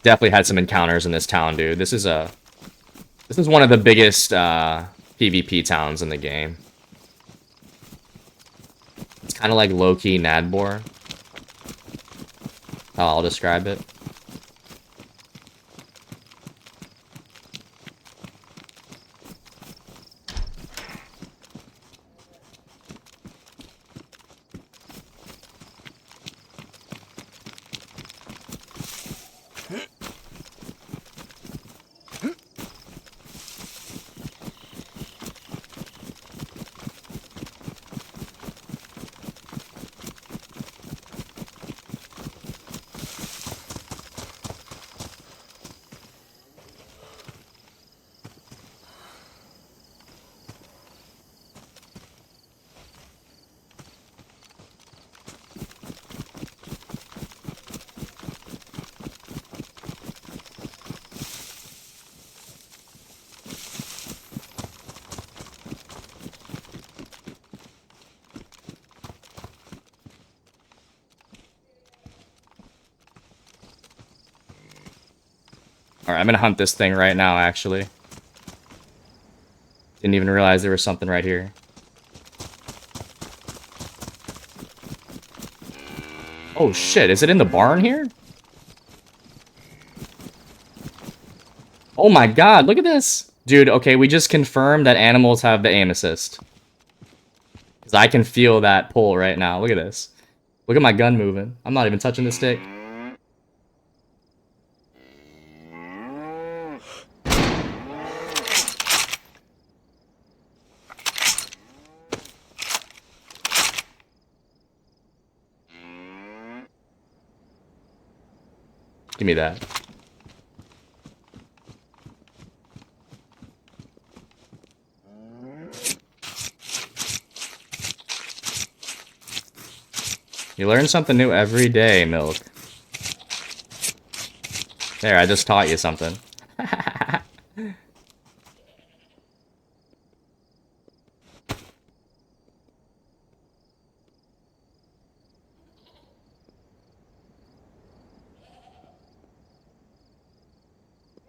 Definitely had some encounters in this town, dude. This is one of the biggest PvP towns in the game. It's kind of like low-key Nadbor. How I'll describe it. Alright, I'm gonna hunt this thing right now, actually. Didn't even realize there was something right here. Oh shit, is it in the barn here? Oh my god, look at this! Dude, okay, we just confirmed that animals have the aim assist. Because I can feel that pull right now. Look at this. Look at my gun moving. I'm not even touching the stick. Give me that. You learn something new every day, Milk. There, I just taught you something.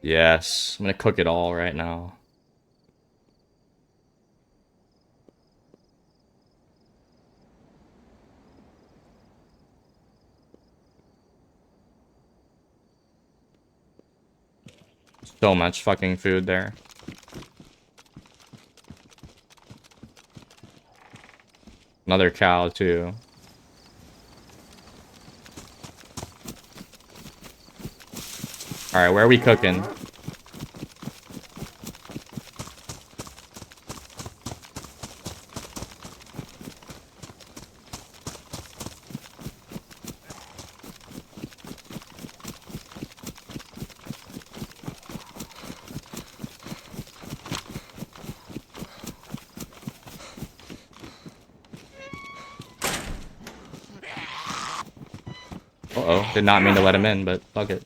Yes, I'm gonna cook it all right now. So much fucking food there. Another cow, too. Alright, where are we cooking? Uh-oh, did not mean to let him in, but fuck it.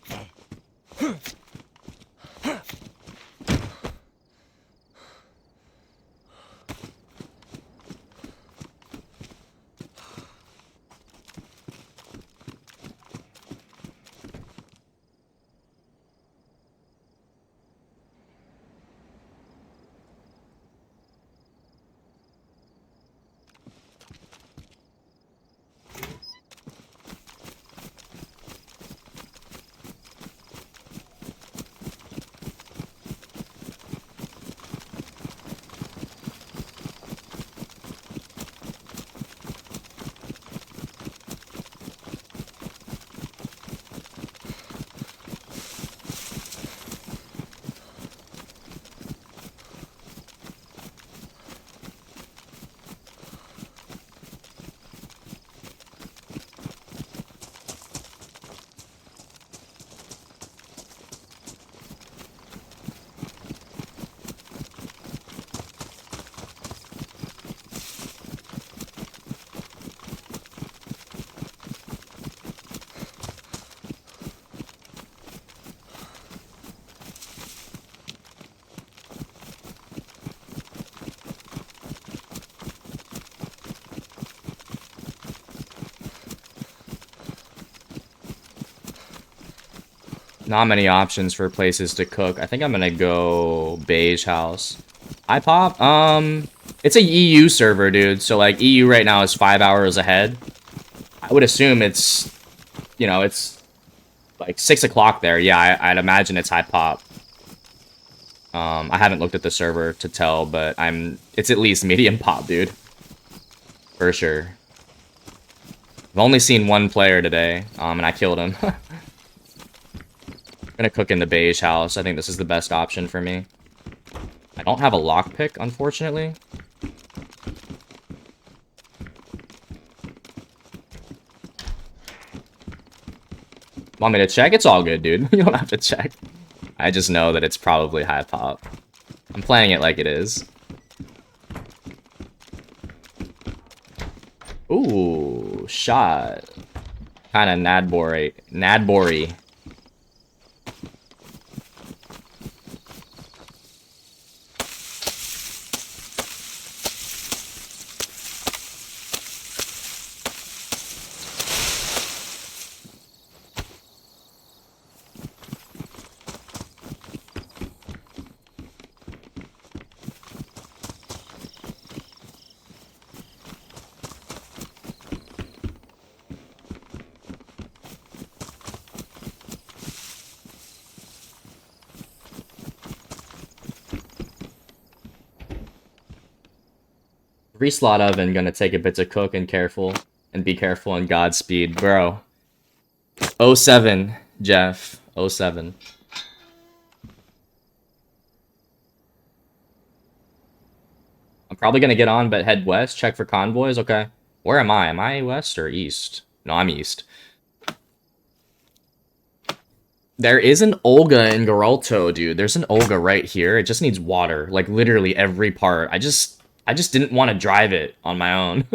Not many options for places to cook. I think I'm gonna go Beige House. Hi, Pop. It's a EU server, dude. So, like, EU right now is 5 hours ahead. I would assume it's, you know, it's like 6 o'clock there. Yeah, I'd imagine it's high pop. I haven't looked at the server to tell, but it's at least medium pop, dude. For sure. I've only seen one player today, and I killed him. I'm gonna cook in the Beige House. I think this is the best option for me. I don't have a lockpick, unfortunately. Want me to check? It's all good, dude. You don't have to check. I just know that it's probably high pop. I'm playing it like it is. Ooh, shot. Kind of Nadbory. Pre-slot oven gonna take a bit to cook and careful. And be careful and Godspeed, bro. 07, Jeff. 07. I'm probably gonna get on, but head west, check for convoys, okay. Where am I? Am I west or east? No, I'm east. There is an Olga in Geralto, dude. There's an Olga right here. It just needs water. Like, literally every part. I just didn't want to drive it on my own.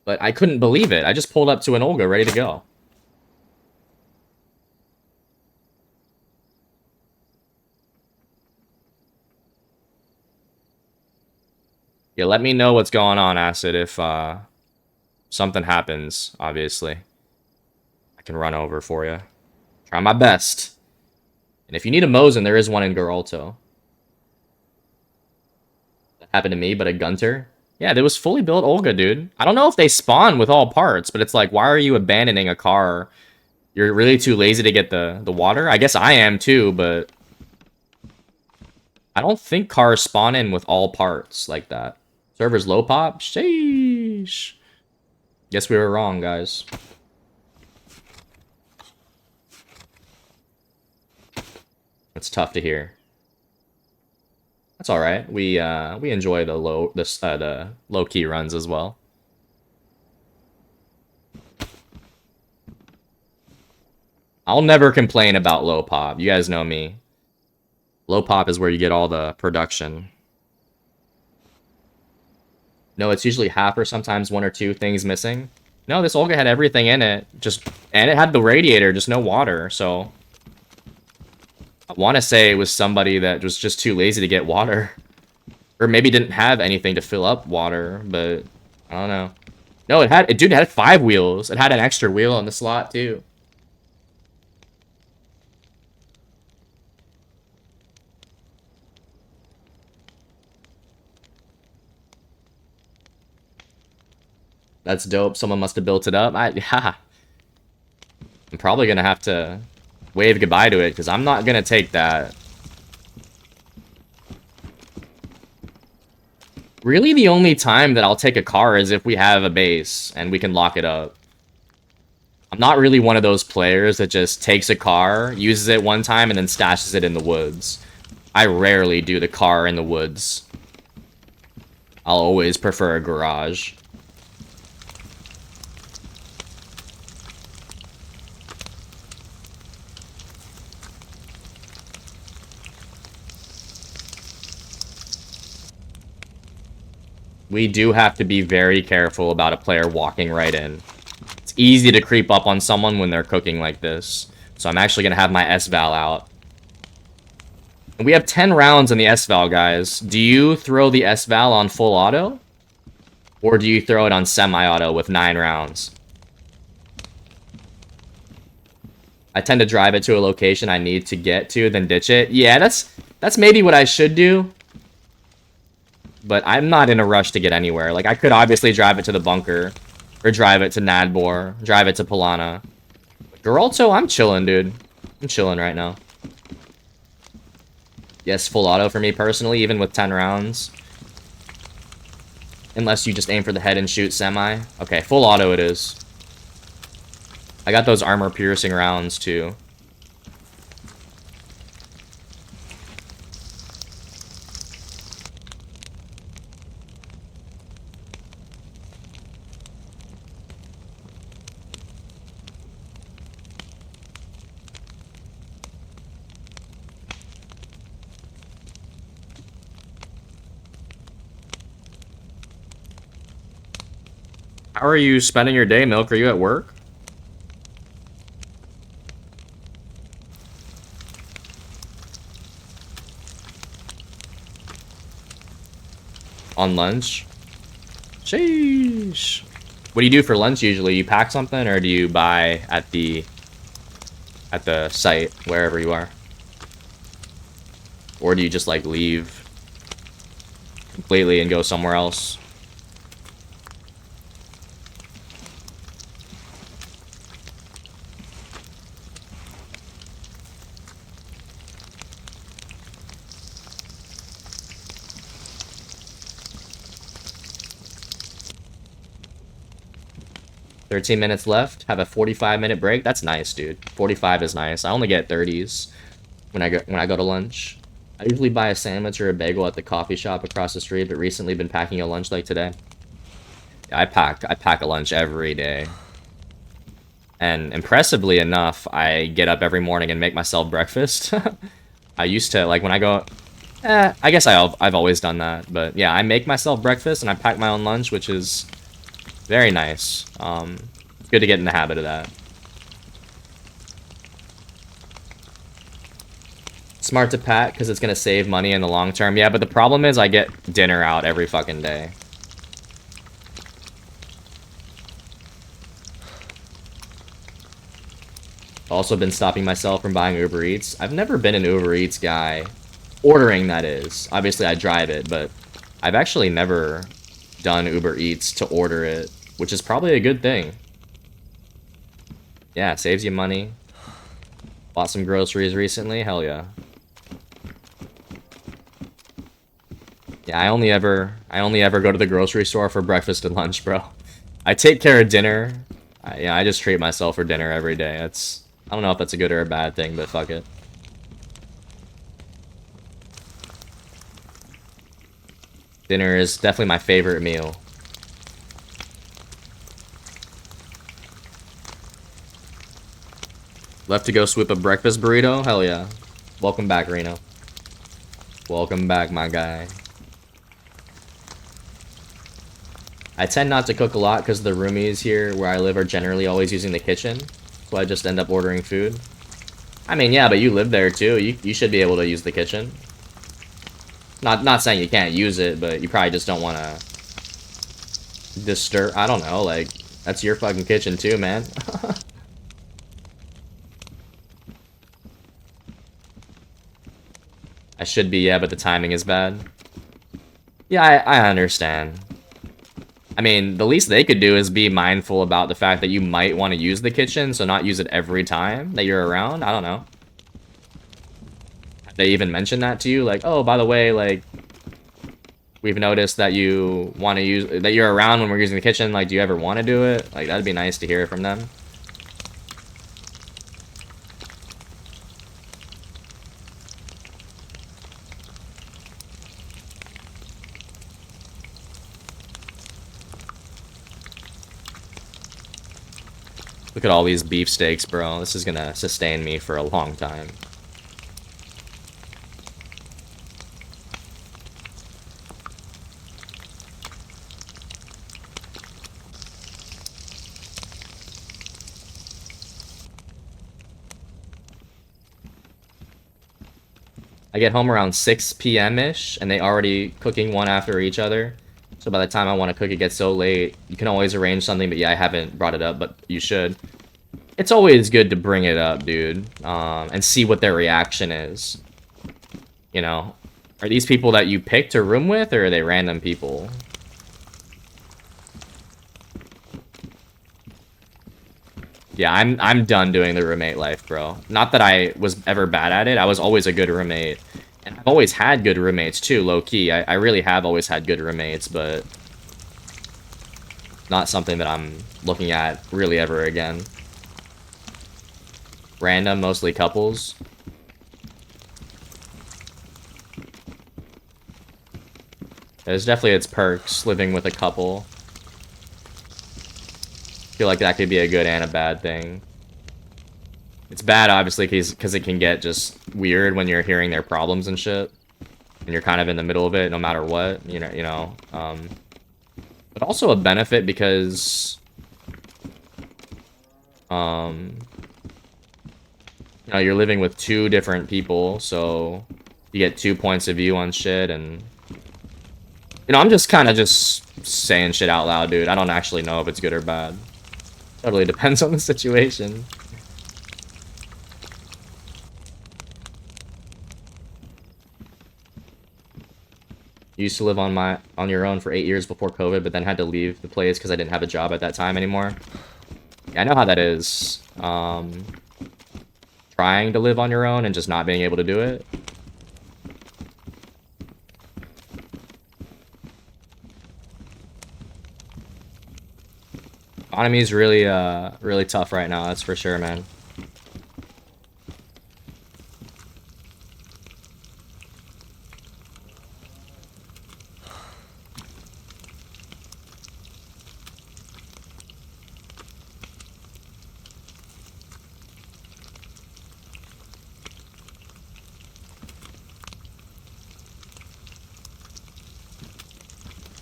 But I couldn't believe it. I just pulled up to an Olga ready to go. Yeah, let me know what's going on, Acid, if something happens, obviously. I can run over for you. Try my best. And if you need a Mosin, there is one in Geralto. That happened to me, but a Gunter. Yeah, there was fully built Olga, dude. I don't know if they spawn with all parts, but it's like, why are you abandoning a car? You're really too lazy to get the water? I guess I am too, but I don't think cars spawn in with all parts like that. Server's low pop? Sheesh. Guess we were wrong, guys. It's tough to hear. That's all right. We enjoy the low key runs as well. I'll never complain about low pop. You guys know me. Low pop is where you get all the production. No, it's usually half or sometimes one or two things missing. No, this Olga had everything in it. And it had the radiator, just no water, so I want to say it was somebody that was just too lazy to get water. Or maybe didn't have anything to fill up water, but I don't know. No, it had 5 wheels. It had an extra wheel on the slot too. That's dope. Someone must have built it up. I'm probably gonna have to wave goodbye to it because I'm not gonna take that. Really, the only time that I'll take a car is if we have a base and we can lock it up. I'm not really one of those players that just takes a car, uses it one time, and then stashes it in the woods. I rarely do the car in the woods. I'll always prefer a garage. We do have to be very careful about a player walking right in. It's easy to creep up on someone when they're cooking like this. So I'm actually going to have my S-Val out. And we have 10 rounds in the S-Val, guys. Do you throw the S-Val on full auto? Or do you throw it on semi-auto with 9 rounds? I tend to drive it to a location I need to get to, then ditch it. Yeah, that's maybe what I should do. But I'm not in a rush to get anywhere. Like, I could obviously drive it to the bunker. Or drive it to Nadbor. Drive it to Polana. Geralto, I'm chilling, dude. I'm chilling right now. Yes, full auto for me personally, even with 10 rounds. Unless you just aim for the head and shoot semi. Okay, full auto it is. I got those armor-piercing rounds, too. How are you spending your day, Milk? Are you at work? On lunch? Sheesh. What do you do for lunch usually? You pack something or do you buy at the site, wherever you are? Or do you just like leave completely and go somewhere else? 13 minutes left. Have a 45-minute break. That's nice, dude. 45 is nice. I only get 30s when I go to lunch. I usually buy a sandwich or a bagel at the coffee shop across the street, but recently been packing a lunch like today. Yeah, I pack a lunch every day. And impressively enough, I get up every morning and make myself breakfast. I used to, like, when I go... I guess I've always done that. But yeah, I make myself breakfast and I pack my own lunch, which is very nice. It's good to get in the habit of that. Smart to pack because it's going to save money in the long term. Yeah, but the problem is I get dinner out every fucking day. Also been stopping myself from buying Uber Eats. I've never been an Uber Eats guy. Ordering, that is. Obviously, I drive it, but I've actually never done Uber Eats to order it, which is probably a good thing. Yeah, it saves you money. Bought some groceries recently. Hell yeah. Yeah, I only ever go to the grocery store for breakfast and lunch, bro. I take care of dinner. I just treat myself for dinner every day. I don't know if that's a good or a bad thing, but fuck it. Dinner is definitely my favorite meal. Left to go swoop a breakfast burrito? Hell yeah. Welcome back, Reno. Welcome back, my guy. I tend not to cook a lot because the roomies here where I live are generally always using the kitchen. So I just end up ordering food. I mean, yeah, but you live there too. You should be able to use the kitchen. Not saying you can't use it, but you probably just don't want to disturb. I don't know, like, that's your fucking kitchen too, man. I should be, yeah, but the timing is bad. Yeah, I understand. I mean, the least they could do is be mindful about the fact that you might want to use the kitchen, so not use it every time that you're around. I don't know. Have they even mentioned that to you? Like, oh, by the way, like, we've noticed that you want to use, that you're around when we're using the kitchen. Like, do you ever want to do it? Like, that'd be nice to hear from them. Look at all these beefsteaks, bro. This is gonna sustain me for a long time. I get home around 6 p.m.-ish, and they already cooking one after each other. So by the time I want to cook, it gets so late. You can always arrange something, but yeah, I haven't brought it up, but you should. It's always good to bring it up, dude, and see what their reaction is. You know, are these people that you picked to room with, or are they random people? Yeah, I'm done doing the roommate life, bro. Not that I was ever bad at it. I was always a good roommate. And I've always had good roommates, too, low-key. I really have always had good roommates, but not something that I'm looking at really ever again. Random, mostly couples. There's definitely its perks living with a couple. Feel like that could be a good and a bad thing. It's bad, obviously, because it can get just weird when you're hearing their problems and shit, and you're kind of in the middle of it, no matter what, you know. But also a benefit because, you know, you're living with two different people, so you get 2 points of view on shit, and you know, I'm just kind of just saying shit out loud, dude. I don't actually know if it's good or bad. Totally depends on the situation. You used to live on your own for 8 years before COVID, but then had to leave the place because I didn't have a job at that time anymore. Yeah, I know how that is. Trying to live on your own and just not being able to do it. Economy's really, really tough right now, that's for sure, man.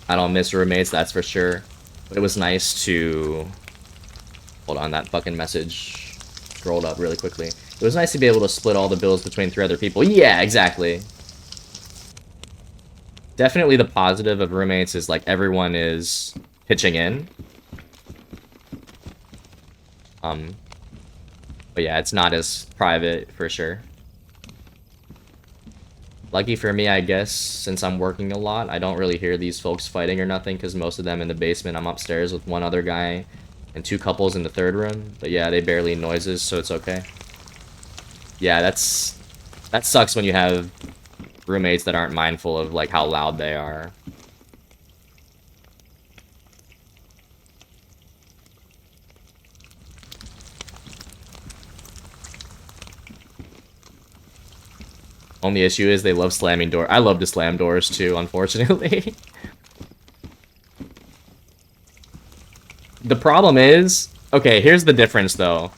I don't miss roommates, that's for sure. But it was nice to... Hold on, that fucking message scrolled up really quickly. It was nice to be able to split all the bills between 3 other people. Yeah, exactly. Definitely the positive of roommates is, like, everyone is pitching in. But yeah, it's not as private, for sure. Lucky for me, I guess, since I'm working a lot, I don't really hear these folks fighting or nothing, because most of them in the basement, I'm upstairs with one other guy and 2 couples in the 3rd room. But yeah, they barely noises, so it's okay. Yeah, that sucks when you have roommates that aren't mindful of, like, how loud they are. Only issue is they love slamming doors. I love to slam doors too, unfortunately. The problem is... Okay, here's the difference though.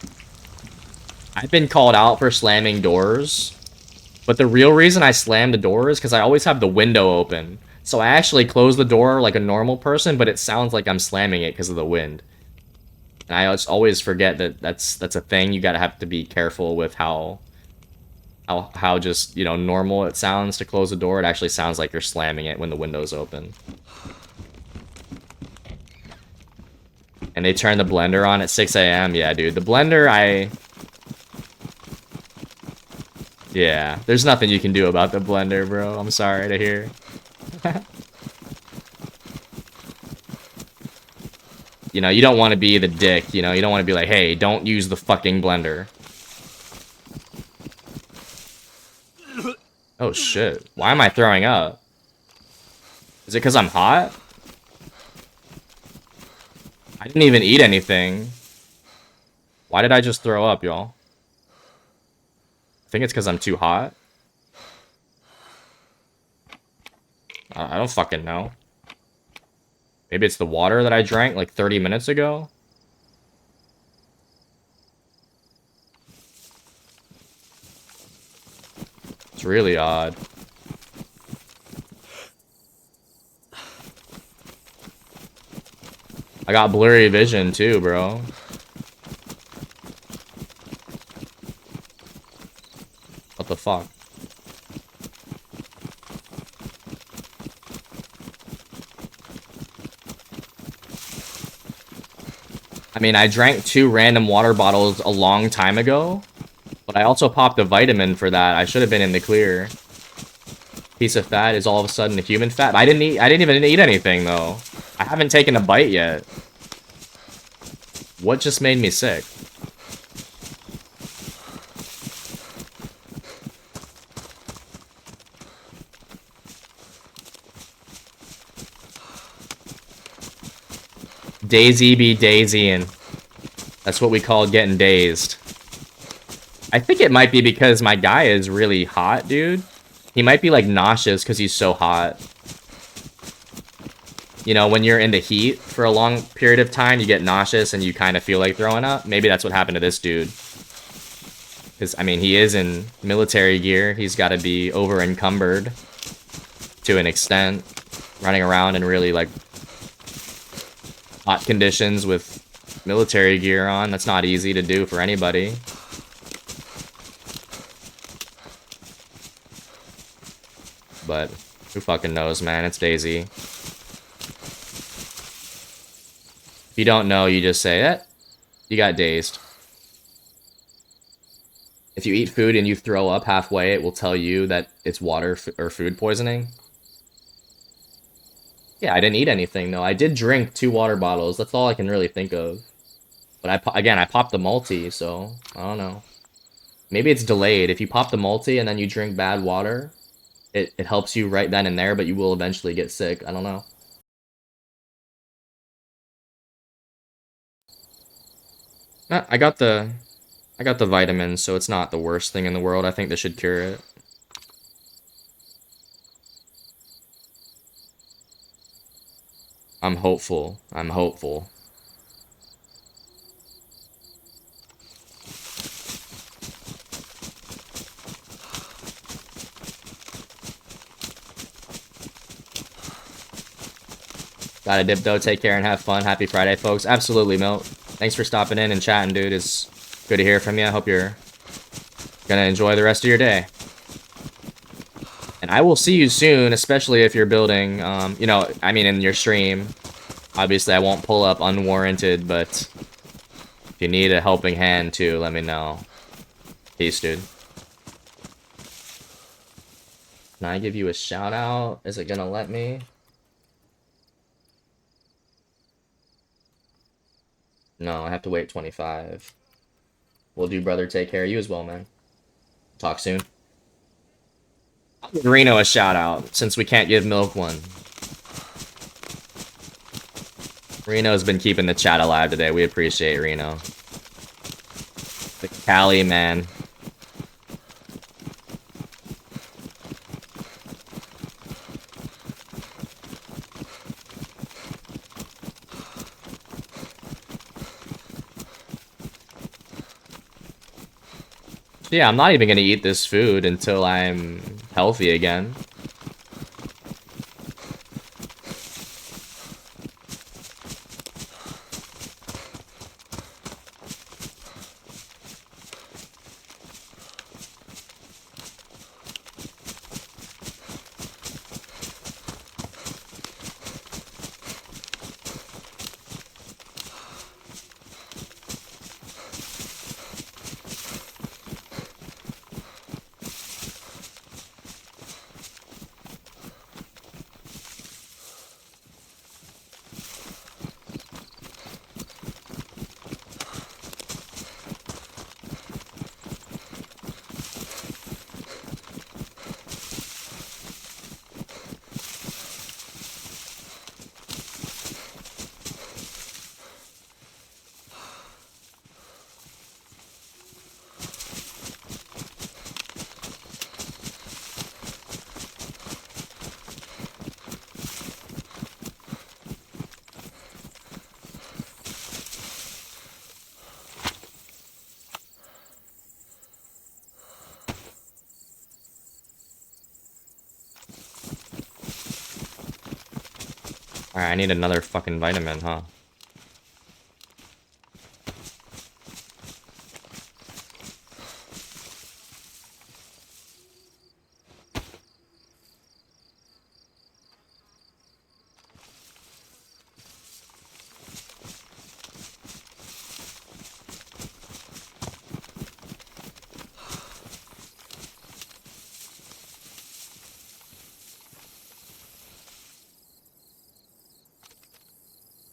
I've been called out for slamming doors, but the real reason I slam the door is because I always have the window open. So I actually close the door like a normal person, but it sounds like I'm slamming it because of the wind. And I just always forget that that's a thing. You gotta have to be careful with how just, you know, normal it sounds to close the door. It actually sounds like you're slamming it when the window's open. And they turn the blender on at 6 a.m. Yeah, dude. The blender, yeah, there's nothing you can do about the blender, bro. I'm sorry to hear. You know, you don't want to be the dick, you know? You don't want to be like, hey, don't use the fucking blender. Oh, shit. Why am I throwing up? Is it because I'm hot? I didn't even eat anything. Why did I just throw up, y'all? I think it's because I'm too hot. I don't fucking know. Maybe it's the water that I drank like 30 minutes ago? It's really odd. I got blurry vision too, bro. What the fuck? I mean, I drank 2 random water bottles a long time ago, but I also popped a vitamin for that. I should have been in the clear. Piece of fat is all of a sudden a human fat. I didn't even eat anything though. I haven't taken a bite yet. What just made me sick? Daisy be daisying. That's what we call getting dazed. I think it might be because my guy is really hot, dude. He might be like nauseous because he's so hot. You know, when you're in the heat for a long period of time, you get nauseous and you kind of feel like throwing up. Maybe that's what happened to this dude. Because, I mean, he is in military gear. He's got to be over-encumbered to an extent. Running around in really, like, hot conditions with military gear on. That's not easy to do for anybody. But who fucking knows, man? It's Daisy. If you don't know, you just say, you got dazed. If you eat food and you throw up halfway, it will tell you that it's water or food poisoning. Yeah, I didn't eat anything, though. I did drink 2 water bottles. That's all I can really think of. But again, I popped the multi, so I don't know. Maybe it's delayed. If you pop the multi and then you drink bad water, it helps you right then and there, but you will eventually get sick. I don't know. I got the vitamins, so it's not the worst thing in the world. I think this should cure it. I'm hopeful. I'm hopeful. Gotta dip though. Take care and have fun. Happy Friday, folks. Absolutely, Milt. Thanks for stopping in and chatting, dude. It's good to hear from you. I hope you're gonna enjoy the rest of your day. And I will see you soon, especially if you're building, you know, I mean, in your stream. Obviously, I won't pull up unwarranted, but if you need a helping hand too, let me know. Peace, dude. Can I give you a shout out? Is it gonna let me? No, I have to wait 25. Will do, brother. Take care. You as well, man. Talk soon. I'll give Reno a shout out since we can't give Milk one. Reno's been keeping the chat alive today. We appreciate Reno. The Cali man. Yeah, I'm not even gonna eat this food until I'm healthy again. Alright, I need another fucking vitamin, huh?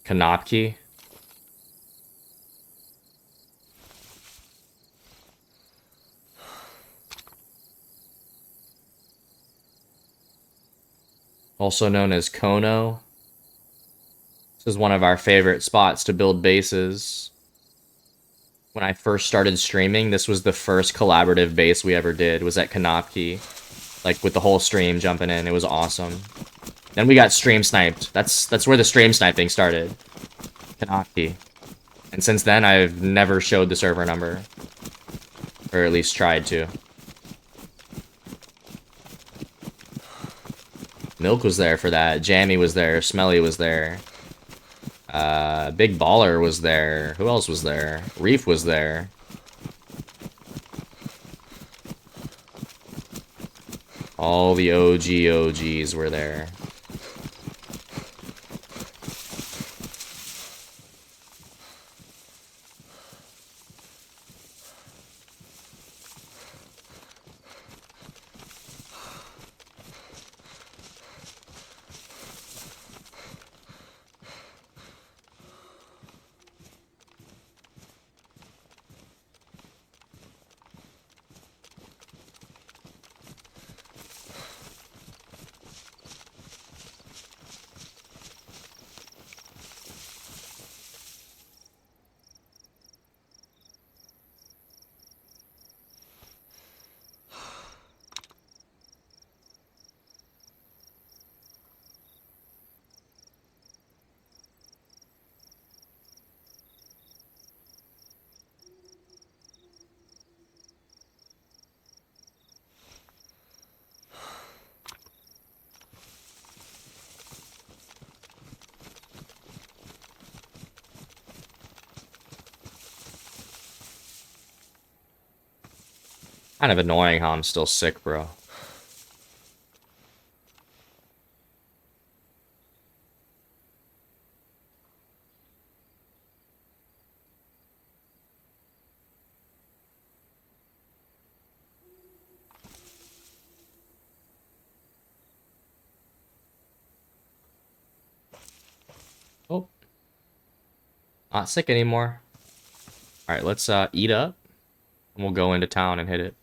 Kanopki. Also known as Kono. This is one of our favorite spots to build bases. When I first started streaming, this was the first collaborative base we ever did, was at Kanopki. Like, with the whole stream jumping in. It was awesome. Then we got stream sniped. That's where the stream sniping started. Kanopki. And since then, I've never showed the server number. Or at least tried to. Milk was there for that. Jammy was there. Smelly was there. Big Baller was there. Who else was there? Reef was there. All the OGs were there. Kind of annoying how I'm still sick, bro. Oh, not sick anymore. All right, let's eat up, and we'll go into town and hit it.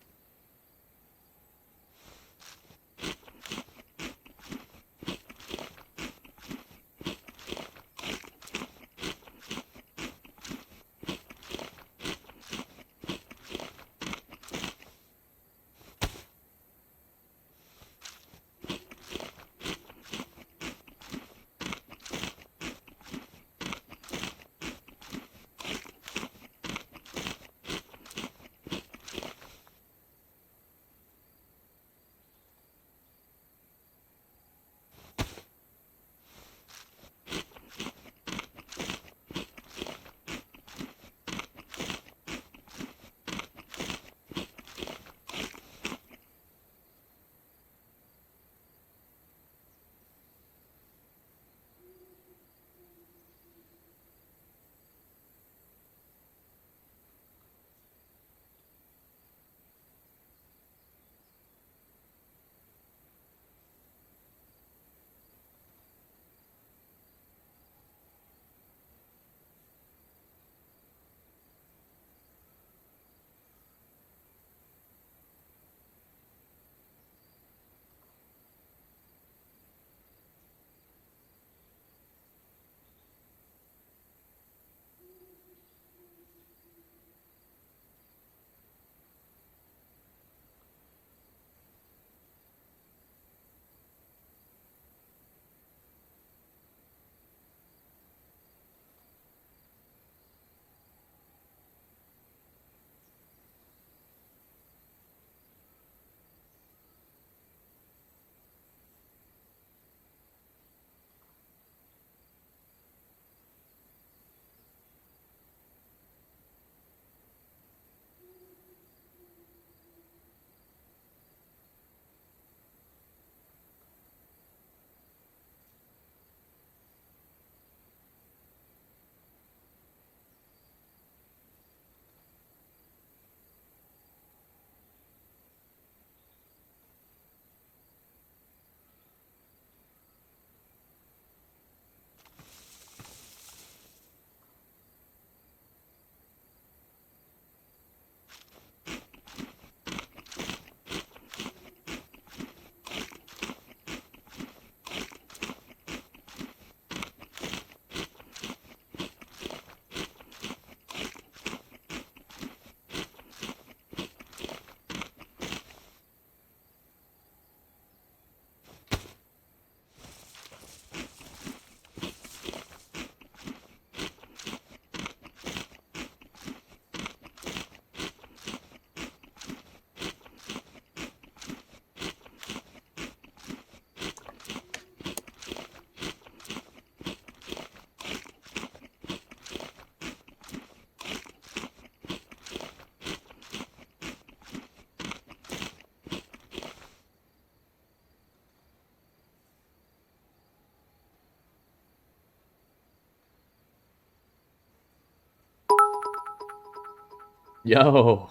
Yo,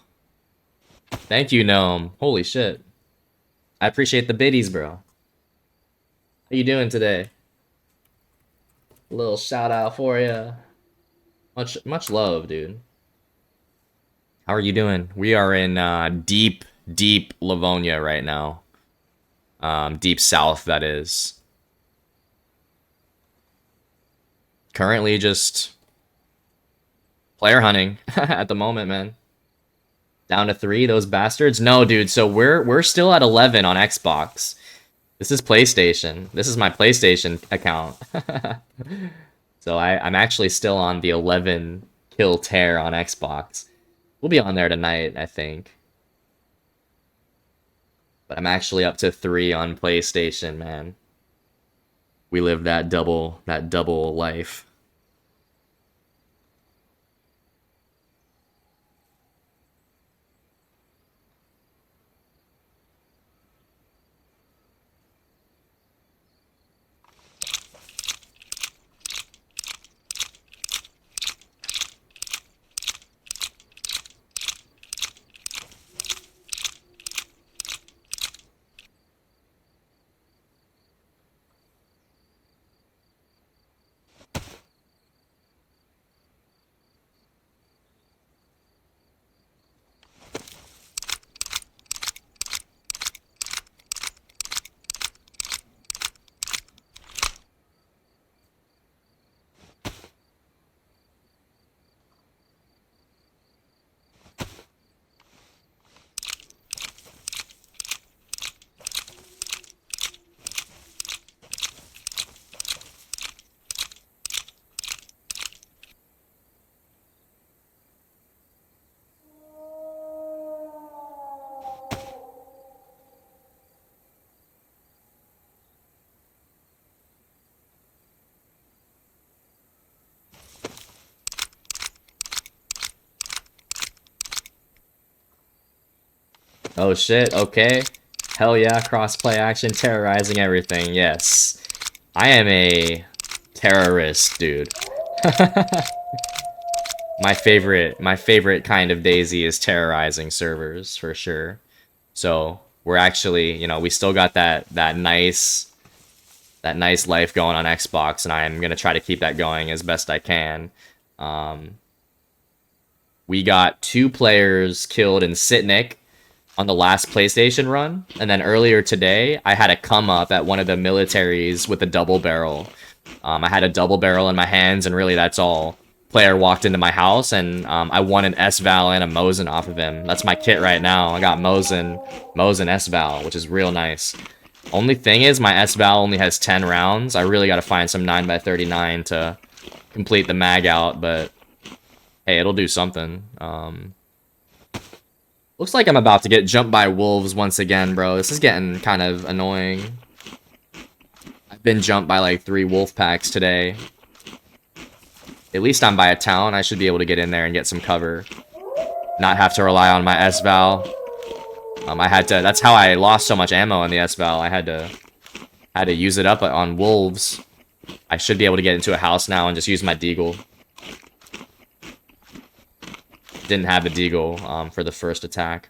thank you, Gnome. Holy shit. I appreciate the biddies, bro. How you doing today? A little shout out for you. Much love, dude. How are you doing? We are in deep Livonia right now. Deep south, that is. Currently just player hunting at the moment, man. Down to 3, those bastards. No, dude. So we're still at 11 on Xbox. This is PlayStation. This is my PlayStation account. So I'm actually still on the 11 kill tear on Xbox. We'll be on there tonight, I think. But I'm actually up to 3 on PlayStation, man. We live that double life. Oh shit, okay. Hell yeah, crossplay action, terrorizing everything, yes. I am a terrorist, dude. My favorite kind of Daisy is terrorizing servers, for sure. So, we're actually, you know, we still got that nice life going on Xbox, and I'm gonna try to keep that going as best I can. Um, we got 2 players killed in Sitnik on the last PlayStation run, and then earlier today, I had a come up at one of the militaries with a double barrel. I had a double barrel in my hands, and really that's all. Player walked into my house, and I won an S-Val and a Mosin off of him. That's my kit right now. I got Mosin S-Val, which is real nice. Only thing is, my S-Val only has 10 rounds. I really gotta find some 9x39 to complete the mag out, but hey, it'll do something. Looks like I'm about to get jumped by wolves once again, bro. This is getting kind of annoying. I've been jumped by like 3 wolf packs today. At least I'm by a town. I should be able to get in there and get some cover. Not have to rely on my S-Val. That's how I lost so much ammo on the S-Val. I had to use it up on wolves. I should be able to get into a house now and just use my deagle. Didn't have a deagle for the first attack.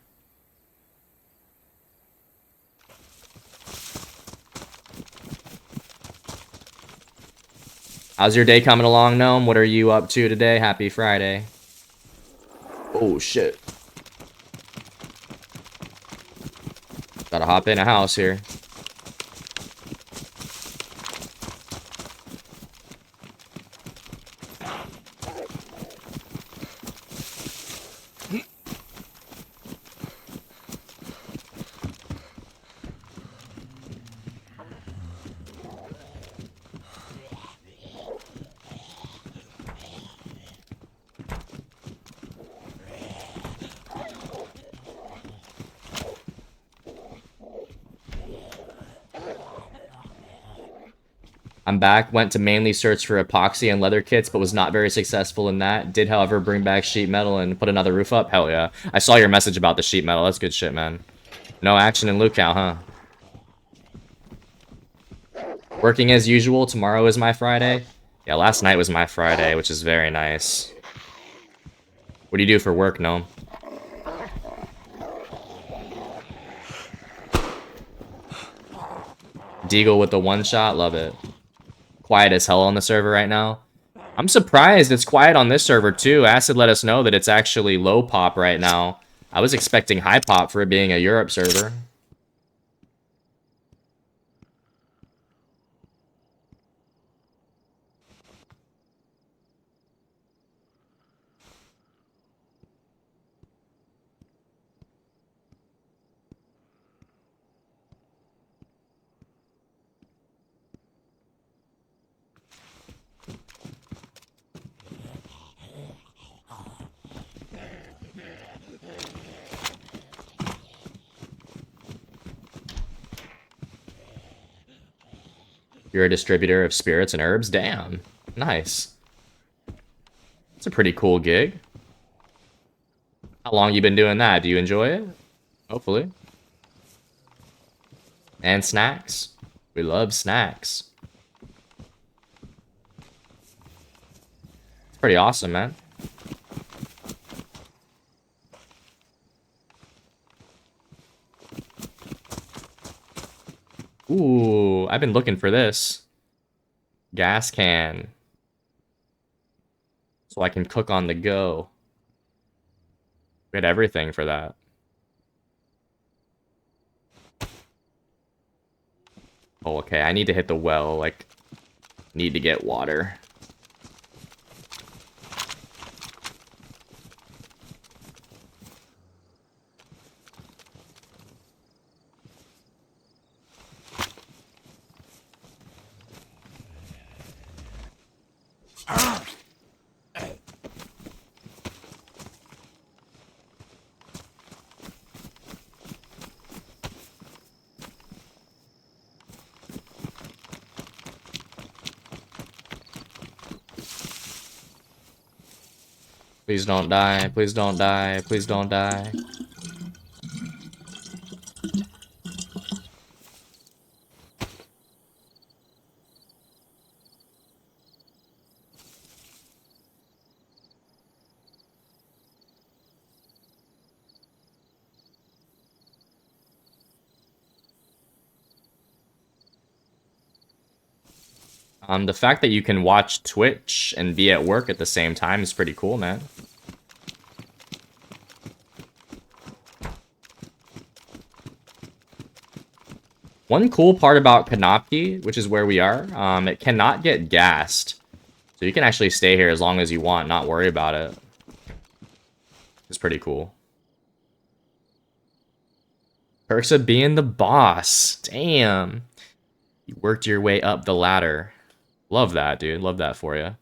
How's your day coming along, Gnome? What are you up to today? Happy Friday. Oh, shit. Gotta hop in a house here. I'm back, went to mainly search for epoxy and leather kits, but was not very successful in that. Did, however, bring back sheet metal and put another roof up. Hell yeah. I saw your message about the sheet metal. That's good shit, man. No action in Lookout, huh? Working as usual. Tomorrow is my Friday. Yeah, last night was my Friday, which is very nice. What do you do for work, Gnome? Deagle with the one-shot. Love it. Quiet as hell on the server right now. I'm surprised it's quiet on this server too. Acid let us know that it's actually low pop right now. I was expecting high pop for it being a Europe server. You're a distributor of spirits and herbs? Damn. Nice. It's a pretty cool gig. How long you been doing that? Do you enjoy it? Hopefully. And snacks. We love snacks. It's pretty awesome, man. Ooh, I've been looking for this. Gas can. So I can cook on the go. We had everything for that. Oh, okay, I need to hit the well, like, need to get water. Please don't die, please don't die, please don't die. The fact that you can watch Twitch and be at work at the same time is pretty cool, man. One cool part about Kanopki, which is where we are, it cannot get gassed. So you can actually stay here as long as you want, not worry about it. It's pretty cool. Perks of being the boss. Damn. You worked your way up the ladder. Love that, dude. Love that for you.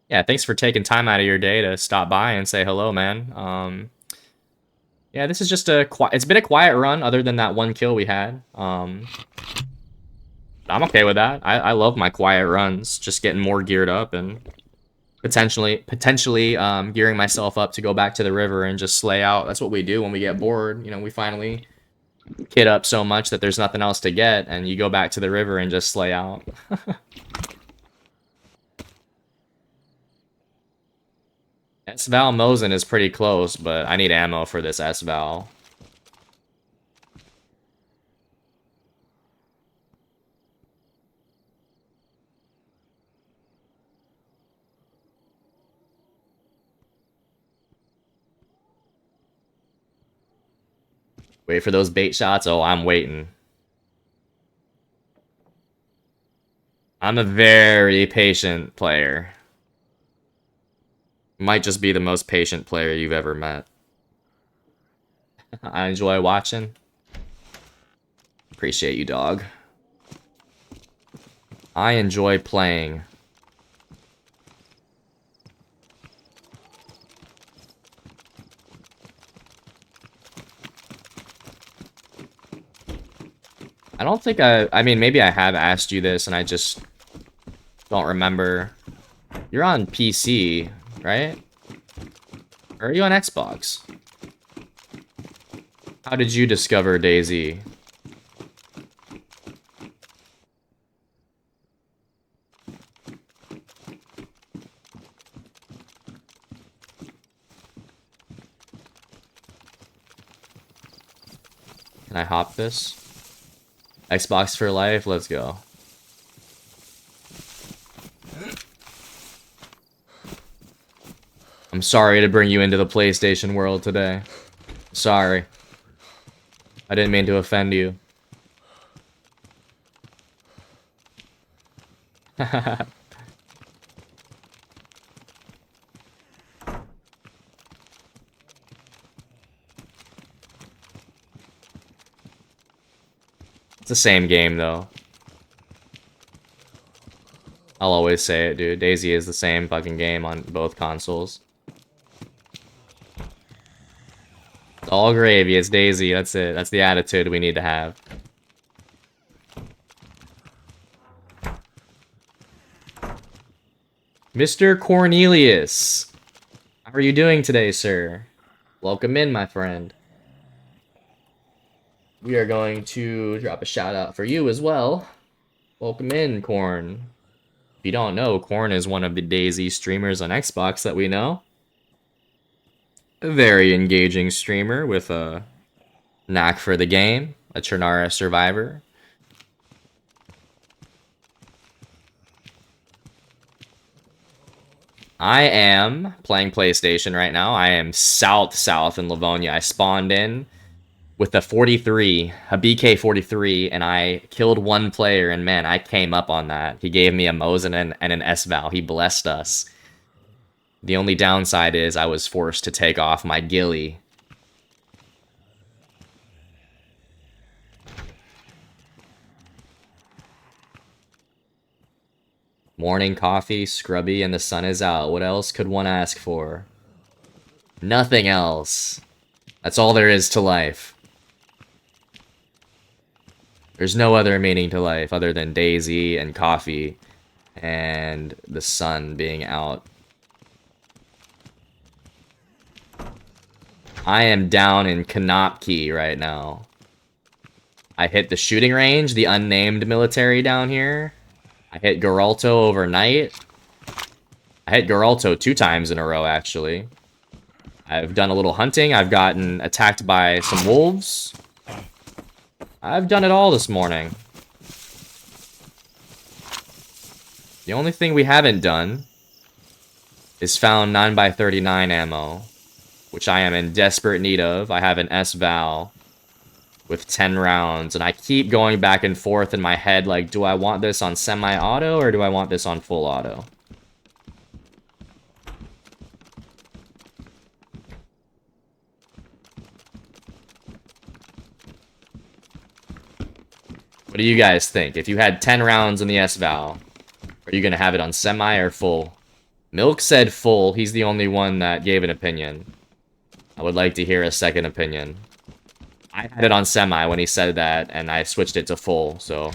Yeah, thanks for taking time out of your day to stop by and say hello, man. Yeah, this is just it's been a quiet run other than that one kill we had. I'm okay with that. I love my quiet runs, just getting more geared up and potentially gearing myself up to go back to the river and just slay out. That's what we do when we get bored. You know, we finally kit up so much that there's nothing else to get, and you go back to the river and just slay out. S-Val Mosin is pretty close, but I need ammo for this S-Val. Wait for those bait shots? Oh, I'm waiting. I'm a very patient player. Might just be the most patient player you've ever met. I enjoy watching. Appreciate you, dog. I enjoy playing. I don't think I mean, maybe I have asked you this and I just don't remember. You're on PC, right? Or are you on Xbox? How did you discover DayZ? Can I hop this? Xbox for life, let's go. I'm sorry to bring you into the PlayStation world today. Sorry. I didn't mean to offend you. It's the same game, though. I'll always say it, dude. DayZ is the same fucking game on both consoles. It's all gravy. It's DayZ. That's it. That's the attitude we need to have. Mr. Cornelius. How are you doing today, sir? Welcome in, my friend. We are going to drop a shout out for you as well. Welcome in, Corn. If you don't know, Corn is one of the DayZ streamers on Xbox that we know. A very engaging streamer with a knack for the game, a Chernara survivor. I am playing PlayStation right now. I am south in Livonia. I spawned in with a 43, a BK-43, and I killed one player, and man, I came up on that. He gave me a Mosin and an S-Val. He blessed us. The only downside is I was forced to take off my ghillie. Morning coffee, scrubby, and the sun is out. What else could one ask for? Nothing else. That's all there is to life. There's no other meaning to life other than DayZ and coffee and the sun being out. I am down in Kanopki right now. I hit the shooting range, the unnamed military down here. I hit Geralto overnight. I hit Geralto 2 times in a row, actually. I've done a little hunting. I've gotten attacked by some wolves. I've done it all this morning. The only thing we haven't done is found 9x39 ammo, which I am in desperate need of. I have an S-Val with 10 rounds, and I keep going back and forth in my head, like, do I want this on semi-auto, or do I want this on full auto? What do you guys think? If you had 10 rounds in the S-Val, are you going to have it on semi or full? Milk said full. He's the only one that gave an opinion. I would like to hear a second opinion. I had it on semi when he said that, and I switched it to full, so...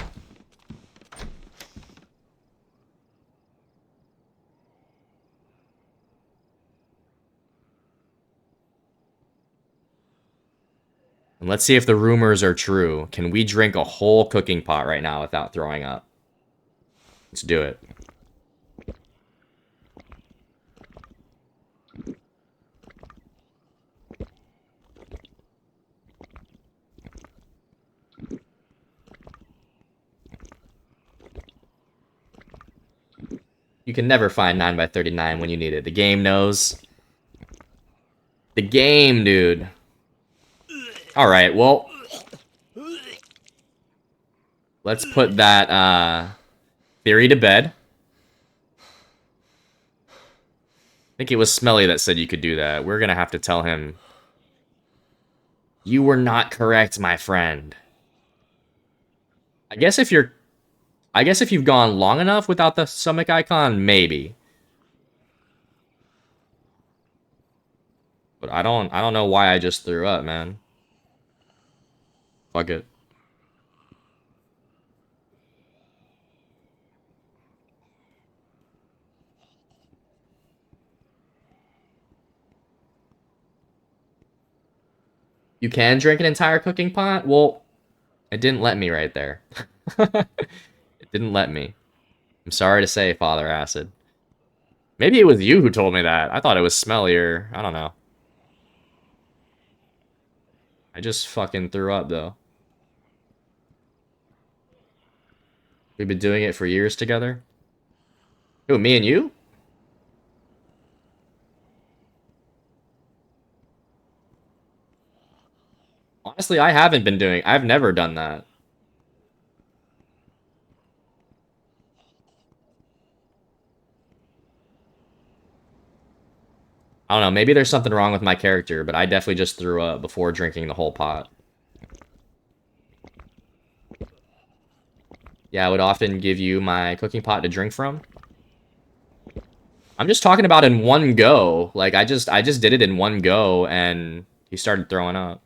And let's see if the rumors are true. Can we drink a whole cooking pot right now without throwing up? Let's do it. You can never find 9x39 when you need it. The game knows. The game, dude. Alright, well. Let's put that, theory to bed. I think it was Smelly that said you could do that. We're gonna have to tell him. You were not correct, my friend. I guess if you've gone long enough without the stomach icon, maybe. But I don't know why I just threw up, man. Fuck it. You can drink an entire cooking pot? Well, it didn't let me right there. It didn't let me. I'm sorry to say, Father Acid. Maybe it was you who told me that. I thought it was Smellier. I don't know. I just fucking threw up, though. We've been doing it for years together. Who, me and you? Honestly, I haven't been doing... I've never done that. I don't know, maybe there's something wrong with my character, but I definitely just threw up before drinking the whole pot. Yeah, I would often give you my cooking pot to drink from. I'm just talking about in one go. Like, I just did it in one go, and he started throwing up.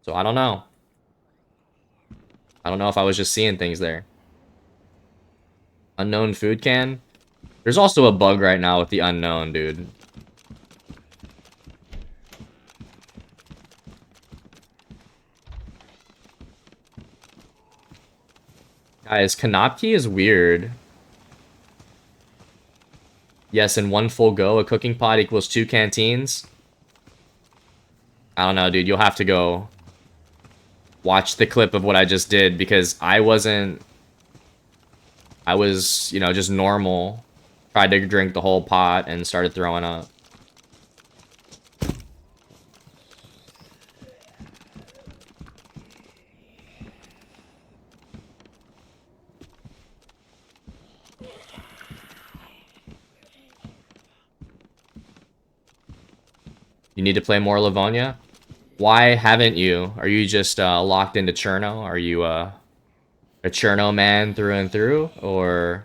So, I don't know. I don't know if I was just seeing things there. Unknown food can? There's also a bug right now with the unknown, dude. Guys, Kanopki is weird. Yes, in one full go, a cooking pot equals 2 canteens. I don't know, dude. You'll have to go watch the clip of what I just did, because I wasn't... I was, you know, just normal. Tried to drink the whole pot and started throwing up. You need to play more Livonia? Why haven't you? Are you just locked into Cherno? Are you a Cherno man through and through? Or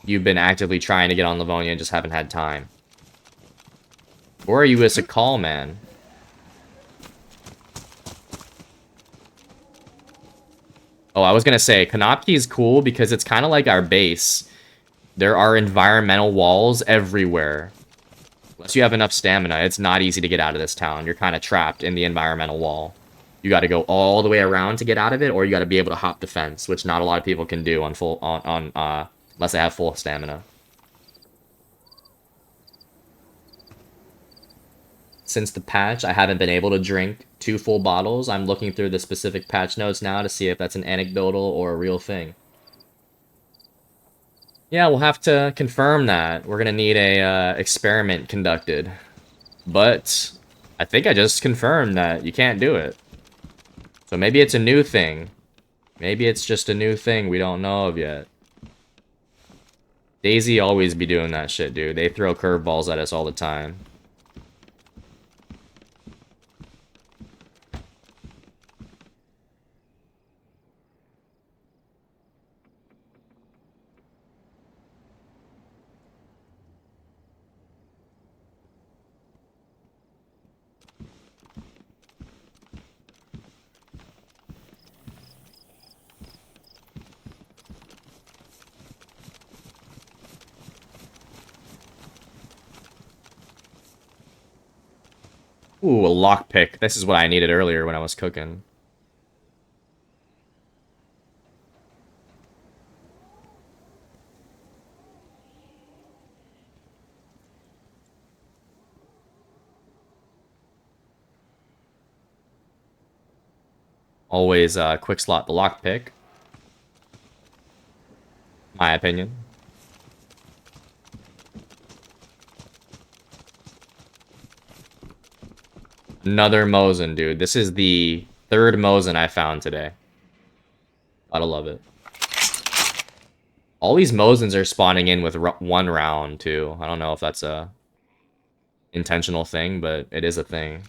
you've been actively trying to get on Livonia and just haven't had time? Or are you a Sakal man? Oh, I was gonna say, Kanopki is cool because it's kind of like our base. There are environmental walls everywhere. Unless you have enough stamina, it's not easy to get out of this town. You're kind of trapped in the environmental wall. you got to go all the way around to get out of it, or you got to be able to hop the fence, which not a lot of people can do on full unless they have full stamina. Since the patch, I haven't been able to drink 2 full bottles. I'm looking through the specific patch notes now to see if that's an anecdotal or a real thing. Yeah, we'll have to confirm that. We're gonna need a experiment conducted. But I think I just confirmed that you can't do it. So maybe it's a new thing. Maybe it's just a new thing we don't know of yet. DayZ always be doing that shit, dude. They throw curveballs at us all the time. Ooh, a lockpick. This is what I needed earlier when I was cooking. Always quick slot the lockpick. My opinion. Another Mosin, dude. This is the 3rd Mosin I found today. Gotta love it. All these Mosins are spawning in with 1 round, too. I don't know if that's a intentional thing, but it is a thing.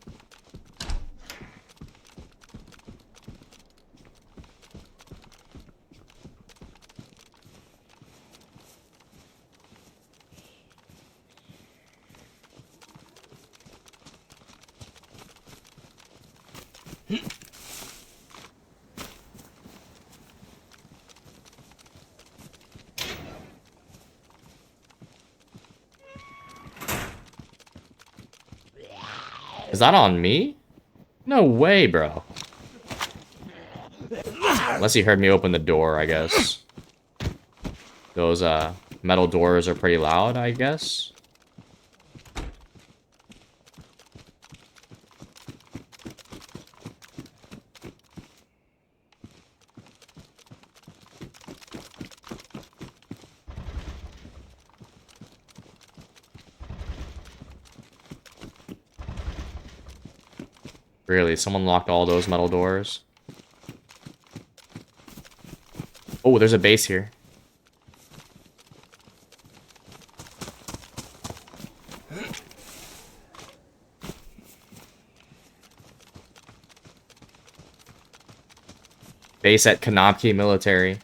Is that on me? No way, bro. Unless he heard me open the door, I guess. Those metal doors are pretty loud, I guess. Really, someone locked all those metal doors? Oh, there's a base here. Base at Kanopki Military.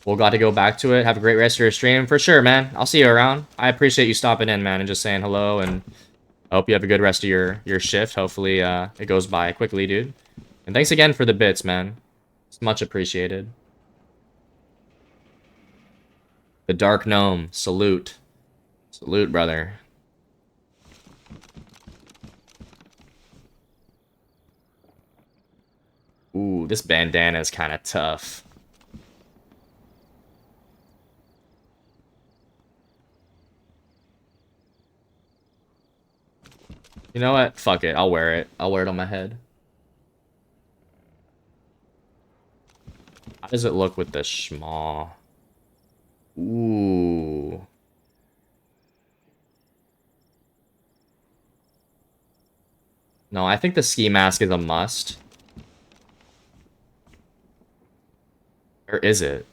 We'll got to go back to it. Have a great rest of your stream. For sure, man. I'll see you around. I appreciate you stopping in, man, and just saying hello, and I hope you have a good rest of your shift. Hopefully, it goes by quickly, dude. And thanks again for the bits, man. It's much appreciated. The Dark Gnome. Salute. Salute, brother. Ooh, this bandana is kind of tough. You know what? Fuck it. I'll wear it. I'll wear it on my head. How does it look with the schmaw? Ooh. No, I think the ski mask is a must. Or is it?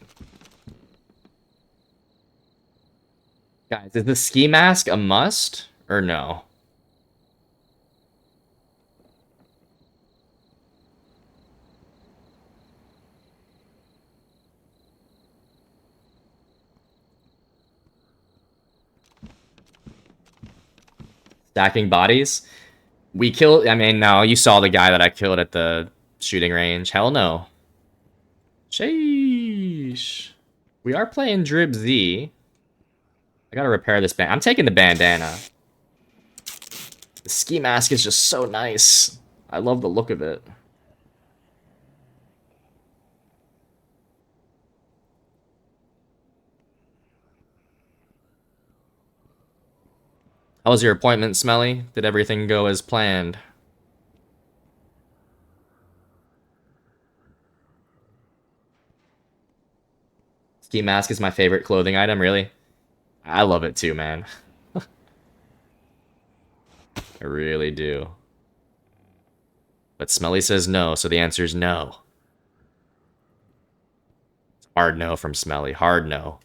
Guys, is the ski mask a must? Or no? Stacking bodies? We killed... I mean, no, you saw the guy that I killed at the shooting range. Hell no. Sheesh. We are playing Drip Z. I gotta repair this band. I'm taking the bandana. The ski mask is just so nice. I love the look of it. How was your appointment, Smelly? Did everything go as planned? Ski mask is my favorite clothing item, really? I love it too, man. I really do. But Smelly says no, so the answer is no. Hard no from Smelly. Hard no.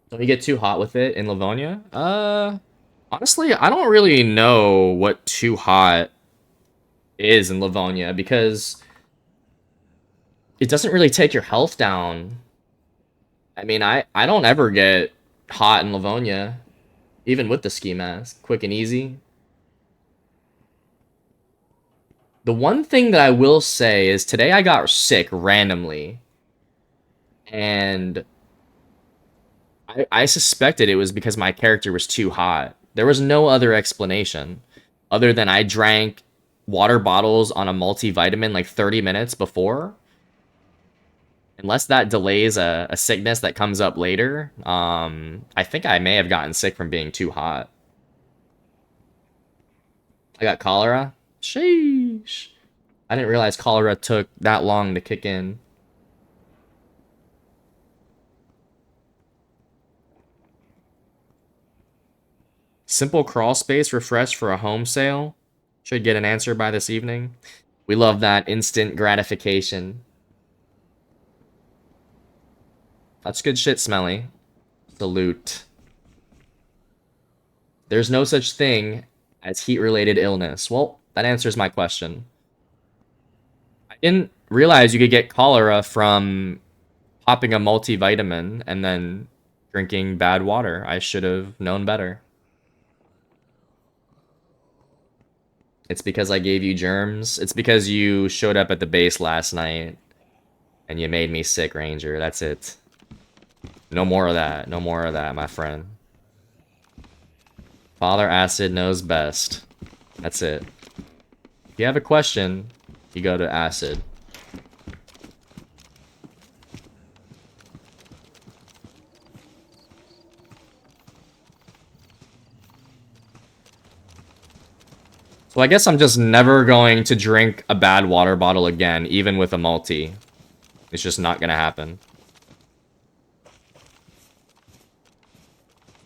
Don't you get too hot with it in Livonia? Honestly, I don't really know what too hot is in Livonia because it doesn't really take your health down. I mean, I don't ever get hot in Livonia, even with the ski mask. Quick and easy. The one thing that I will say is today I got sick randomly. And I suspected it was because my character was too hot. There was no other explanation other than I drank water bottles on a multivitamin like 30 minutes before. Unless that delays a sickness that comes up later, I think I may have gotten sick from being too hot. I got cholera. Sheesh. I didn't realize cholera took that long to kick in. Simple crawl space refresh for a home sale. Should get an answer by this evening. We love that instant gratification. That's good shit, Smelly. Salute. There's no such thing as heat-related illness. Well, that answers my question. I didn't realize you could get cholera from popping a multivitamin and then drinking bad water. I should have known better. It's because I gave you germs. It's because you showed up at the base last night and you made me sick, Ranger. That's it. No more of that. No more of that, my friend. Father Acid knows best. That's it. If you have a question, you go to Acid. So I guess I'm just never going to drink a bad water bottle again, even with a multi. It's just not gonna happen.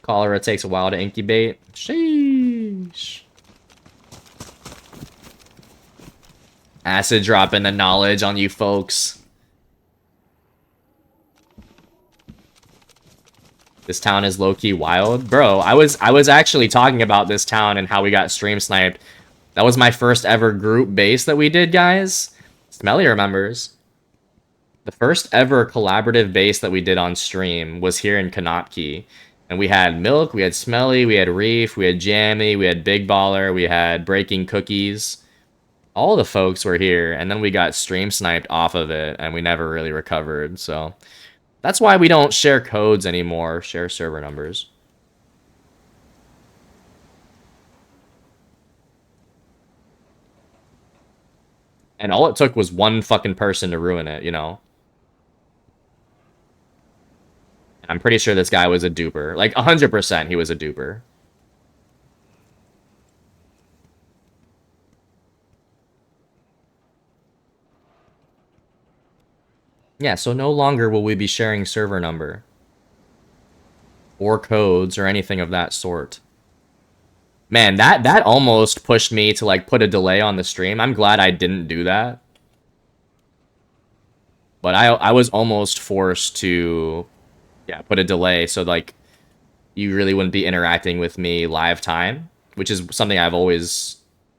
Cholera takes a while to incubate. Sheesh. Acid dropping the knowledge on you folks. This town is low-key wild. Bro, I was actually talking about this town and how we got stream sniped. That was my first ever group base that we did, guys. Smelly remembers. The first ever collaborative base that we did on stream was here in Kanatki. And we had Milk, we had Smelly, we had Reef, we had Jammy, we had Big Baller, we had Breaking Cookies. All the folks were here, and then we got stream sniped off of it, and we never really recovered, so... That's why we don't share codes anymore, share server numbers. And all it took was one fucking person to ruin it, you know? I'm pretty sure this guy was a duper. Like, 100% he was a duper. Yeah, so no longer will we be sharing server number. Or codes, or anything of that sort. Man, that almost pushed me to, like, put a delay on the stream. I'm glad I didn't do that. But I was almost forced to... Yeah, put a delay, so, like, you really wouldn't be interacting with me live time, which is something I've always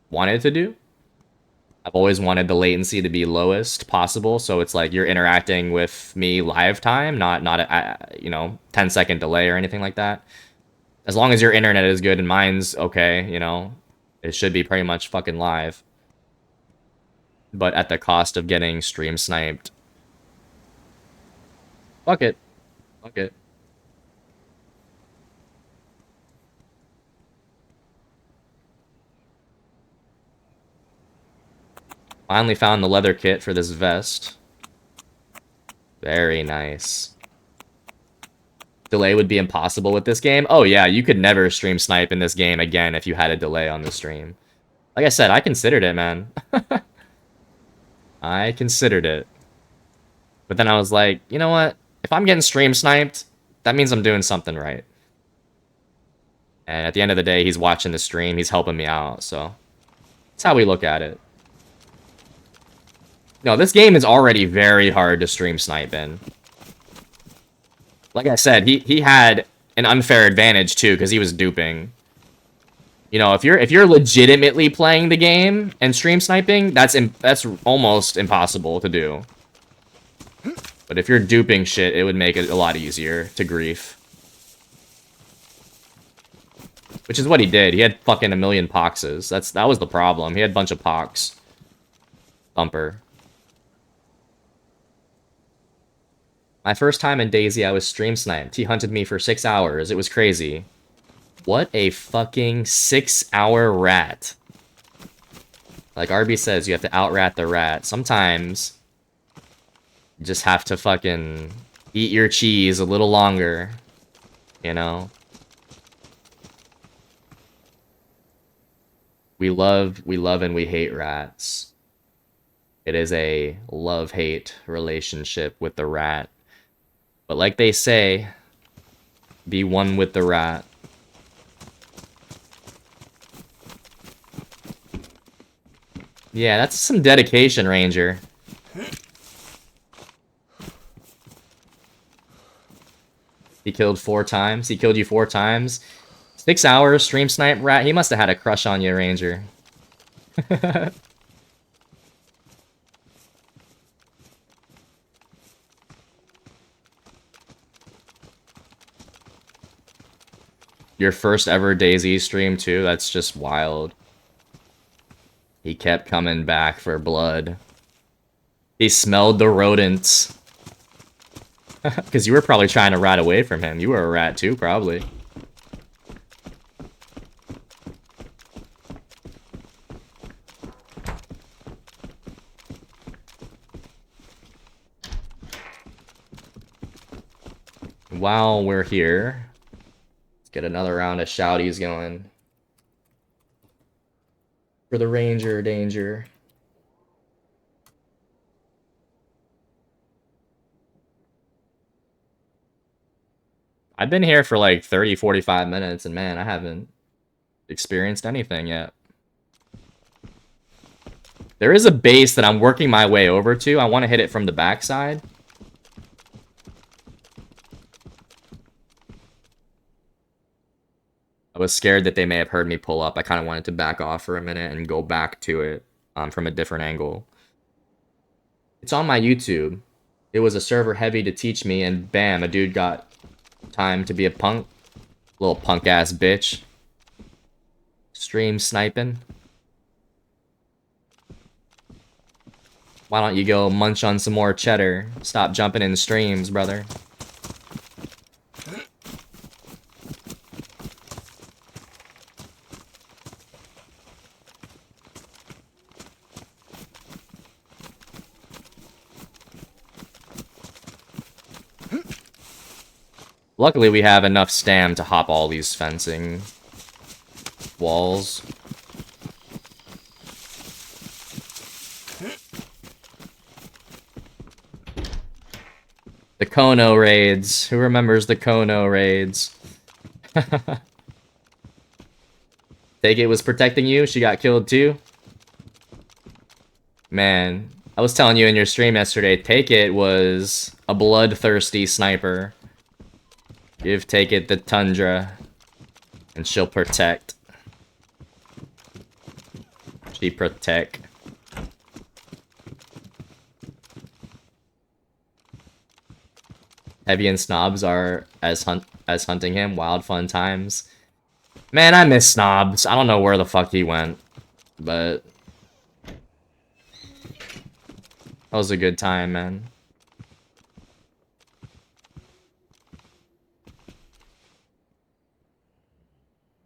wanted to do. I've always wanted the latency to be lowest possible, so it's like you're interacting with me live time, not a, 10-second delay or anything like that. As long as your internet is good and mine's okay, it should be pretty much fucking live. But at the cost of getting stream sniped. Fuck it. Fuck it. Finally found the leather kit for this vest. Very nice. Delay would be impossible with this game. Oh yeah, you could never stream snipe in this game again if you had a delay on the stream. Like I said, I considered it, man. I considered it. But then I was like, you know what? If I'm getting stream sniped, that means I'm doing something right. And at the end of the day, he's watching the stream. He's helping me out, so that's how we look at it. No, this game is already very hard to stream snipe in. Like I said, he had an unfair advantage too because he was duping. If you're legitimately playing the game and stream sniping, that's almost impossible to do. But if you're duping shit, it would make it a lot easier to grief. Which is what he did. He had fucking a million poxes. That was the problem. He had a bunch of pox. Thumper. My first time in DayZ, I was stream sniped. He hunted me for 6 hours. It was crazy. What a fucking 6-hour rat. Like RB says, you have to out-rat the rat. Sometimes, you just have to fucking eat your cheese a little longer. You know? We love and we hate rats. It is a love-hate relationship with the rat. But like they say, be one with the rat. Yeah, that's some dedication, Ranger. He killed 4 times. He killed you 4 times. 6 hours, stream snipe rat. He must have had a crush on you, Ranger. Your first ever DayZ stream, too? That's just wild. He kept coming back for blood. He smelled the rodents. Because you were probably trying to rat away from him. You were a rat, too, probably. While we're here, let's get another round of shouties going. For the Ranger danger. I've been here for like 30, 45 minutes, and man, I haven't experienced anything yet. There is a base that I'm working my way over to. I want to hit it from the backside. I was scared that they may have heard me pull up. I kind of wanted to back off for a minute and go back to it from a different angle. It's on my YouTube. It was a server heavy to teach me, and bam, a dude got time to be a punk. Little punk-ass bitch. Stream sniping. Why don't you go munch on some more cheddar? Stop jumping in streams, brother. Luckily, we have enough stam to hop all these fencing walls. The Kono raids. Who remembers the Kono raids? Take it was protecting you. She got killed too. Man, I was telling you in your stream yesterday, Take It was a bloodthirsty sniper. Give Take It the Tundra, and she'll protect. She protect. Heavy and Snobs are as hunting him. Wild fun times. Man, I miss Snobs. I don't know where the fuck he went, but that was a good time, man.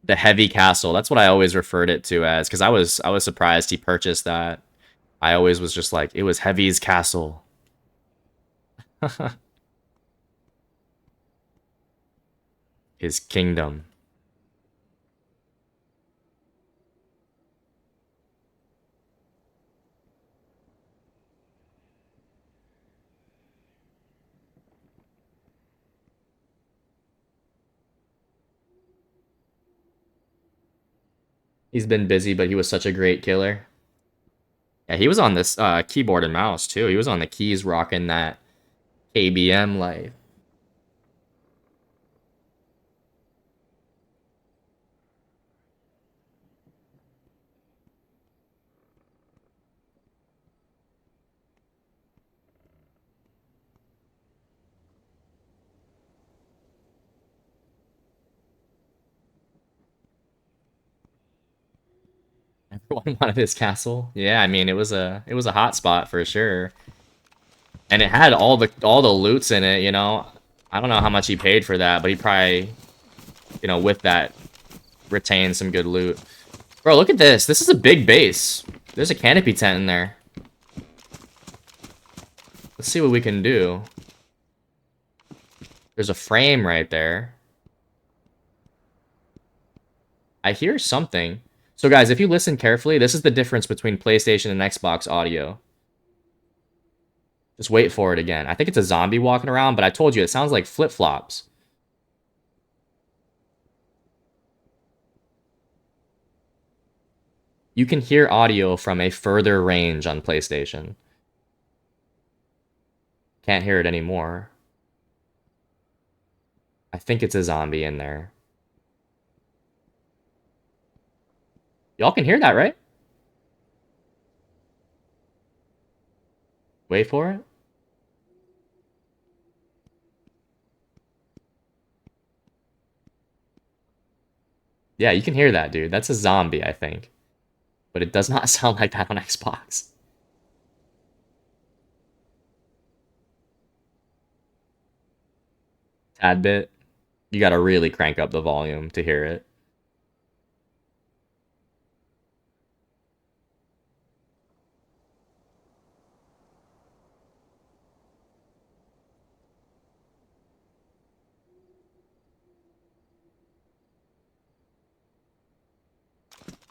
The Heavy Castle. That's what I always referred it to as, because I was surprised he purchased that. I always was just like, it was Heavy's castle. His kingdom. He's been busy, but he was such a great killer. Yeah, he was on this keyboard and mouse too. He was on the keys rocking that KBM life. Everyone wanted his castle. Yeah, I mean it was a hot spot for sure. And it had all the loots in it, you know. I don't know how much he paid for that, but he probably, you know, with that retained some good loot. Bro, look at this. This is a big base. There's a canopy tent in there. Let's see what we can do. There's a frame right there. I hear something. So guys, if you listen carefully, this is the difference between PlayStation and Xbox audio. Just wait for it again. I think it's a zombie walking around, but I told you, it sounds like flip-flops. You can hear audio from a further range on PlayStation. Can't hear it anymore. I think it's a zombie in there. Y'all can hear that, right? Wait for it. Yeah, you can hear that, dude. That's a zombie, I think. But it does not sound like that on Xbox. Tad bit. You gotta really crank up the volume to hear it.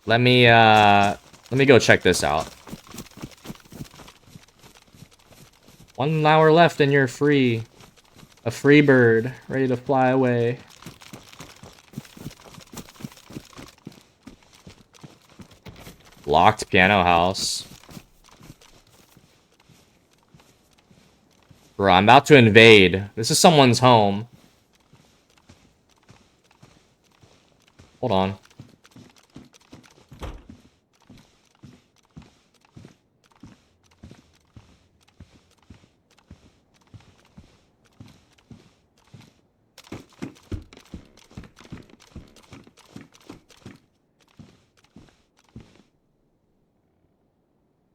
Let me go check this out. 1 hour left and you're free. A free bird, ready to fly away. Locked piano house. Bro, I'm about to invade. This is someone's home. Hold on.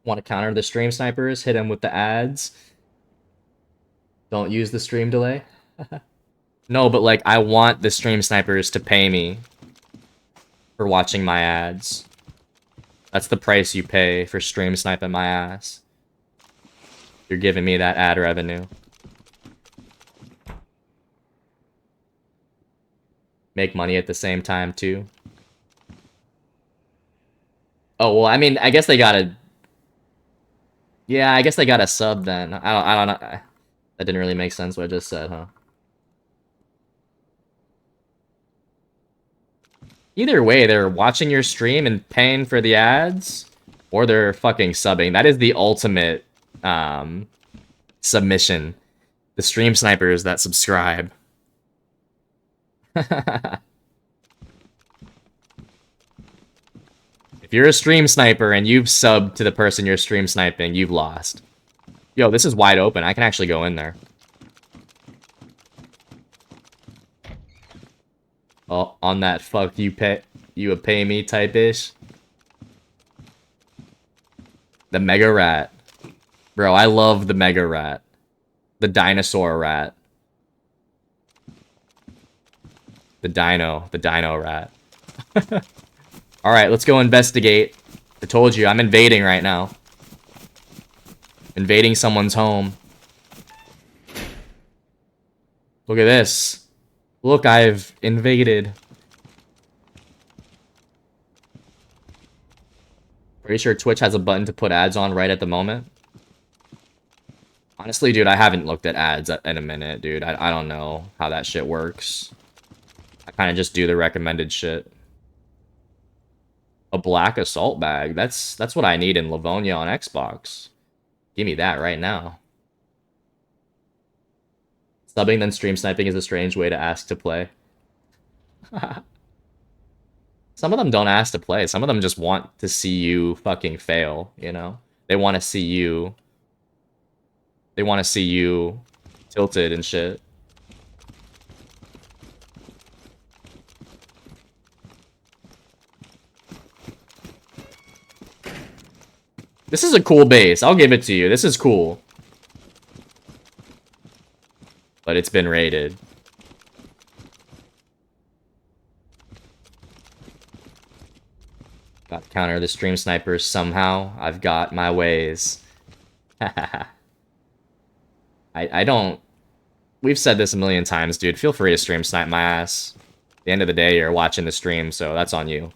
Want to counter the stream snipers? Hit him with the ads. Don't use the stream delay. No, but like, I want the stream snipers to pay me for watching my ads. That's the price you pay for stream sniping my ass. You're giving me that ad revenue. Make money at the same time, too. Oh, well, I mean, I guess they gotta... Yeah, I guess they got a sub then. I don't know. That didn't really make sense what I just said, huh? Either way, they're watching your stream and paying for the ads, or they're fucking subbing. That is the ultimate submission. The stream snipers that subscribe. If you're a stream sniper and you've subbed to the person you're stream sniping, you've lost. Yo, this is wide open. I can actually go in there. on that fuck you would pay me type ish. The Mega Rat. Bro, I love the Mega Rat. The dinosaur rat. The dino rat. Alright, let's go investigate. I told you, I'm invading right now. Invading someone's home. Look at this. Look, I've invaded. Pretty sure Twitch has a button to put ads on right at the moment. Honestly, dude, I haven't looked at ads in a minute, dude. I don't know how that shit works. I kind of just do the recommended shit. A black assault bag. That's what I need in Livonia on Xbox. Give me that right now. Subbing then stream sniping is a strange way to ask to play. Some of them don't ask to play. Some of them just want to see you fucking fail, you know? They want to see you... They want to see you tilted and shit. This is a cool base. I'll give it to you. This is cool. But it's been raided. Got to counter the stream snipers somehow. I've got my ways. I don't... We've said this a million times, dude. Feel free to stream snipe my ass. At the end of the day, you're watching the stream, so that's on you.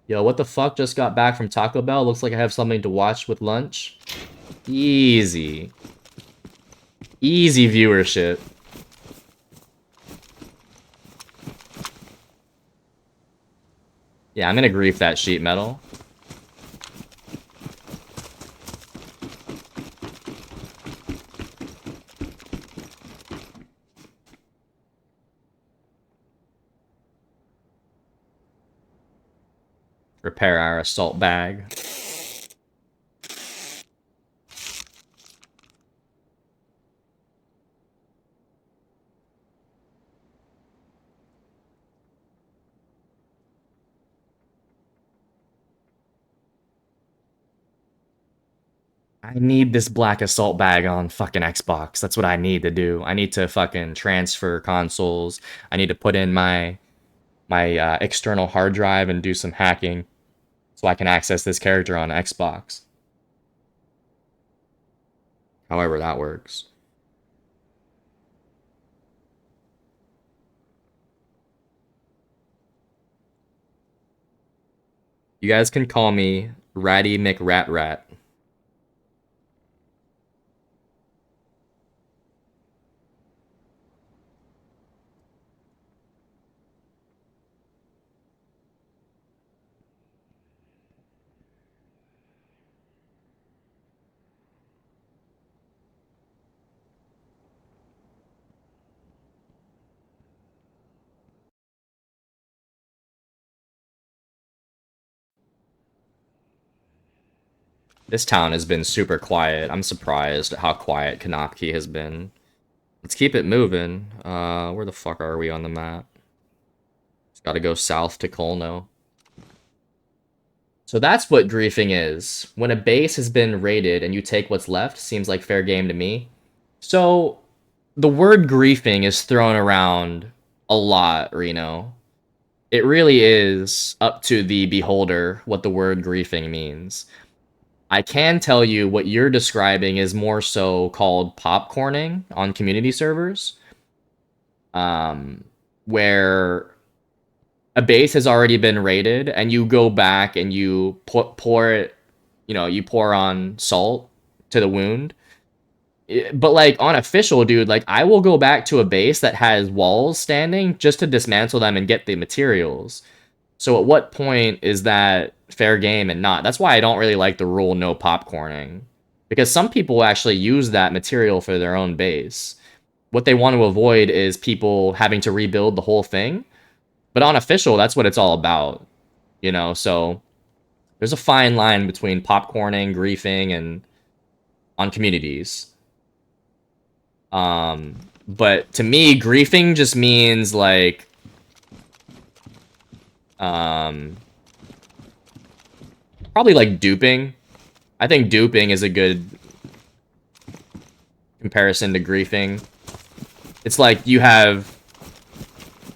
Yo, what the fuck? Just got back from Taco Bell. Looks like I have something to watch with lunch. Easy. Easy viewership. Yeah, I'm gonna grief that sheet metal. Repair our assault bag. I need this black assault bag on fucking Xbox. That's what I need to do. I need to fucking transfer consoles. I need to put in my external hard drive and do some hacking so I can access this character on Xbox. However that works. You guys can call me Ratty McRatRat. This town has been super quiet. I'm surprised at how quiet Kanopki has been. Let's keep it moving. Where the fuck are we on the map? Just gotta go south to Kolno. So that's what griefing is. When a base has been raided and you take what's left, seems like fair game to me. So, the word griefing is thrown around a lot, Reno. It really is up to the beholder what the word griefing means. I can tell you what you're describing is more so called popcorning on community servers, where a base has already been raided and you go back and you pour it, you know, you pour on salt to the wound. But like on official, dude, like I will go back to a base that has walls standing just to dismantle them and get the materials. So at what point is that fair game and not? That's why I don't really like the rule no popcorning. Because some people actually use that material for their own base. What they want to avoid is people having to rebuild the whole thing. But on official, that's what it's all about. You know, so there's a fine line between popcorning, griefing, and on communities. But to me, griefing just means like, probably like duping. I think duping is a good comparison to griefing. It's like you have...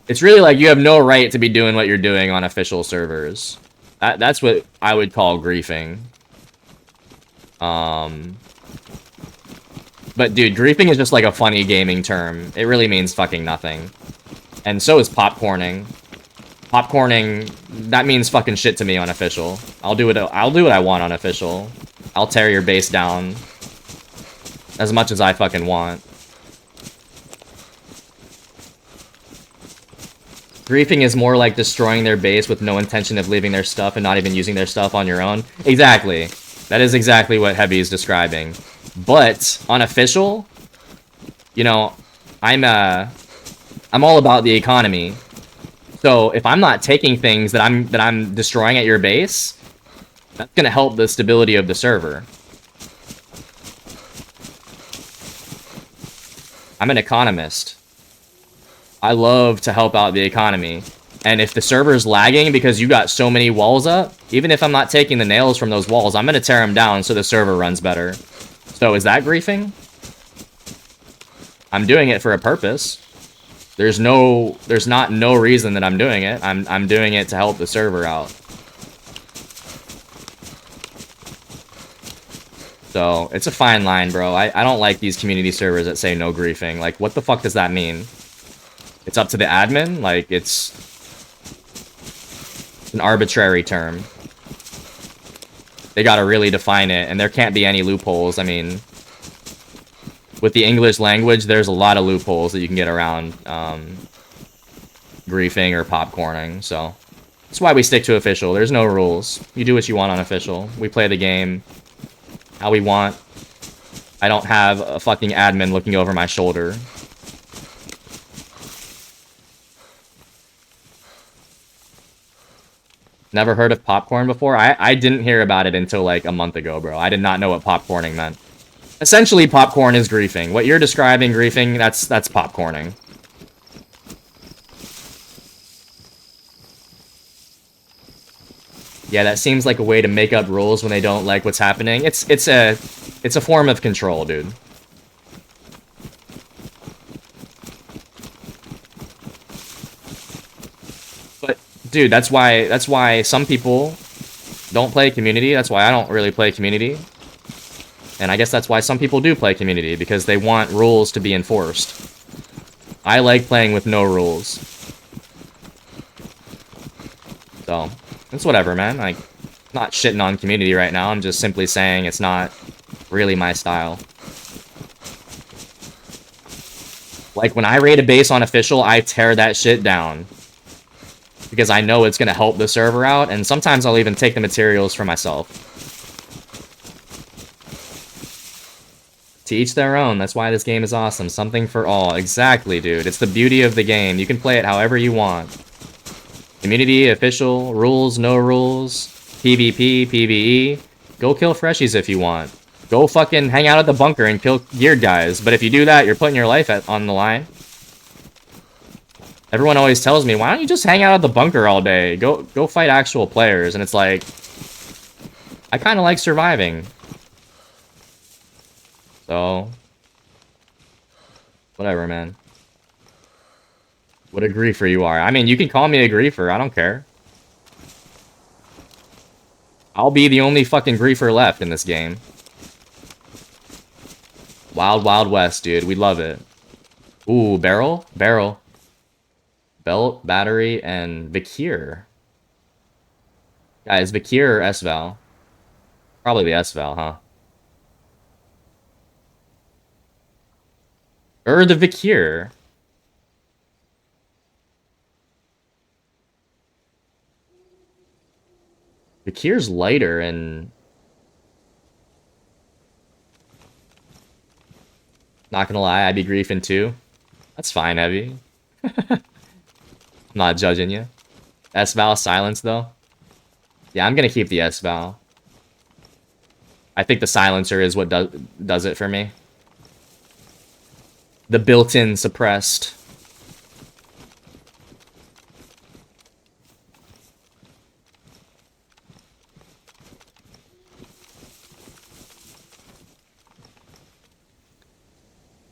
It's really like you have no right to be doing what you're doing on official servers. That's what I would call griefing. But dude, griefing is just like a funny gaming term. It really means fucking nothing. And so is popcorning. Popcorning, that means fucking shit to me on official. I'll do what I want on official. I'll tear your base down as much as I fucking want. Griefing is more like destroying their base with no intention of leaving their stuff and not even using their stuff on your own. Exactly. That is exactly what Heavy is describing. But on official, you know, I'm all about the economy. So if I'm not taking things that I'm destroying at your base, that's gonna help the stability of the server. I'm an economist. I love to help out the economy. And if the server's lagging because you got so many walls up, even if I'm not taking the nails from those walls, I'm gonna tear them down so the server runs better. So is that griefing? I'm doing it for a purpose. There's not no reason that I'm doing it. I'm doing it to help the server out. So it's a fine line, bro. I don't like these community servers that say no griefing. Like, what the fuck does that mean? It's up to the admin? Like, it's an arbitrary term. They gotta really define it, and there can't be any loopholes. I mean, with the English language, there's a lot of loopholes that you can get around griefing or popcorning, so that's why we stick to official. There's no rules. You do what you want on official. We play the game how we want. I don't have a fucking admin looking over my shoulder. Never heard of popcorn before? I didn't hear about it until like a month ago, bro. I did not know what popcorning meant. Essentially, popcorn is griefing. What you're describing, griefing, that's popcorning. Yeah, that seems like a way to make up rules when they don't like what's happening. It's a form of control, dude. But dude, that's why some people don't play community. That's why I don't really play community. And I guess that's why some people do play community, because they want rules to be enforced. I like playing with no rules. So, it's whatever, man. Like, not shitting on community right now. I'm just simply saying it's not really my style. Like, when I raid a base on official, I tear that shit down. Because I know it's gonna help the server out, and sometimes I'll even take the materials for myself. To each their own. That's why this game is awesome. Something for all. Exactly, dude. It's the beauty of the game. You can play it however you want. Community, official, rules, no rules, PvP, PvE. Go kill freshies if you want. Go fucking hang out at the bunker and kill geared guys. But if you do that, you're putting your life on the line. Everyone always tells me, why don't you just hang out at the bunker all day? Go fight actual players. And it's like, I kind of like surviving. So, whatever, man. What a griefer you are. I mean, you can call me a griefer. I don't care. I'll be the only fucking griefer left in this game. Wild Wild West, dude. We love it. Ooh, barrel? Barrel. Belt, battery, and Vikir. Guys, Vikir or S-Val? Probably the S-Val, huh? Or the Vikir. Vikir's lighter and... Not gonna lie, I'd be griefing too. That's fine, Heavy. I'm not judging you. S-Val silence, though. Yeah, I'm gonna keep the S-Val. I think the silencer is what does it for me. The built-in suppressed.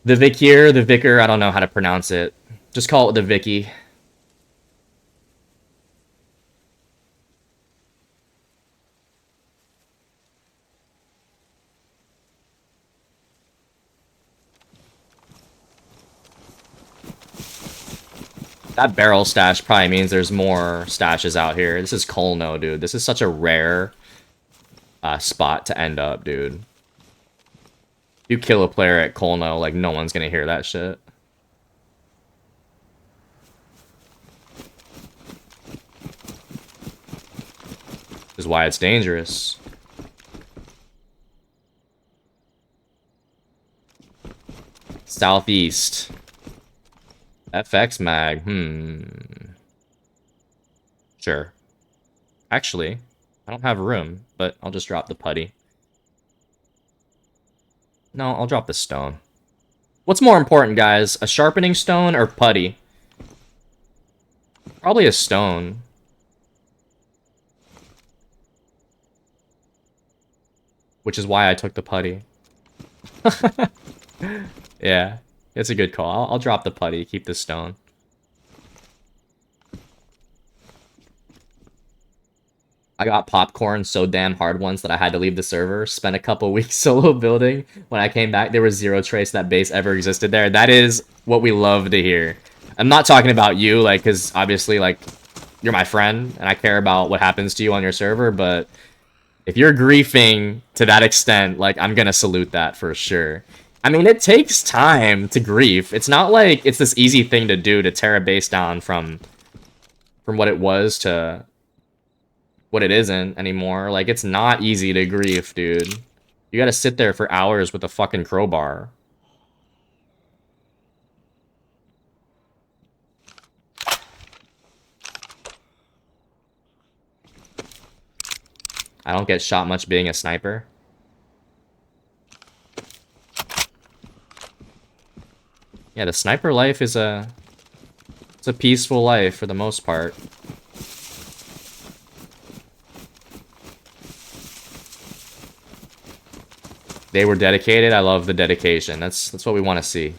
The Vikier, the Vicar, I don't know how to pronounce it. Just call it the Vicky. That barrel stash probably means there's more stashes out here. This is Colno, dude. This is such a rare spot to end up, dude. You kill a player at Colno, like, no one's gonna hear that shit. This is why it's dangerous. Southeast. FX mag, Sure. Actually, I don't have room, but I'll just drop the putty. No, I'll drop the stone. What's more important, guys? A sharpening stone or putty? Probably a stone. Which is why I took the putty. Yeah, it's a good call. I'll drop the putty, keep the stone. I got popcorn so damn hard once that I had to leave the server. Spent a couple weeks solo building. When I came back, there was zero trace that base ever existed there. That is what we love to hear. I'm not talking about you, like, because obviously, like, you're my friend, and I care about what happens to you on your server, but if you're griefing to that extent, like, I'm gonna salute that for sure. I mean, it takes time to grief. It's not like it's this easy thing to do to tear a base down from what it was to what it isn't anymore. Like, it's not easy to grief, dude. You gotta sit there for hours with a fucking crowbar. I don't get shot much being a sniper. Yeah, the sniper life is it's a peaceful life for the most part. They were dedicated. I love the dedication. That's what we want to see.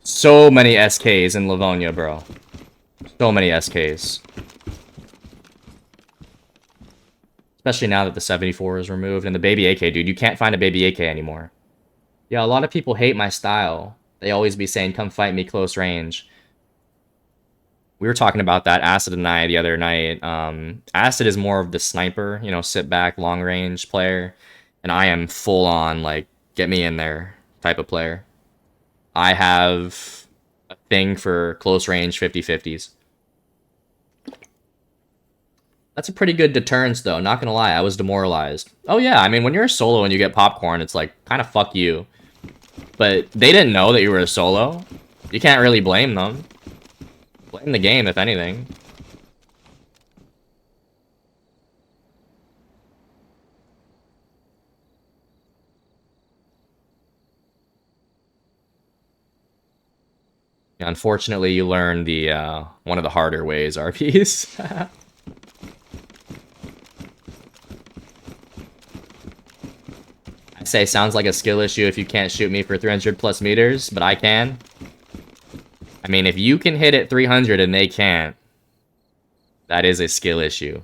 So many SKs in Livonia, bro. So many SKs. Especially now that the 74 is removed and the baby AK, dude. You can't find a baby AK anymore. Yeah, a lot of people hate my style. They always be saying, come fight me close range. We were talking about that, Acid and I, the other night. Acid is more of the sniper, you know, sit back, long range player. And I am full on, like, get me in there type of player. I have a thing for close range 50-50s. That's a pretty good deterrence, though. Not gonna lie, I was demoralized. Oh yeah, I mean, when you're a solo and you get popcorn, it's like, kind of fuck you. But they didn't know that you were a solo. You can't really blame them. Blame the game, if anything. Yeah, unfortunately, you learn the one of the harder ways, RPs. I say sounds like a skill issue if you can't shoot me for 300 plus meters, but I can. I mean, if you can hit at 300 and they can't, that is a skill issue.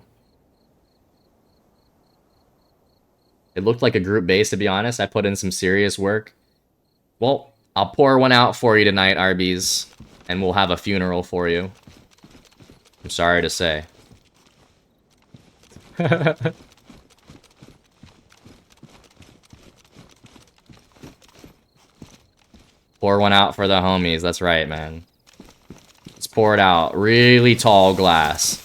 It looked like a group base, to be honest. I put in some serious work. Well, I'll pour one out for you tonight, Arby's, and we'll have a funeral for you. I'm sorry to say. Pour one out for the homies. That's right, man. Let's pour it out. Really tall glass.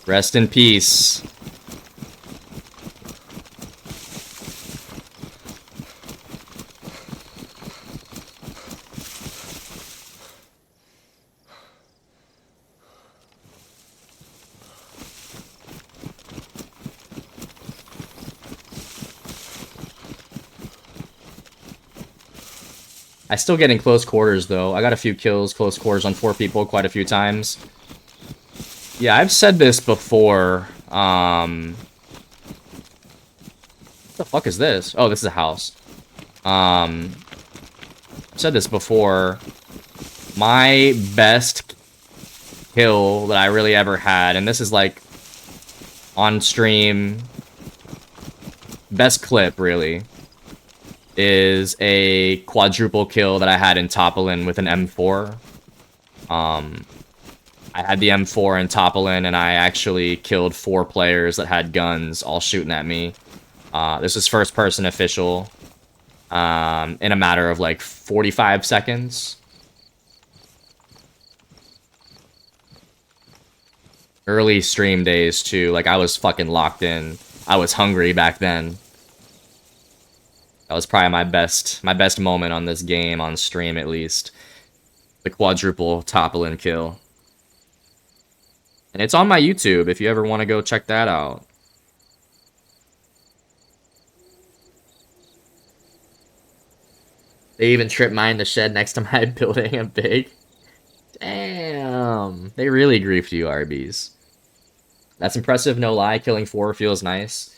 Rest in peace. I still get in close quarters, though. I got a few kills, close quarters on 4 people quite a few times. Yeah, I've said this before. What the fuck is this? Oh, this is a house. I've said this before. My best kill that I really ever had, and this is like on stream, best clip really, is a quadruple kill that I had in Topolin with an M4. I had the M4 in Topolin, and I actually killed 4 players that had guns all shooting at me. This is first person official, in a matter of like 45 seconds. Early stream days too, like I was fucking locked in. I was hungry back then. That was probably my best moment on this game, on stream at least. The quadruple Topolin kill. And it's on my YouTube if you ever want to go check that out. They even trip mine the shed next to my building a big. Damn. They really griefed you, Arby's. That's impressive, no lie. Killing 4 feels nice.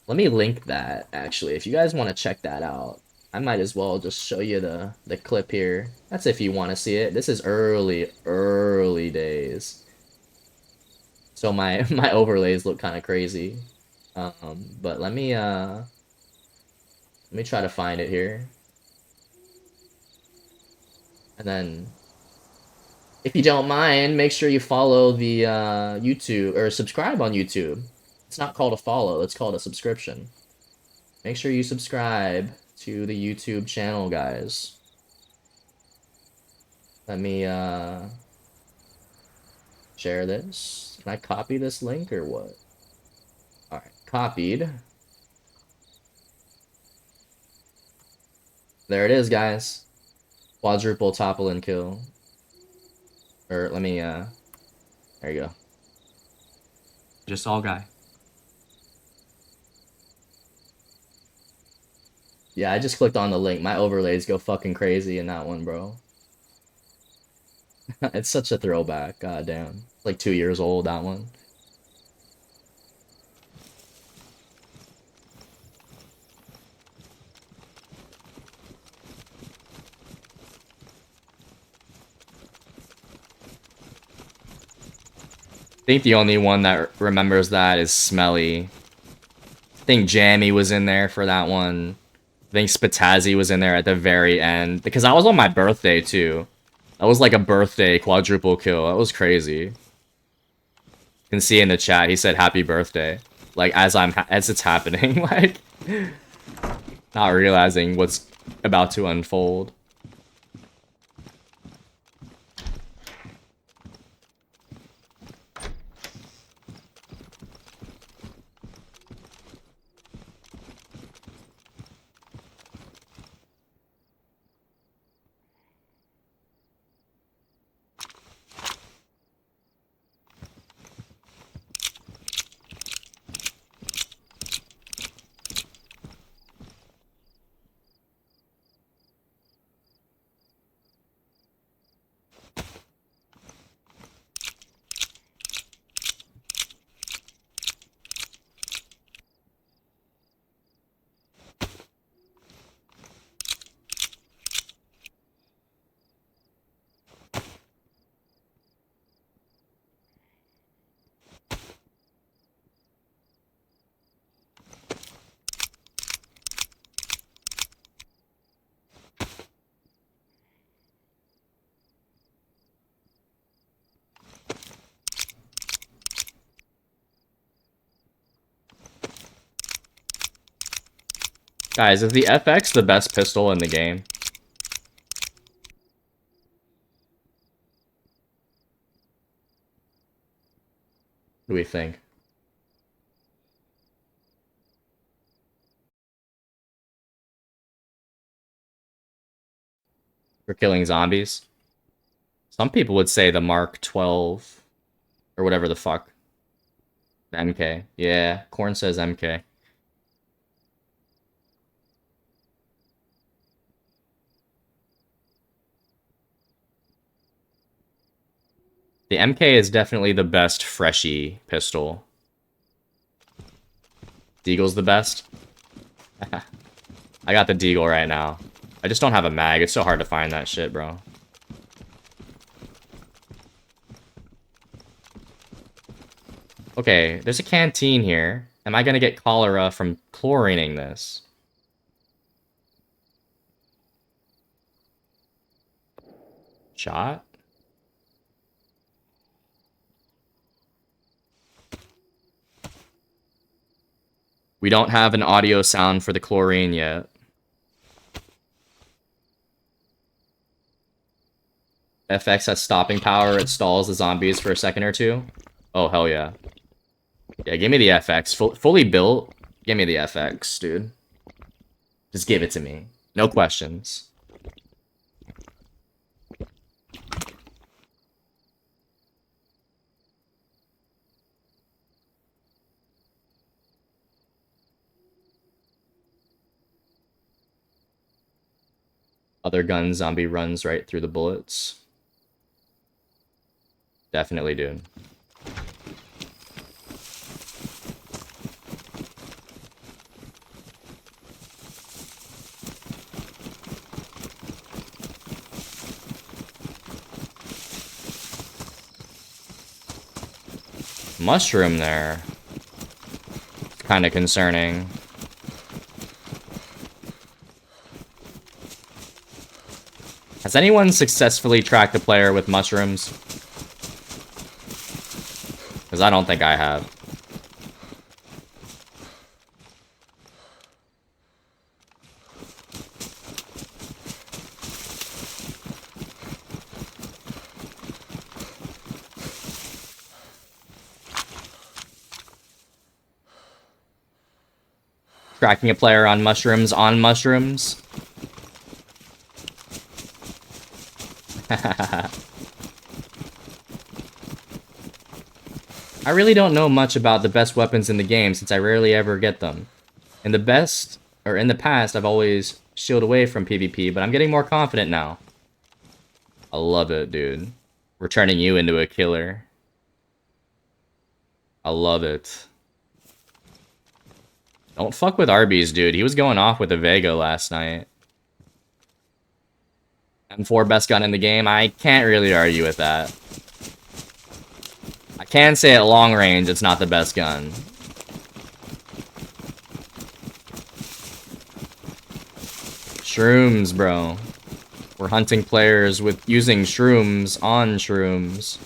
Let me link that, actually. If you guys want to check that out, I might as well just show you the clip here. That's if you want to see it. This is early days. So my overlays look kind of crazy. But let me try to find it here. And then, if you don't mind, make sure you follow the YouTube, or subscribe on YouTube. It's not called a follow, it's called a subscription. Make sure you subscribe to the YouTube channel, guys. Let me share this. Can I copy this link or what? Alright, copied. There it is, guys. Quadruple Topolin kill. Or let me there you go. Just all guy. Yeah, I just clicked on the link. My overlays go fucking crazy in that one, bro. It's such a throwback. God damn. Like 2 years old, that one. I think the only one that remembers that is Smelly. I think Jammy was in there for that one. I think Spatazzi was in there at the very end. Because that was on my birthday, too. That was like a birthday quadruple kill. That was crazy. You can see in the chat, he said happy birthday. Like, as it's happening. Like, not realizing what's about to unfold. Guys, is the FX the best pistol in the game? What do we think? For killing zombies? Some people would say the Mark 12 or whatever the fuck. The MK. Yeah, Corn says MK. The MK is definitely the best freshy pistol. Deagle's the best? I got the Deagle right now. I just don't have a mag. It's so hard to find that shit, bro. Okay, there's a canteen here. Am I gonna get cholera from chlorining this? Shot? We don't have an audio sound for the chlorine yet. FX has stopping power. It stalls the zombies for a second or two. Oh, hell yeah. Yeah, give me the FX. Fully built. Give me the FX, dude. Just give it to me. No questions. Other gun zombie runs right through the bullets. Definitely, dude. Mushroom there. Kind of concerning. Has anyone successfully tracked a player with mushrooms? Because I don't think I have. Tracking a player on mushrooms on mushrooms? I really don't know much about the best weapons in the game since I rarely ever get them. In the past, I've always shield away from PvP, but I'm getting more confident now. I love it, dude. We're turning you into a killer. I love it. Don't fuck with Arby's, dude. He was going off with a Vega last night. M4 best gun in the game. I can't really argue with that. I can say at long range it's not the best gun. Shrooms, bro. We're hunting players with using shrooms on shrooms.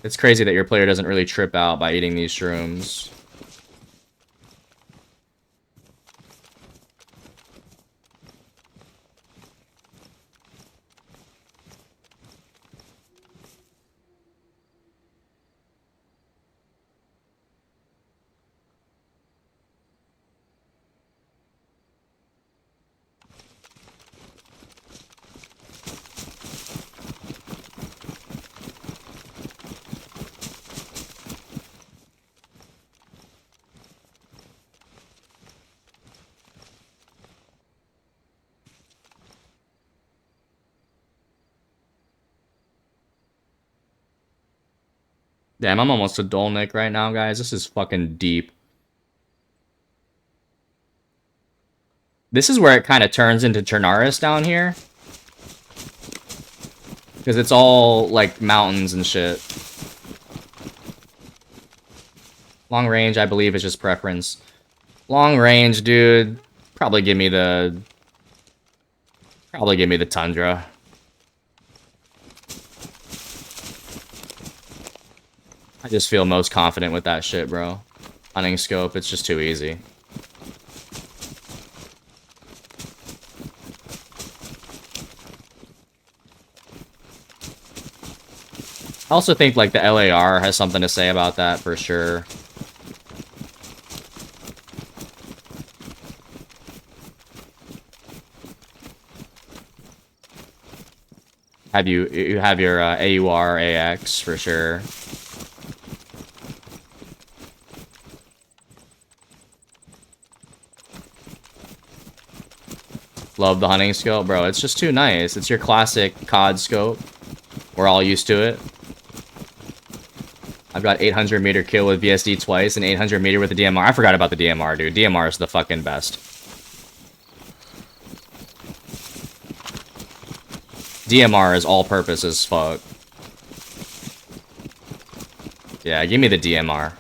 It's crazy that your player doesn't really trip out by eating these shrooms. Damn, I'm almost a Dolnik right now, guys. This is fucking deep. This is where it kind of turns into Chernaris down here. Because it's all, like, mountains and shit. Long range, I believe, is just preference. Long range, dude. Probably give me the Tundra. I just feel most confident with that shit, bro. Hunting scope, it's just too easy. I also think, like, the LAR has something to say about that, for sure. You have your AUR, AX, for sure. Love the hunting scope, bro. It's just too nice. It's your classic COD scope. We're all used to it. I've got 800 meter kill with VSD twice and 800 meter with the DMR. I forgot about the DMR, dude. DMR is the fucking best. DMR is all purpose as fuck. Yeah, give me the DMR.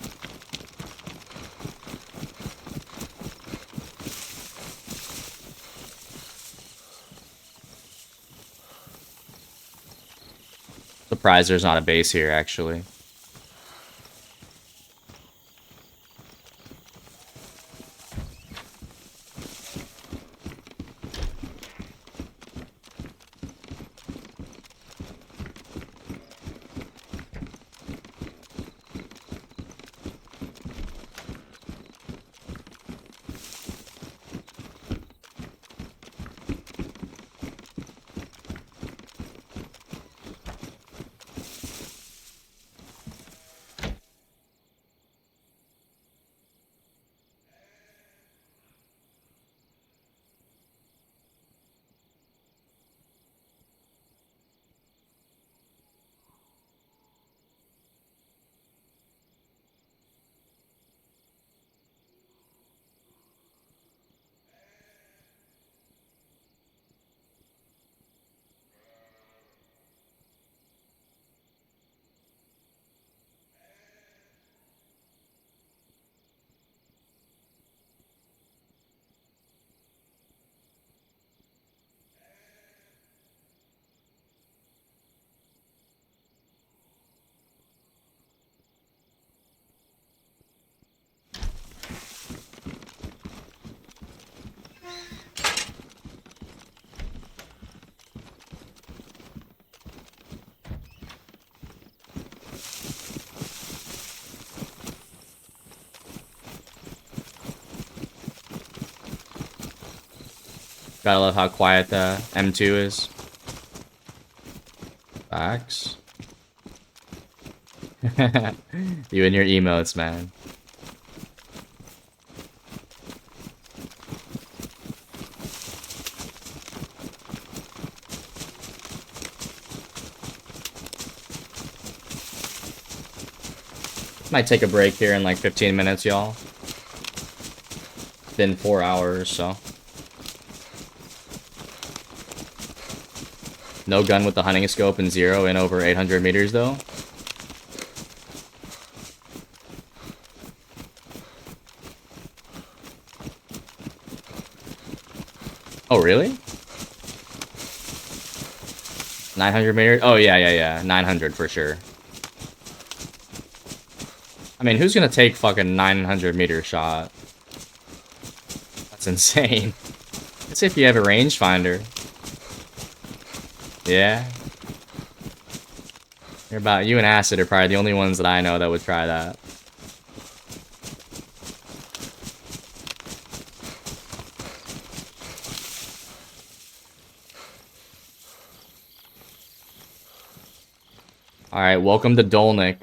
Surprised there's not a base here, actually. Gotta love how quiet the M2 is. Facts. You and your emotes, man. Might take a break here in like 15 minutes, y'all. Been 4 hours, so. No gun with the hunting scope and 0 in over 800 meters, though. Oh, really? 900 meters? Oh, yeah. 900 for sure. I mean, who's gonna take fucking 900 meter shot? That's insane. That's if you have a rangefinder. Yeah. You and Acid are probably the only ones that I know that would try that. Alright, welcome to Dolnik.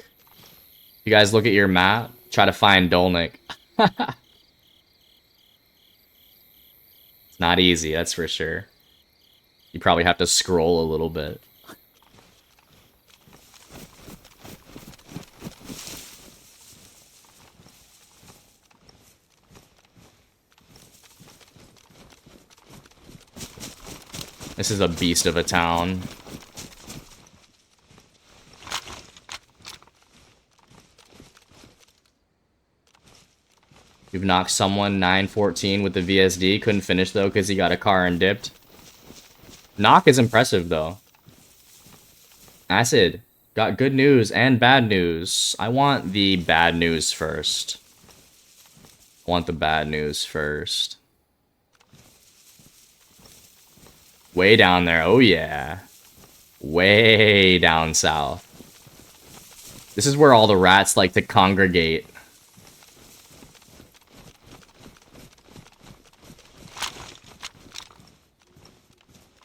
You guys look at your map, try to find Dolnik. It's not easy, that's for sure. You probably have to scroll a little bit. This is a beast of a town. You've knocked someone 914 with the VSD. Couldn't finish, though, because he got a car and dipped. Knock is impressive, though. Acid, Got good news and bad news. I want the bad news first. I want the bad news first. Way down there. Oh, yeah. Way down south. This is where all the rats like to congregate.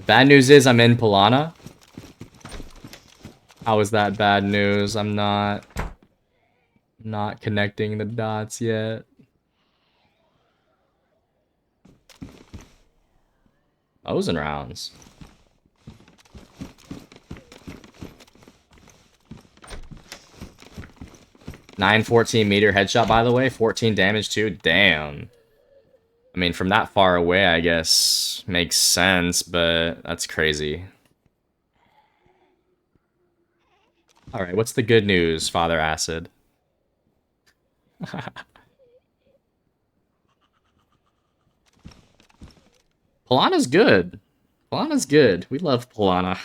Bad news is I'm in Pilana. How is that bad news? I'm not connecting the dots yet. O's and rounds. .914 headshot, by the way. 14 damage, too. Damn. I mean, from that far away, I guess, makes sense, but that's crazy. Alright, what's the good news, Father Acid? Pilana's good. Pilana's good. We love Pilana.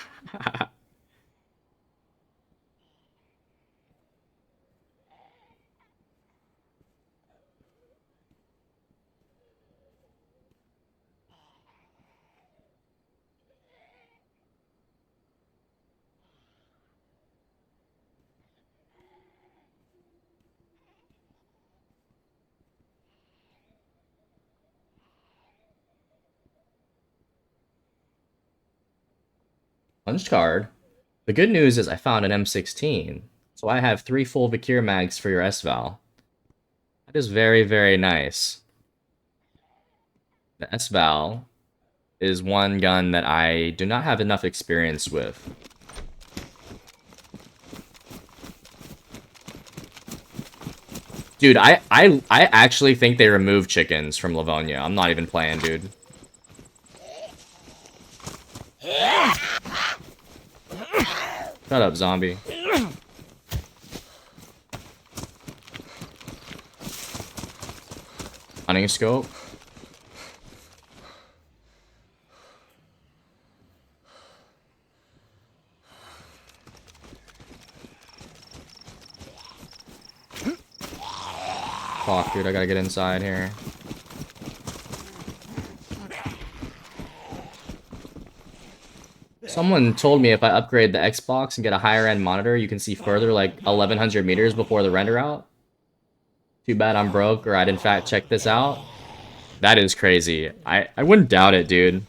Punch card. The good news is I found an M16, so I have 3 full Vakir mags for your S-Val. That is very, very nice. The S-Val is one gun that I do not have enough experience with. Dude, I actually think they removed chickens from Livonia. I'm not even playing, dude. Shut up, zombie. Hunting scope. Fuck, dude, I gotta get inside here. Someone told me if I upgrade the Xbox and get a higher end monitor, you can see further like 1100 meters before the render out. Too bad I'm broke, or I'd in fact check this out. That is crazy. I wouldn't doubt it, dude.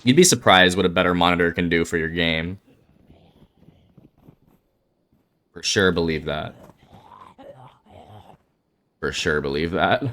You'd be surprised what a better monitor can do for your game. For sure believe that. For sure believe that.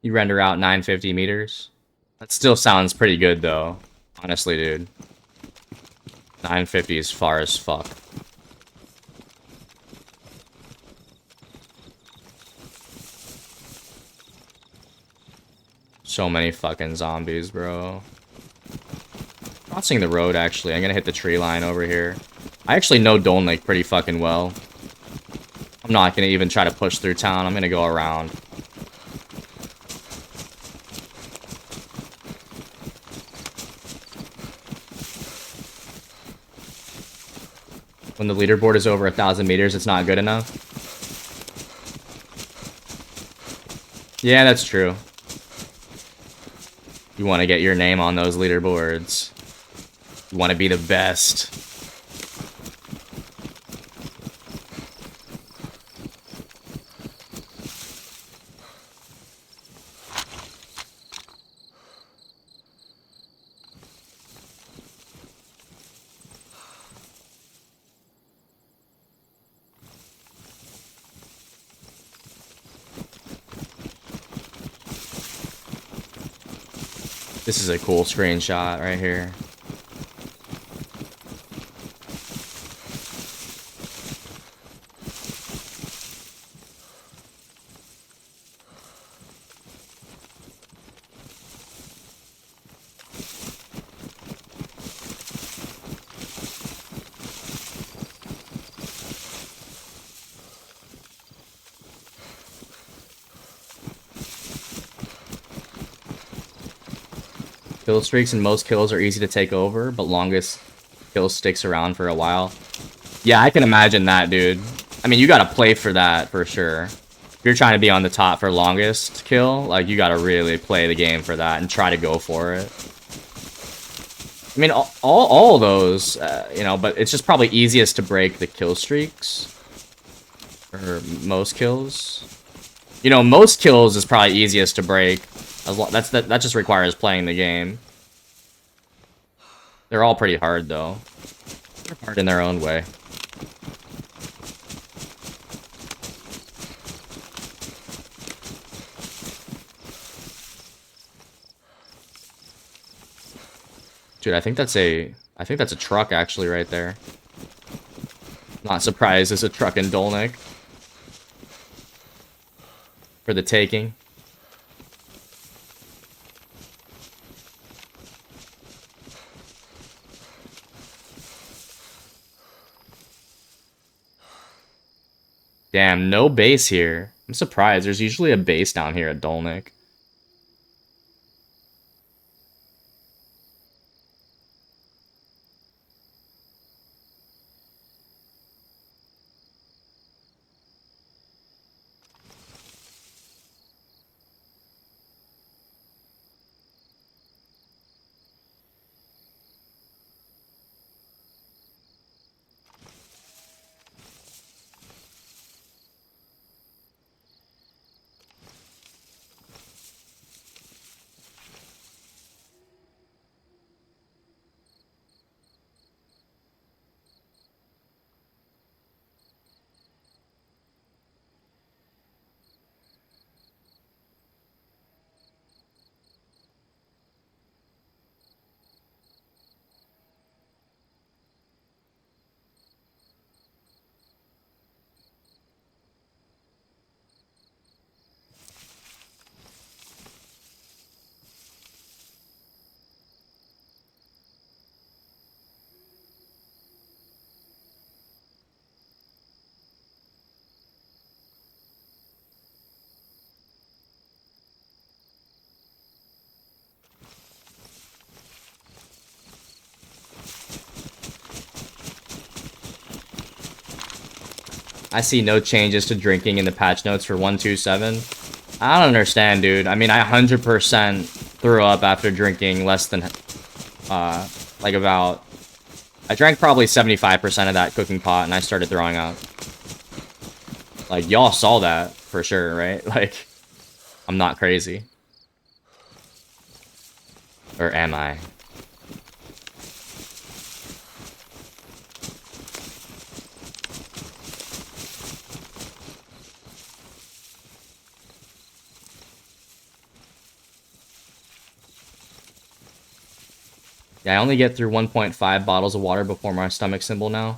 You render out 950 meters. That still sounds pretty good, though. Honestly, dude. 950 is far as fuck. So many fucking zombies, bro. Crossing the road, actually. I'm gonna hit the tree line over here. I actually know Dolnik pretty fucking well. I'm not gonna even try to push through town. I'm gonna go around. When the leaderboard is over 1,000 meters, it's not good enough. Yeah, that's true. You want to get your name on those leaderboards. You want to be the best. This is a cool screenshot right here. Kill streaks and most kills are easy to take over, but longest kill sticks around for a while. Yeah, I can imagine that, dude. I mean, you gotta play for that, for sure. If you're trying to be on the top for longest kill, like, you gotta really play the game for that and try to go for it. I mean, all those, you know, but it's just probably easiest to break the kill streaks. Or most kills. You know, most kills is probably easiest to break. That just requires playing the game. They're all pretty hard, though. They're hard in their own way. Dude, I think that's a truck actually right there. Not surprised there's a truck in Dolnik. For the taking. Damn, no base here. I'm surprised. There's usually a base down here at Dolnik. I see no changes to drinking in the patch notes for 127. I don't understand, dude. I mean, I 100% threw up after drinking less than, like about... I drank probably 75% of that cooking pot, and I started throwing up. Like, y'all saw that, for sure, right? Like, I'm not crazy. Or am I? Yeah, I only get through 1.5 bottles of water before my stomach symbol now.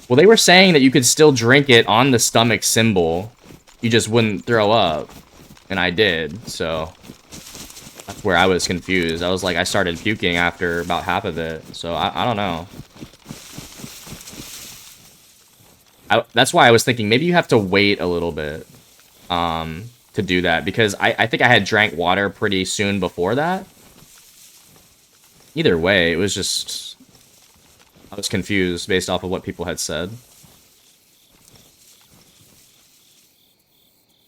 Well, they were saying that you could still drink it on the stomach symbol. You just wouldn't throw up. And I did, so... That's where I was confused. I was like, I started puking after about half of it. So, I don't know. That's why I was thinking, maybe you have to wait a little bit to do that. Because I think I had drank water pretty soon before that. Either way, it was just... I was confused based off of what people had said.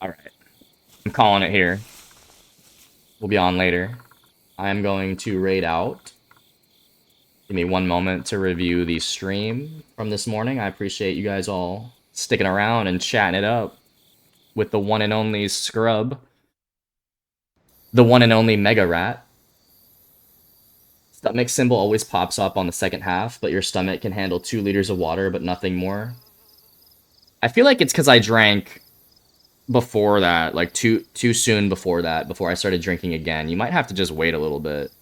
Alright. I'm calling it here. We'll be on later. I am going to raid out. Give me one moment to review the stream from this morning. I appreciate you guys all sticking around and chatting it up with the one and only Scrub. The one and only Mega Rat. Stomach symbol always pops up on the second half, but your stomach can handle 2 liters of water, but nothing more. I feel like it's because I drank before that, like too soon before that, before I started drinking again. You might have to just wait a little bit.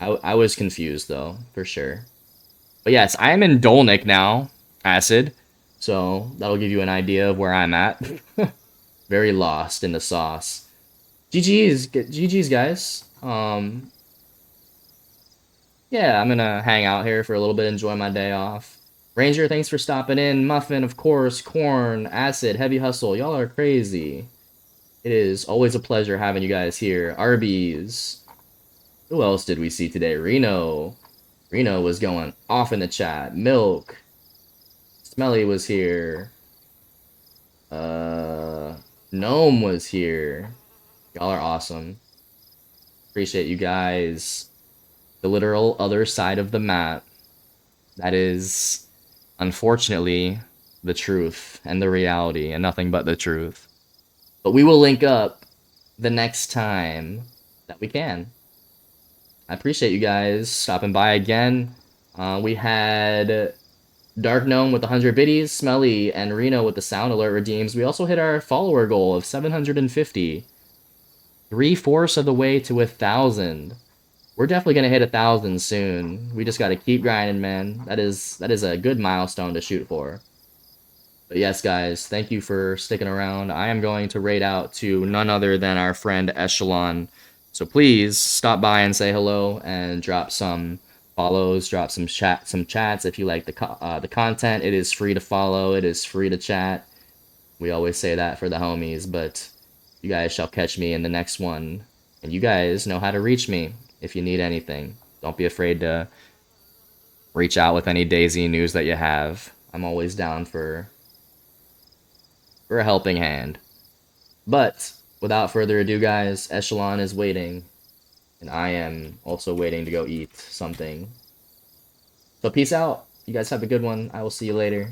I was confused though, for sure. But yes, I am in Dolnik now, Acid. So that'll give you an idea of where I'm at. Very lost in the sauce. GG's guys. Yeah, I'm gonna hang out here for a little bit, enjoy my day off. Ranger, thanks for stopping in. Muffin, of course. Corn, Acid, Heavy Hustle. Y'all are crazy. It is always a pleasure having you guys here. Arby's. Who else did we see today? Reno. Reno was going off in the chat. Milk. Smelly was here. Gnome was here. Y'all are awesome. Appreciate you guys. The literal other side of the map. That is, unfortunately, the truth and the reality, and nothing but the truth. But we will link up the next time that we can. I appreciate you guys stopping by again. We had Dark Gnome with 100 biddies, Smelly and Reno with the sound alert redeems. We also hit our follower goal of 750. 3/4 of the way to 1,000. We're definitely gonna hit 1,000 soon. We just gotta keep grinding, man. That is a good milestone to shoot for. But yes, guys, thank you for sticking around. I am going to raid out to none other than our friend Echelon. So please stop by and say hello and drop some follows, drop some chats if you like the content. It is free to follow. It is free to chat. We always say that for the homies, but you guys shall catch me in the next one. And you guys know how to reach me if you need anything. Don't be afraid to reach out with any DayZ news that you have. I'm always down for a helping hand. But without further ado, guys, Echelon is waiting, and I am also waiting to go eat something. So peace out. You guys have a good one. I will see you later.